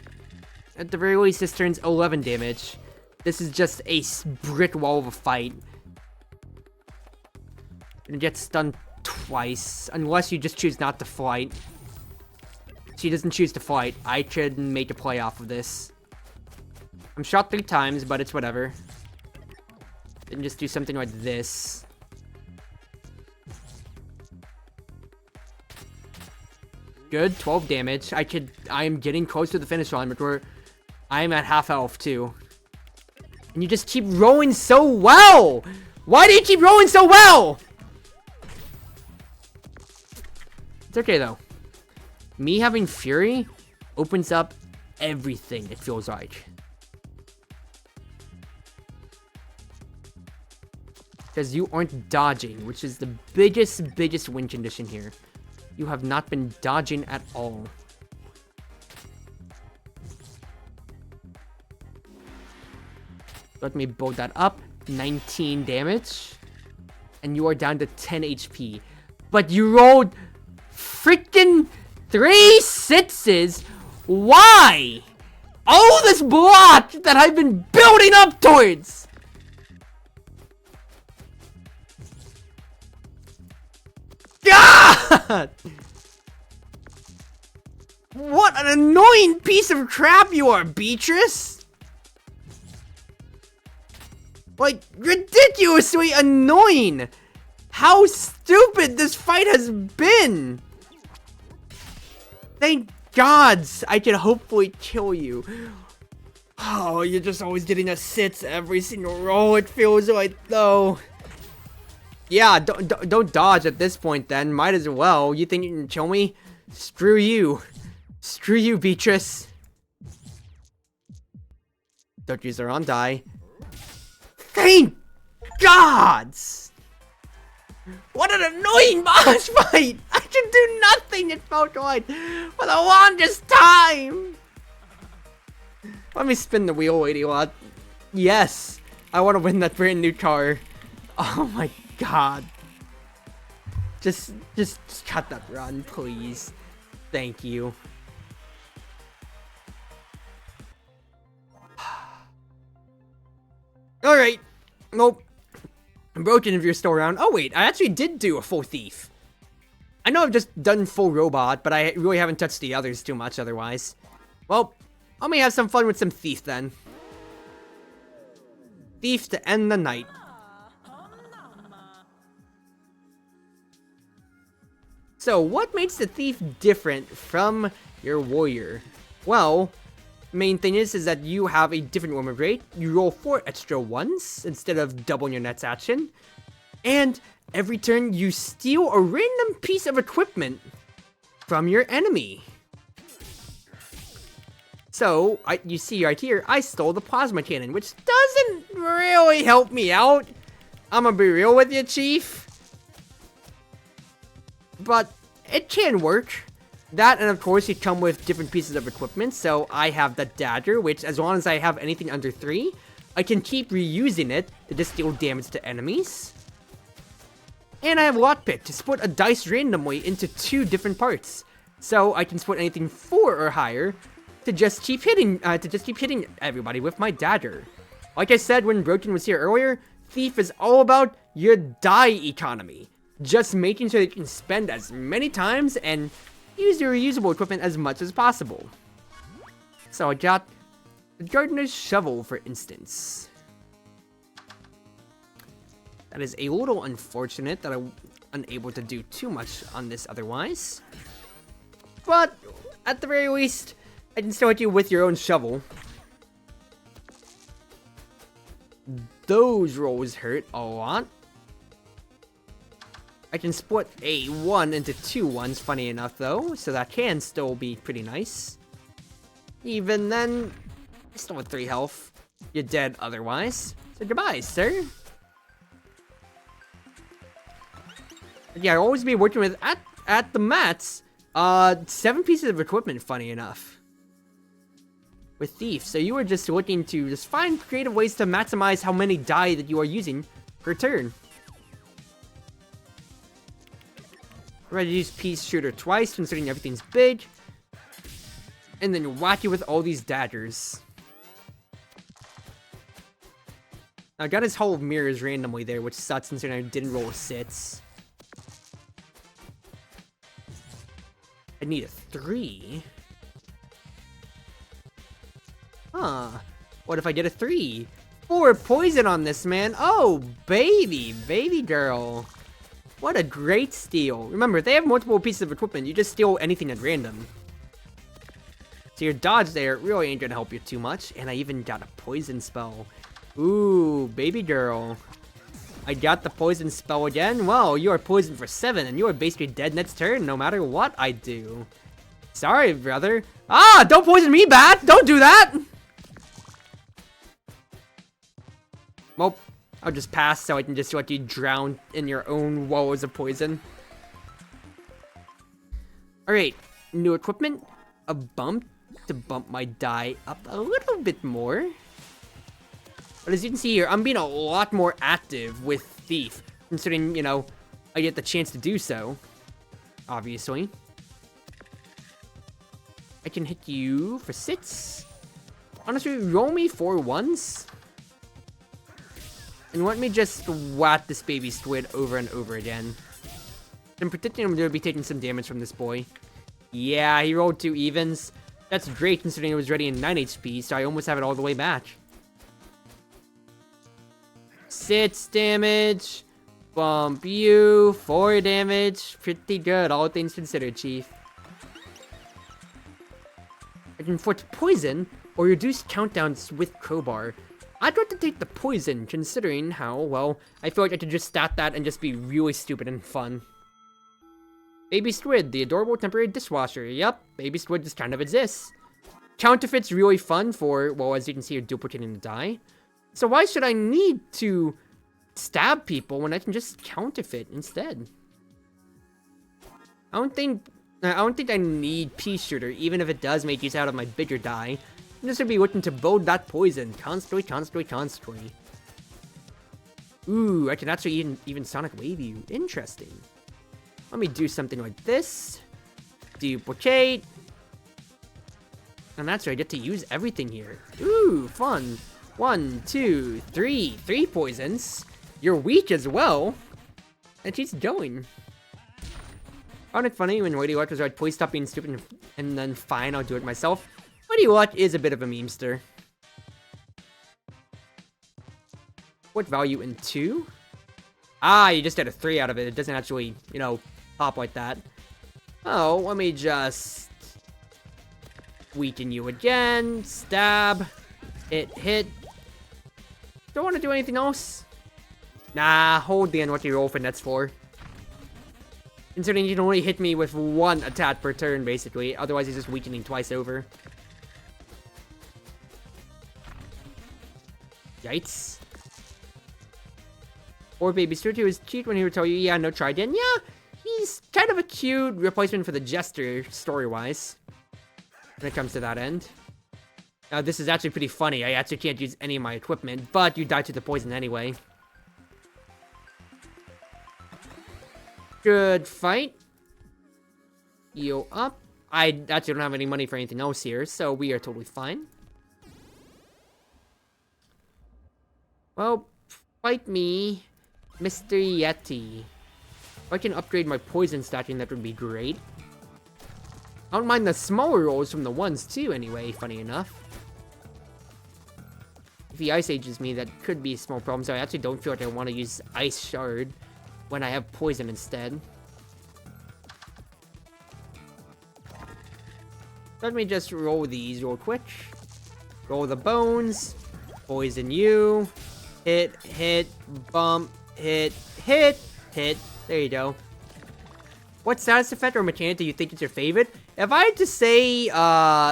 at the very least, this turns 11 damage. This is just a brick wall of a fight. Gonna get stunned twice, unless you just choose not to fight. She doesn't choose to fight. I could make a play off of this. I'm shot 3 times, but it's whatever. Then just do something like this. Good, 12 damage. I am getting close to the finish line, but I am at half health too. And you just keep rolling so well! Why do you keep rolling so well? It's okay though. Me having Fury opens up everything, it feels like. Because you aren't dodging, which is the biggest win condition here. You have not been dodging at all. Let me build that up. 19 damage. And you are down to 10 HP. But you rolled freaking 3 6s. Why? All this block that I've been building up towards. God! What an annoying piece of crap you are, Beatrice! Like, ridiculously annoying! How stupid this fight has been! Thank gods I can hopefully kill you. Oh, you're just always getting a 6 every single roll, it feels like, though. Yeah, don't dodge at this point then, might as well. You think you can kill me? Screw you. Screw you, Beatrice. Don't use her on die. Thank gods! What an annoying boss fight! I can do nothing, it felt like, for the longest time! Let me spin the wheel, lady lot. Yes! I want to win that brand new car. Oh my god. Just cut that run, please. Thank you. Alright. Nope. Broken if you're still around. Oh wait, I actually did do a full thief. I know I've just done full robot, but I really haven't touched the others too much otherwise. Well, let me have some fun with some thief then. Thief to end the night. So, what makes the thief different from your warrior? Well, main thing is that you have a different woman rate. You roll 4 extra ones instead of doubling your next action. And every turn you steal a random piece of equipment from your enemy. So, you see right here, I stole the plasma cannon, which doesn't really help me out. I'm gonna be real with you, Chief. But it can work. That, and of course, you come with different pieces of equipment. So I have the dagger, which as long as I have anything under 3, I can keep reusing it to just deal damage to enemies. And I have lockpick to split a dice randomly into 2 different parts. So I can split anything 4 or higher to just keep hitting everybody with my dagger. Like I said when Broken was here earlier, Thief is all about your die economy. Just making sure that you can spend as many times and use your reusable equipment as much as possible. So I got the gardener's shovel, for instance. That is a little unfortunate that I'm unable to do too much on this otherwise. But at the very least, I can still hit you with your own shovel. Those rolls hurt a lot. I can split a 1 into 2 ones, funny enough though, so that can still be pretty nice. Even then, still with 3 health. You're dead otherwise. So goodbye, sir. But yeah, I'll always be working with, at the mats, 7 pieces of equipment, funny enough. With Thief, so you are just looking to just find creative ways to maximize how many die that you are using per turn. Ready to use Peace Shooter twice, considering everything's big. And then whack you with all these daggers. I got his Hall of Mirrors randomly there, which sucks considering I didn't roll a 6. I need a 3. Huh. What if I get a 3? 4 poison on this man. Oh, baby girl. What a great steal. Remember, if they have multiple pieces of equipment, you just steal anything at random. So your dodge there really ain't gonna help you too much. And I even got a poison spell. Ooh, baby girl. I got the poison spell again. Well, you are poisoned for 7, and you are basically dead next turn, no matter what I do. Sorry, brother. Ah, don't poison me, Bat! Don't do that! Well, I'll just pass so I can just let you drown in your own walls of poison. Alright, new equipment. A bump to bump my die up a little bit more. But as you can see here, I'm being a lot more active with Thief, considering, you know, I get the chance to do so, obviously. I can hit you for 6. Honestly, roll me 4 ones. And let me just whack this baby squid over and over again. I'm predicting I'm going to be taking some damage from this boy. Yeah, he rolled 2 evens. That's great considering it was ready in 9 HP, so I almost have it all the way back. 6 damage. Bump you. 4 damage. Pretty good, all things considered, Chief. I can inflict poison or reduce countdowns with crowbar. I'd like to take the poison, considering how, well, I feel like I could just stat that and just be really stupid and fun. Baby Squid, the adorable temporary dishwasher. Yep, Baby Squid just kind of exists. Counterfeit's really fun for, well, as you can see, you're duplicating the die. So why should I need to stab people when I can just counterfeit instead? I don't think I need Pea Shooter, even if it does make use out of my bigger die. I'm just gonna be looking to build that poison constantly. Ooh, I can actually even Sonic Wave you. Interesting. Let me do something like this. Duplicate. And that's right, I get to use everything here. Ooh, fun. 1, 2, 3. 3 poisons. You're weak as well. And she's going. Found it funny when Lady Luck was like, please stop being stupid, and then fine, I'll do it myself. Lady Luck is a bit of a memester. What value in 2? Ah, you just get a 3 out of it. It doesn't actually, you know, pop like that. Oh, let me just weaken you again. Stab. Hit. Don't want to do anything else. Nah, hold the unlucky roll for Nets 4. Considering you can only hit me with 1 attack per turn, basically. Otherwise, he's just weakening twice over. Yikes. Or Baby Sturdy was cute when he would tell you, yeah, no Trident. Yeah, he's kind of a cute replacement for the Jester, story-wise. When it comes to that end. Now, this is actually pretty funny. I actually can't use any of my equipment, but you die to the poison anyway. Good fight. Heal up. I actually don't have any money for anything else here, so we are totally fine. Well, fight me, Mr. Yeti. If I can upgrade my poison stacking, that would be great. I don't mind the smaller rolls from the ones too, anyway, funny enough. If he Ice Ages me, that could be a small problem, so I actually don't feel like I want to use Ice Shard when I have poison instead. Let me just roll these real quick. Roll the bones. Poison you. Hit, bump, hit. There you go. What status effect or mechanic do you think is your favorite? If I had to say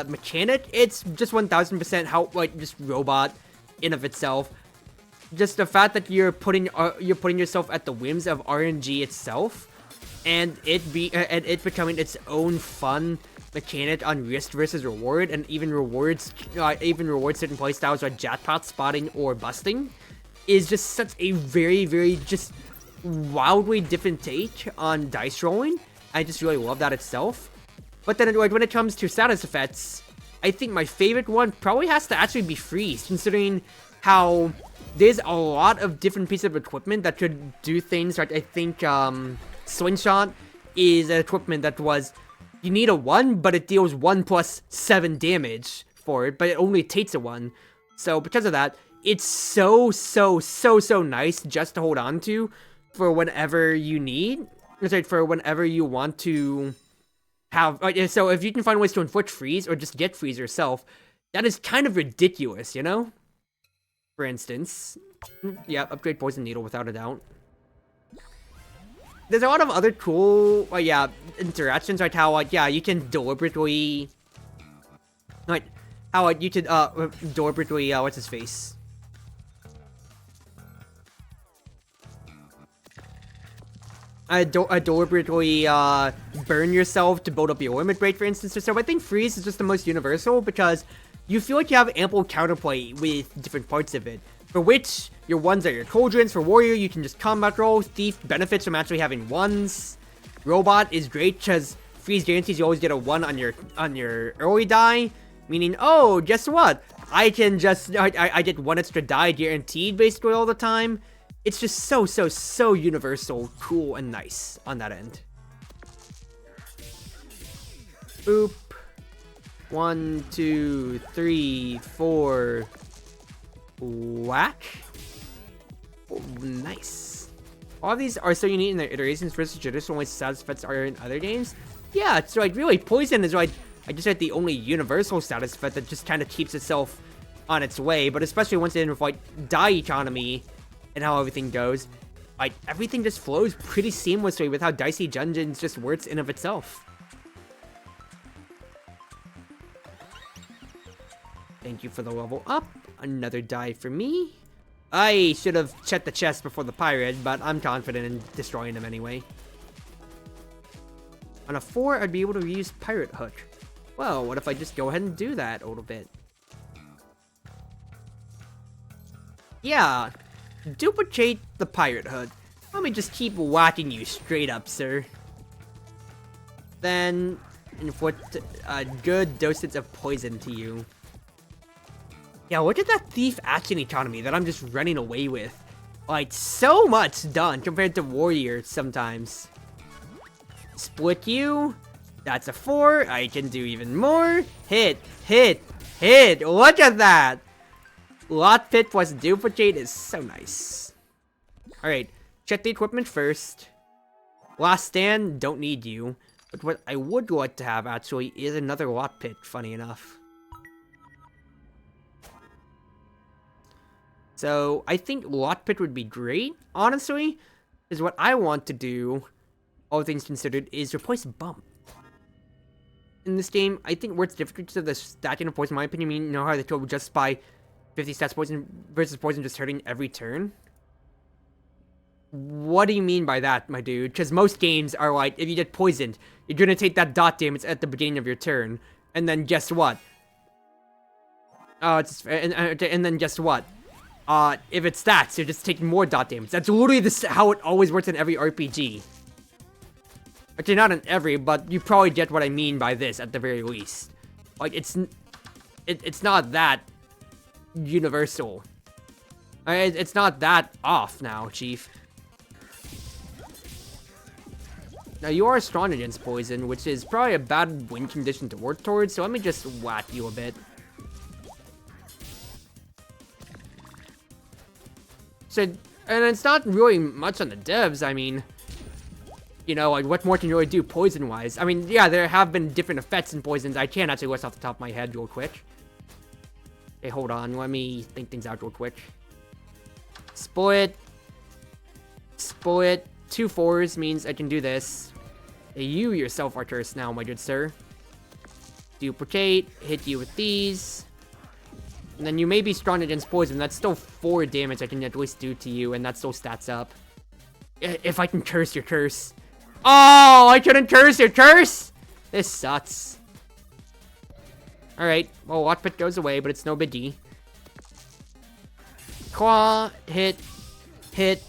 mechanic, it's just 1000% how, like, just robot in of itself. Just the fact that you're putting yourself at the whims of RNG itself, and it becoming its own fun mechanic on risk versus reward, and even rewards certain playstyles like jackpot spotting or busting, is just such a very, very just wildly different take on dice rolling. I just really love that itself. But then, like, when it comes to status effects, I think my favorite one probably has to actually be freeze, considering how there's a lot of different pieces of equipment that could do things. Like, I think Slingshot is an equipment that was, you need a 1, but it deals 1 plus 7 damage for it, but it only takes a 1. So because of that, it's so nice just to hold on to for whenever you need. It's like for whenever you want to have. So if you can find ways to inflict freeze or just get freeze yourself, that is kind of ridiculous, you know? For instance, yeah, upgrade Poison Needle without a doubt. There's a lot of other cool, interactions, like how, you can deliberately, you could, deliberately, what's his face? Deliberately, burn yourself to build up your limit break, for instance, or so. I think freeze is just the most universal, because you feel like you have ample counterplay with different parts of it. For Witch, your ones are your cauldrons. For Warrior, you can just combat roll. Thief benefits from actually having ones. Robot is great because freeze guarantees you always get a 1 on your early die. Meaning, oh, guess what? I can just, I get 1 extra die guaranteed basically all the time. It's just so universal, cool, and nice on that end. Boop. 1, 2, 3, 4. Whack. Oh, nice. All of these are so unique in their iterations versus traditional ways status effects are in other games. Yeah, so like really, Poison is like, I just had the only universal status effect that just kind of keeps itself on its way, but especially once in with like die economy and how everything goes, like everything just flows pretty seamlessly with how Dicey Dungeons just works in of itself. Thank you for the level up. Another die for me. I should have checked the chest before the pirate, but I'm confident in destroying them anyway. On a 4, I'd be able to use Pirate Hook. Well, what if I just go ahead and do that a little bit? Yeah, duplicate the Pirate Hook. Let me just keep whacking you straight up, sir. Then, inflict a good dosage of poison to you. Yeah, look at that Thief action economy that I'm just running away with. Like, so much done compared to Warrior sometimes. Split you. That's a 4. I can do even more. Hit, hit, hit. Look at that. Lot Pit plus Duplicate is so nice. Alright, check the equipment first. Last Stand, don't need you. But what I would like to have, actually, is another Lot Pit, funny enough. So, I think Lot Pit would be great, honestly. Because what I want to do, all things considered, is replace Bump. In this game, I think where it's difficult to the stacking of poison, in my opinion, you know how they told just by 50 stats poison versus poison just hurting every turn? What do you mean by that, my dude? Because most games are like, if you get poisoned, you're gonna take that dot damage at the beginning of your turn. And then guess what? And then guess what? If it stacks, you're just taking more dot damage. That's literally how it always works in every RPG. Okay, not in every, but you probably get what I mean by this at the very least. Like, it's not that universal. It's not that off now, Chief. Now, you are strong against poison, which is probably a bad win condition to work towards, so let me just whack you a bit. So, and it's not really much on the devs, I mean, you know, like, what more can you really do poison-wise? I mean, yeah, there have been different effects in poisons. I can't actually list off the top of my head real quick. Okay, hold on, let me think things out real quick. Split. 2 4s means I can do this. You yourself are cursed now, my good sir. Duplicate, hit you with these. And then you may be strong against poison. That's still 4 damage I can at least do to you, and that still stats up. If I can curse your curse. Oh, I couldn't curse your curse? This sucks. Alright, well, Lock Pit goes away, but it's no biggie. Claw, hit, hit.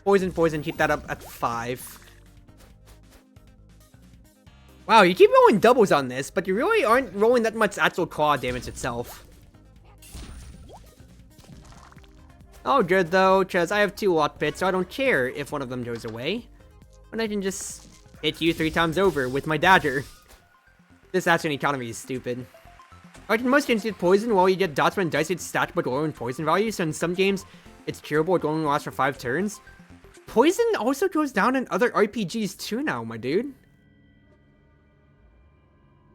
Poison, poison, keep that up at 5. Wow, you keep rolling doubles on this, but you really aren't rolling that much actual claw damage itself. Oh, good though, because I have 2 Lot Pits, so I don't care if one of them goes away. And I can just hit you 3 times over with my dagger. This action economy is stupid. Like in most games, you get poison while you get dots when dice gets stacked but lower in poison value, so in some games, it's curable, it only lasts for 5 turns. Poison also goes down in other RPGs too now, my dude.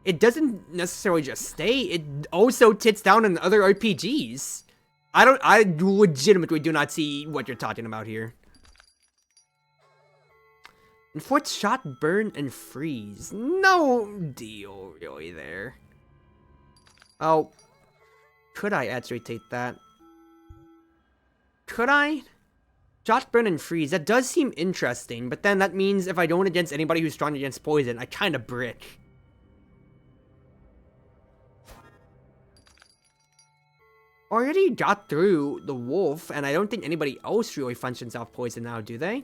It doesn't necessarily just stay, it also tits down in other RPGs. I legitimately do not see what you're talking about here. Inflict shot, burn, and freeze. No deal really there. Oh, could I actually take that? Could I? Shot, burn, and freeze. That does seem interesting, but then that means if I don't against anybody who's strong against poison, I kind of brick. already got through the wolf, and I don't think anybody else really functions off poison now, do they?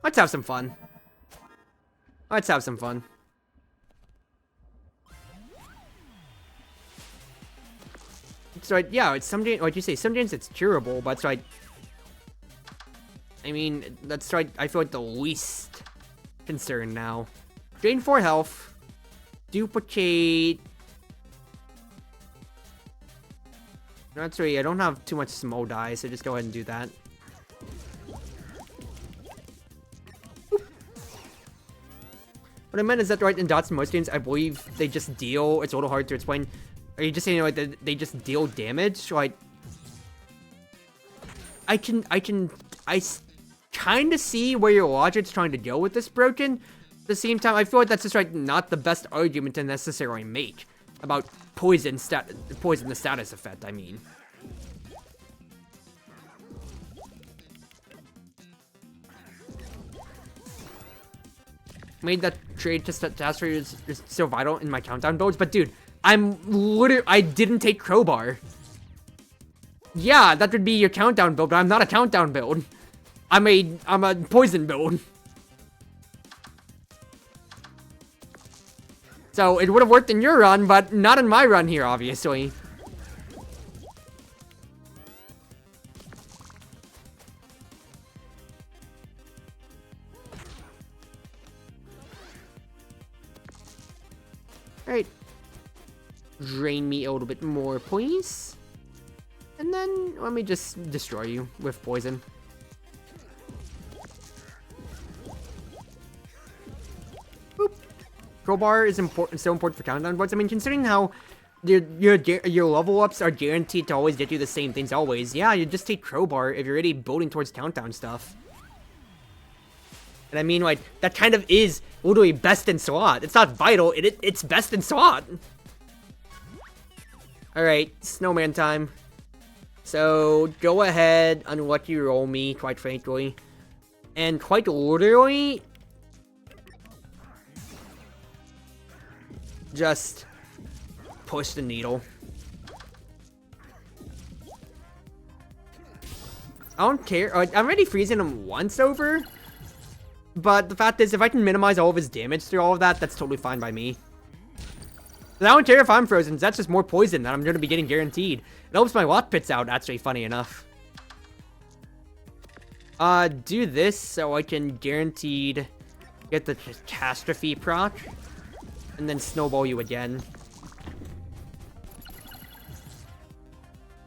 Let's have some fun. Let's have some fun. That's right, yeah, it's sometimes, like you say, sometimes it's curable, but that's right. I mean, that's right, I feel like the least concern now. Drain 4 health. Duplicate. That's right, I don't have too much small die, so just go ahead and do that. What I meant is that, right, in dots and most games, I believe they just deal, it's a little hard to explain. Are you just saying, like, they just deal damage? Like, I kind of see where your logic's trying to go with this, Broken. At the same time, I feel like that's just, like, not the best argument to necessarily make about poison the status effect, I mean. Made that trade to Catastrophe is so vital in my countdown builds, but dude, I didn't take Crowbar. Yeah, that would be your countdown build, but I'm not a countdown build. I'm a poison build. So it would have worked in your run, but not in my run here, obviously. Alright. Drain me a little bit more, please. And then let me just destroy you with poison. Boop. Crowbar is so important for countdown boards. I mean, considering how your level ups are guaranteed to always get you the same things always, yeah, you just take Crowbar if you're already building towards countdown stuff. And I mean, like, that kind of is literally best in slot. It's not vital, it's best in slot. Alright, snowman time. So, go ahead, unlucky roll me, quite frankly. And quite literally, just push the needle. I don't care. I'm already freezing him once over. But the fact is, if I can minimize all of his damage through all of that, that's totally fine by me. And I don't care if I'm frozen, that's just more poison that I'm going to be getting guaranteed. It helps my lock pits out, actually, funny enough. Do this so I can guaranteed get the catastrophe proc. And then snowball you again.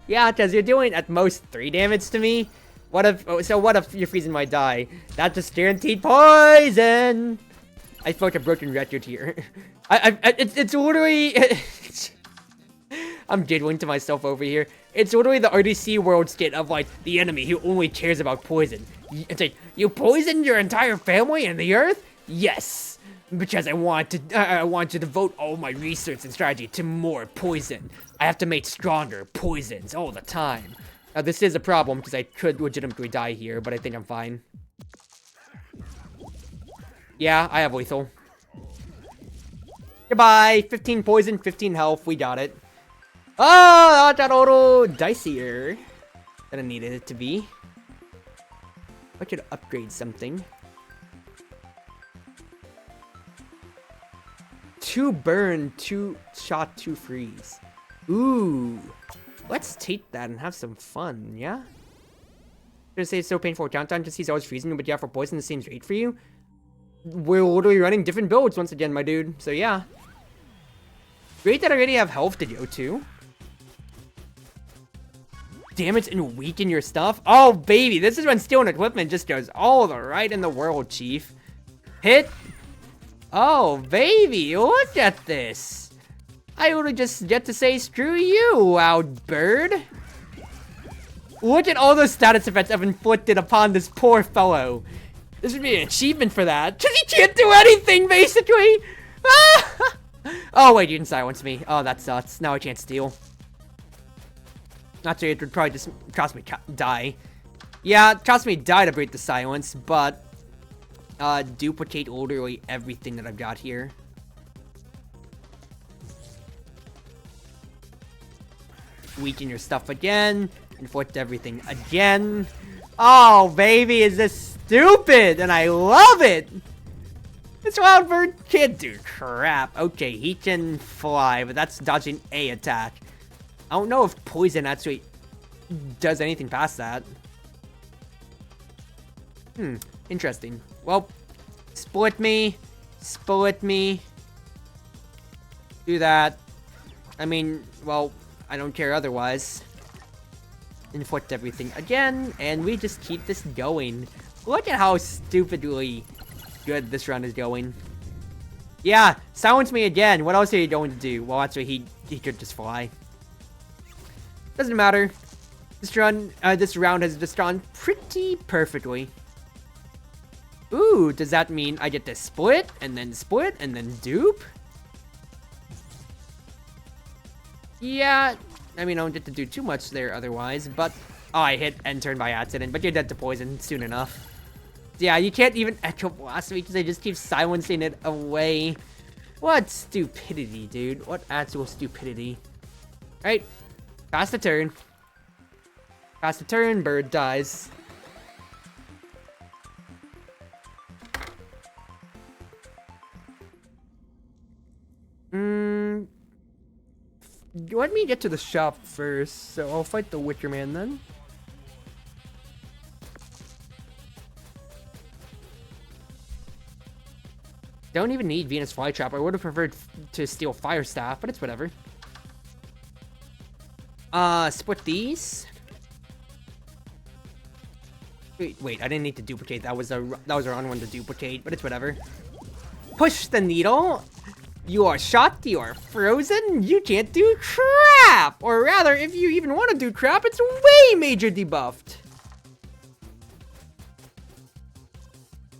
Yeah, because you're doing at most 3 damage to me. What if you're freezing my die? That's just guaranteed poison! I feel like a broken record here. It's literally... I'm giggling to myself over here. It's literally the RDC world state of, like, the enemy who only cares about poison. It's like, you poisoned your entire family and the earth? Yes! Because I want to devote all my research and strategy to more poison. I have to make stronger poisons all the time. Now, this is a problem, because I could legitimately die here, but I think I'm fine. Yeah, I have lethal. Goodbye! 15 poison, 15 health, we got it. Oh, that got a little dicier than I needed it to be. I could upgrade something. 2 burn, 2 shot, 2 freeze. Ooh. Let's take that and have some fun, yeah? Gonna say it's so painful countdown because he's always freezing, but yeah, for poison, this seems great for you. We're literally running different builds once again, my dude. So yeah. Great that I already have health to go to. Damage and weaken your stuff. Oh, baby, this is when stealing equipment just goes all the right in the world, Chief. Hit. Oh, baby, look at this. I would just get to say screw you, loud bird. Look at all those status effects I've inflicted upon this poor fellow. This would be an achievement for that. Because he can't do anything, basically. Oh, wait, you didn't silence me. Oh, that sucks. Now I can't steal. Not sure, it would probably just cost me die. Yeah, it cost me die to break the silence, but duplicate literally everything that I've got here. weaken your stuff again. Inflict everything again. Oh, baby, is this stupid? And I love it! This wild bird can't do crap. Okay, he can fly, but that's dodging a attack. I don't know if poison actually does anything past that. Interesting. Well, split me. Split me. Do that. I mean, well, I don't care otherwise. Inflict everything again, and we just keep this going. Look at how stupidly good this run is going. Yeah, silence me again. What else are you going to do? Well, actually, he could just fly. Doesn't matter. This round has just gone pretty perfectly. Ooh, does that mean I get to split, and then dupe? Yeah, I mean, I don't get to do too much there otherwise, but... Oh, I hit end turn by accident, but you're dead to poison soon enough. Yeah, you can't even Echo Blast me because I just keep silencing it away. What stupidity, dude. What actual stupidity. Alright, pass the turn. Pass the turn, bird dies. Let me get to the shop first, so I'll fight the Wicker Man then. Don't even need Venus Flytrap. I would have preferred to steal Fire Staff, but it's whatever. Split these. Wait, I didn't need to duplicate. That was a wrong one to duplicate, but it's whatever. Push the needle. You are shocked, you are frozen, you can't do crap! Or rather, if you even want to do crap, it's way major debuffed.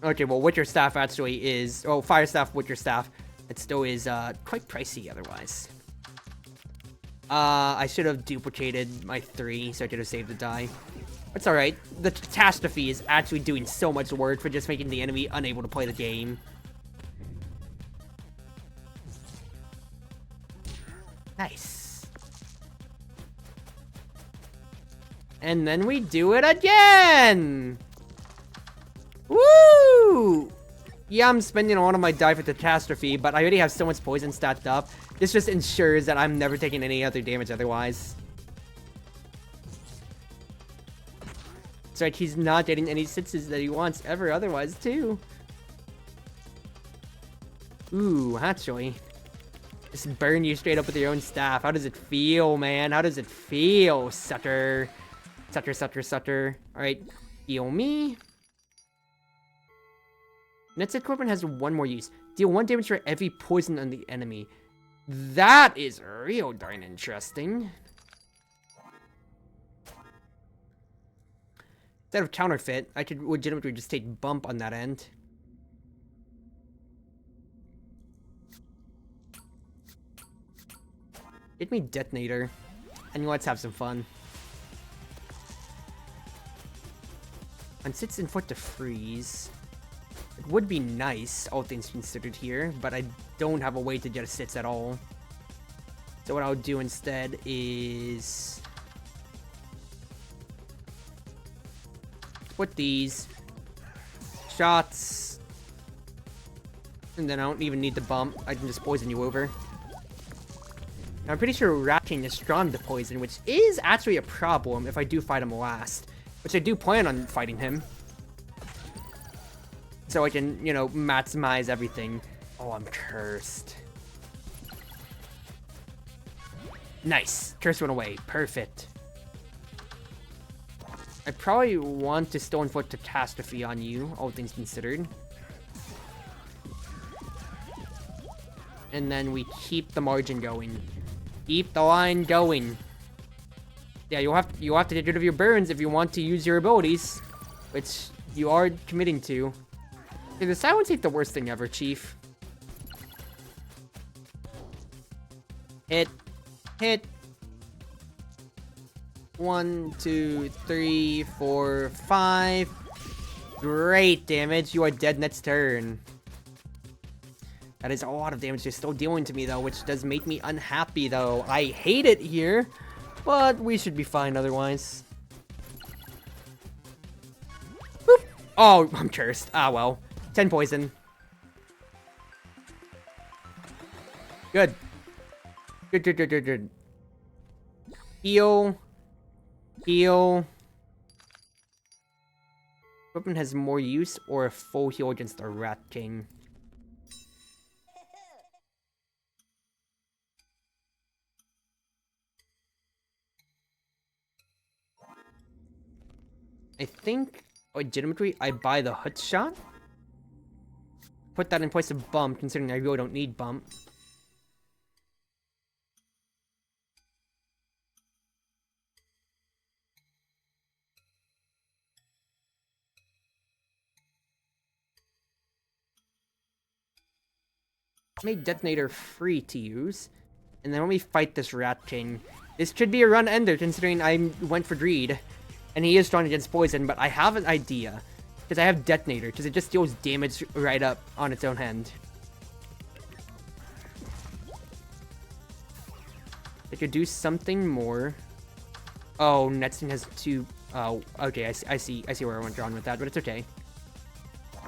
Okay, well, Witcher Staff actually is... Oh, Fire Staff, Witcher Staff. It still is quite pricey otherwise. I should have duplicated my 3 so I could have saved the die. It's alright. The Catastrophe is actually doing so much work for just making the enemy unable to play the game. Nice. And then we do it again! Woo! Yeah, I'm spending a lot of my die for Catastrophe, but I already have so much poison stacked up. This just ensures that I'm never taking any other damage otherwise. It's like he's not getting any sixes that he wants ever otherwise, too. Ooh, actually. Just burn you straight up with your own staff. How does it feel, man? How does it feel, sucker? Sucker, sucker, sucker. Alright, heal me. Net's equipment has one more use. Deal 1 damage for every poison on the enemy. That is real darn interesting. Instead of counterfeit, I could legitimately just take bump on that end. Get me Detonator, and let's have some fun. On sits and foot to freeze. It would be nice, all things considered here, but I don't have a way to get a sits at all. So what I'll do instead is... put these shots, and then I don't even need the bump. I can just poison you over. Now, I'm pretty sure Ratking is strong to poison, which is actually a problem if I do fight him last, which I do plan on fighting him. So I can, you know, maximize everything. Oh, I'm cursed. Nice. Curse went away. Perfect. I probably want to still inflict Catastrophe on you, all things considered. And then we keep the margin going. Keep the line going. Yeah, you'll have to get rid of your burns if you want to use your abilities, which you are committing to. Okay, the silence ain't the worst thing ever, Chief. Hit. Hit. 1, 2, 3, 4, 5. Great damage. You are dead next turn. That is a lot of damage you're still dealing to me, though, which does make me unhappy, though. I hate it here. But we should be fine otherwise. Boop. Oh, I'm cursed. Ah, well. 10 poison. Good. Good. Heal. Heal. Equipment has more use or a full heal against the Rat King. I think, legitimately, I buy the Hood Shot. Put that in place of Bump, considering I really don't need Bump. Made Detonator free to use. And then when we fight this Rat King, this should be a run ender considering I went for Greed. And he is strong against poison, but I have an idea. Because I have Detonator, because it just deals damage right up on its own hand. I could do something more. Oh, Netson has two... Oh, okay, I see where I went wrong with that, but it's okay.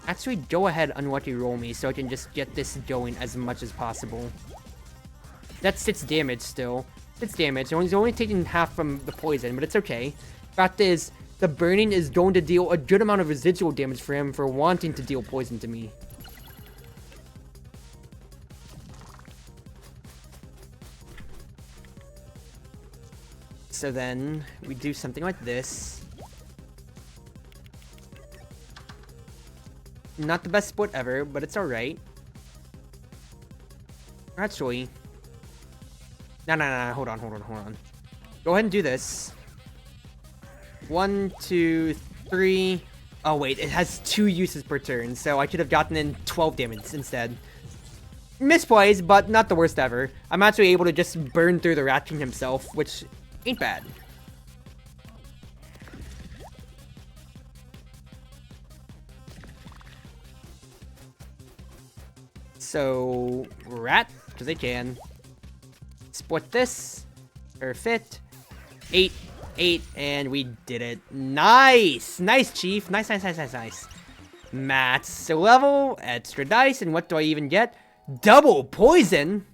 Actually, go ahead and unlucky roll me so I can just get this going as much as possible. That's 6 damage still. 6 damage. He's only taking half from the poison, but it's okay. Fact is, the burning is going to deal a good amount of residual damage for him for wanting to deal poison to me. So then, we do something like this. Not the best sport ever, but it's alright. Actually... No, hold on. Go ahead and do this. 1, 2, 3... Oh wait, it has 2 uses per turn, so I could have gotten in 12 damage instead. Misplays, but not the worst ever. I'm actually able to just burn through the Rat King himself, which ain't bad. So, Rat, because they can. Split this. Perfect. 8, and we did it. Nice! Nice, Chief. Nice. Max level, extra dice, and what do I even get? Double poison?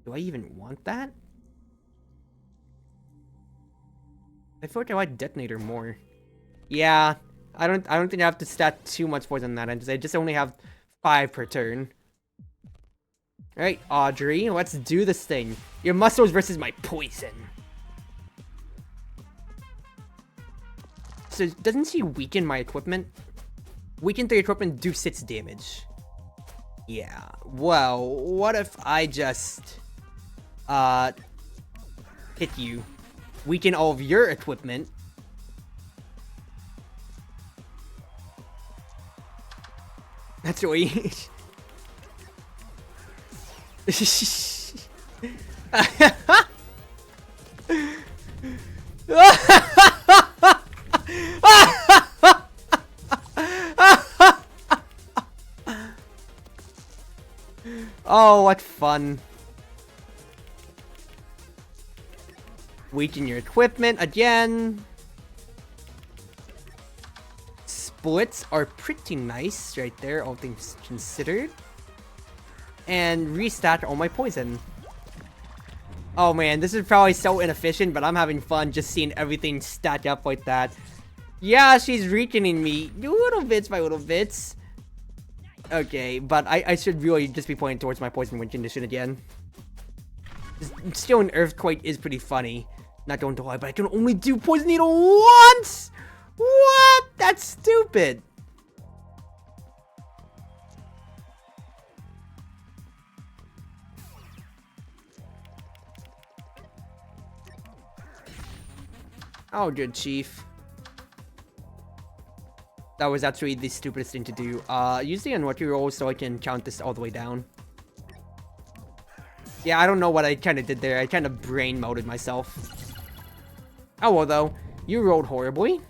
Do I even want that? I feel like I like Detonator more. Yeah, I don't think I have to stat too much poison on that end, because I just only have 5 per turn. Alright, Audrey, let's do this thing. Your muscles versus my poison. So, doesn't she weaken my equipment? Weaken 3 equipment, do 6 damage. Yeah, well, what if I just... hit you. Weaken all of your equipment. That's really... Oh, what fun. Weaken your equipment again. Splits are pretty nice right there, all things considered. And restat all my poison. Oh man, this is probably so inefficient, but I'm having fun just seeing everything stack up like that. Yeah, she's weakening me little bits by little bits. Okay, but I should really just be pointing towards my poison wind condition again. Still, an earthquake is pretty funny. Not going to lie, but I can only do poison needle once. What? That's stupid. Oh, good, Chief. That was actually the stupidest thing to do. Use the unlucky roll so I can count this all the way down. Yeah, I don't know what I kind of did there. I kind of brain molded myself. Oh, well, though. You rolled horribly.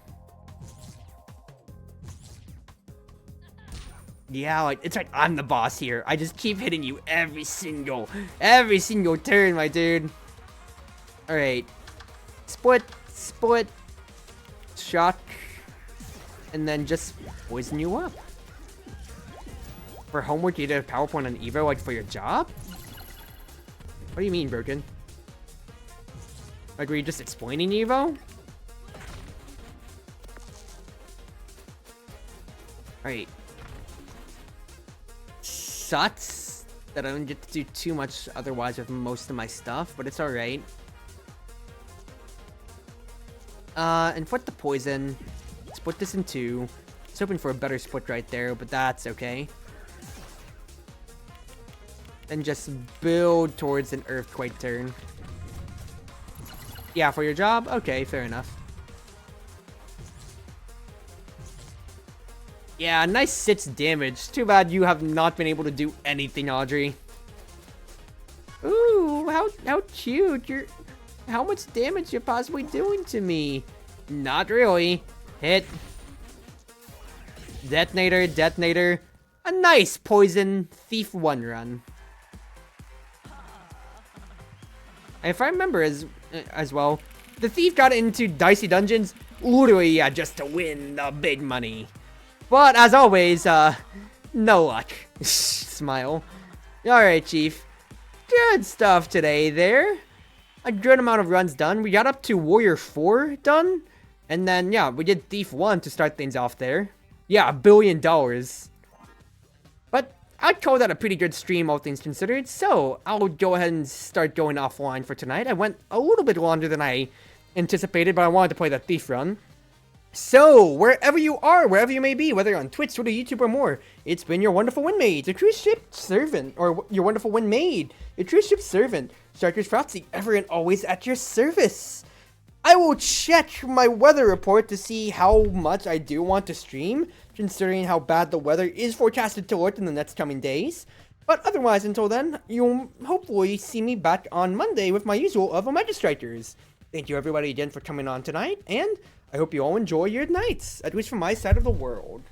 Yeah, like, it's like I'm the boss here. I just keep hitting you every single turn, my dude. Alright. Split, shock, and then just poison you up. For homework, you did a PowerPoint on Evo, like, for your job? What do you mean, Broken? Like, were you just explaining Evo? Alright. Sucks that I don't get to do too much otherwise with most of my stuff, but it's alright. Inflict the poison. Split this in two. I was hoping for a better split right there, but that's okay. And just build towards an earthquake turn. Yeah, for your job? Okay, fair enough. Yeah, nice 6 damage. Too bad you have not been able to do anything, Audrey. Ooh, how cute. How much damage you're possibly doing to me? Not really. Hit. Detonator. A nice poison thief 1 run. If I remember as well, the thief got into Dicey Dungeons literally, yeah, just to win the big money. But as always, no luck. Smile. Alright, Chief. Good stuff today there. A good amount of runs done. We got up to Warrior 4 done. And then, yeah, we did Thief 1 to start things off there. Yeah, $1 billion. But I'd call that a pretty good stream, all things considered. So, I'll go ahead and start going offline for tonight. I went a little bit longer than I anticipated, but I wanted to play that Thief run. So, wherever you are, wherever you may be, whether you're on Twitch, Twitter, YouTube, or more, it's been your Wonderful Wind Mage, the Cruz Ship Servant, or your Wonderful Wind Maid, your Cruz Ship Servant, Chartreuse Proxy, ever and always at your service. I will check my weather report to see how much I do want to stream, considering how bad the weather is forecasted to look in the next coming days. But otherwise, until then, you'll hopefully see me back on Monday with my usual of Omega Strikers. Thank you everybody again for coming on tonight, and I hope you all enjoy your nights, at least from my side of the world.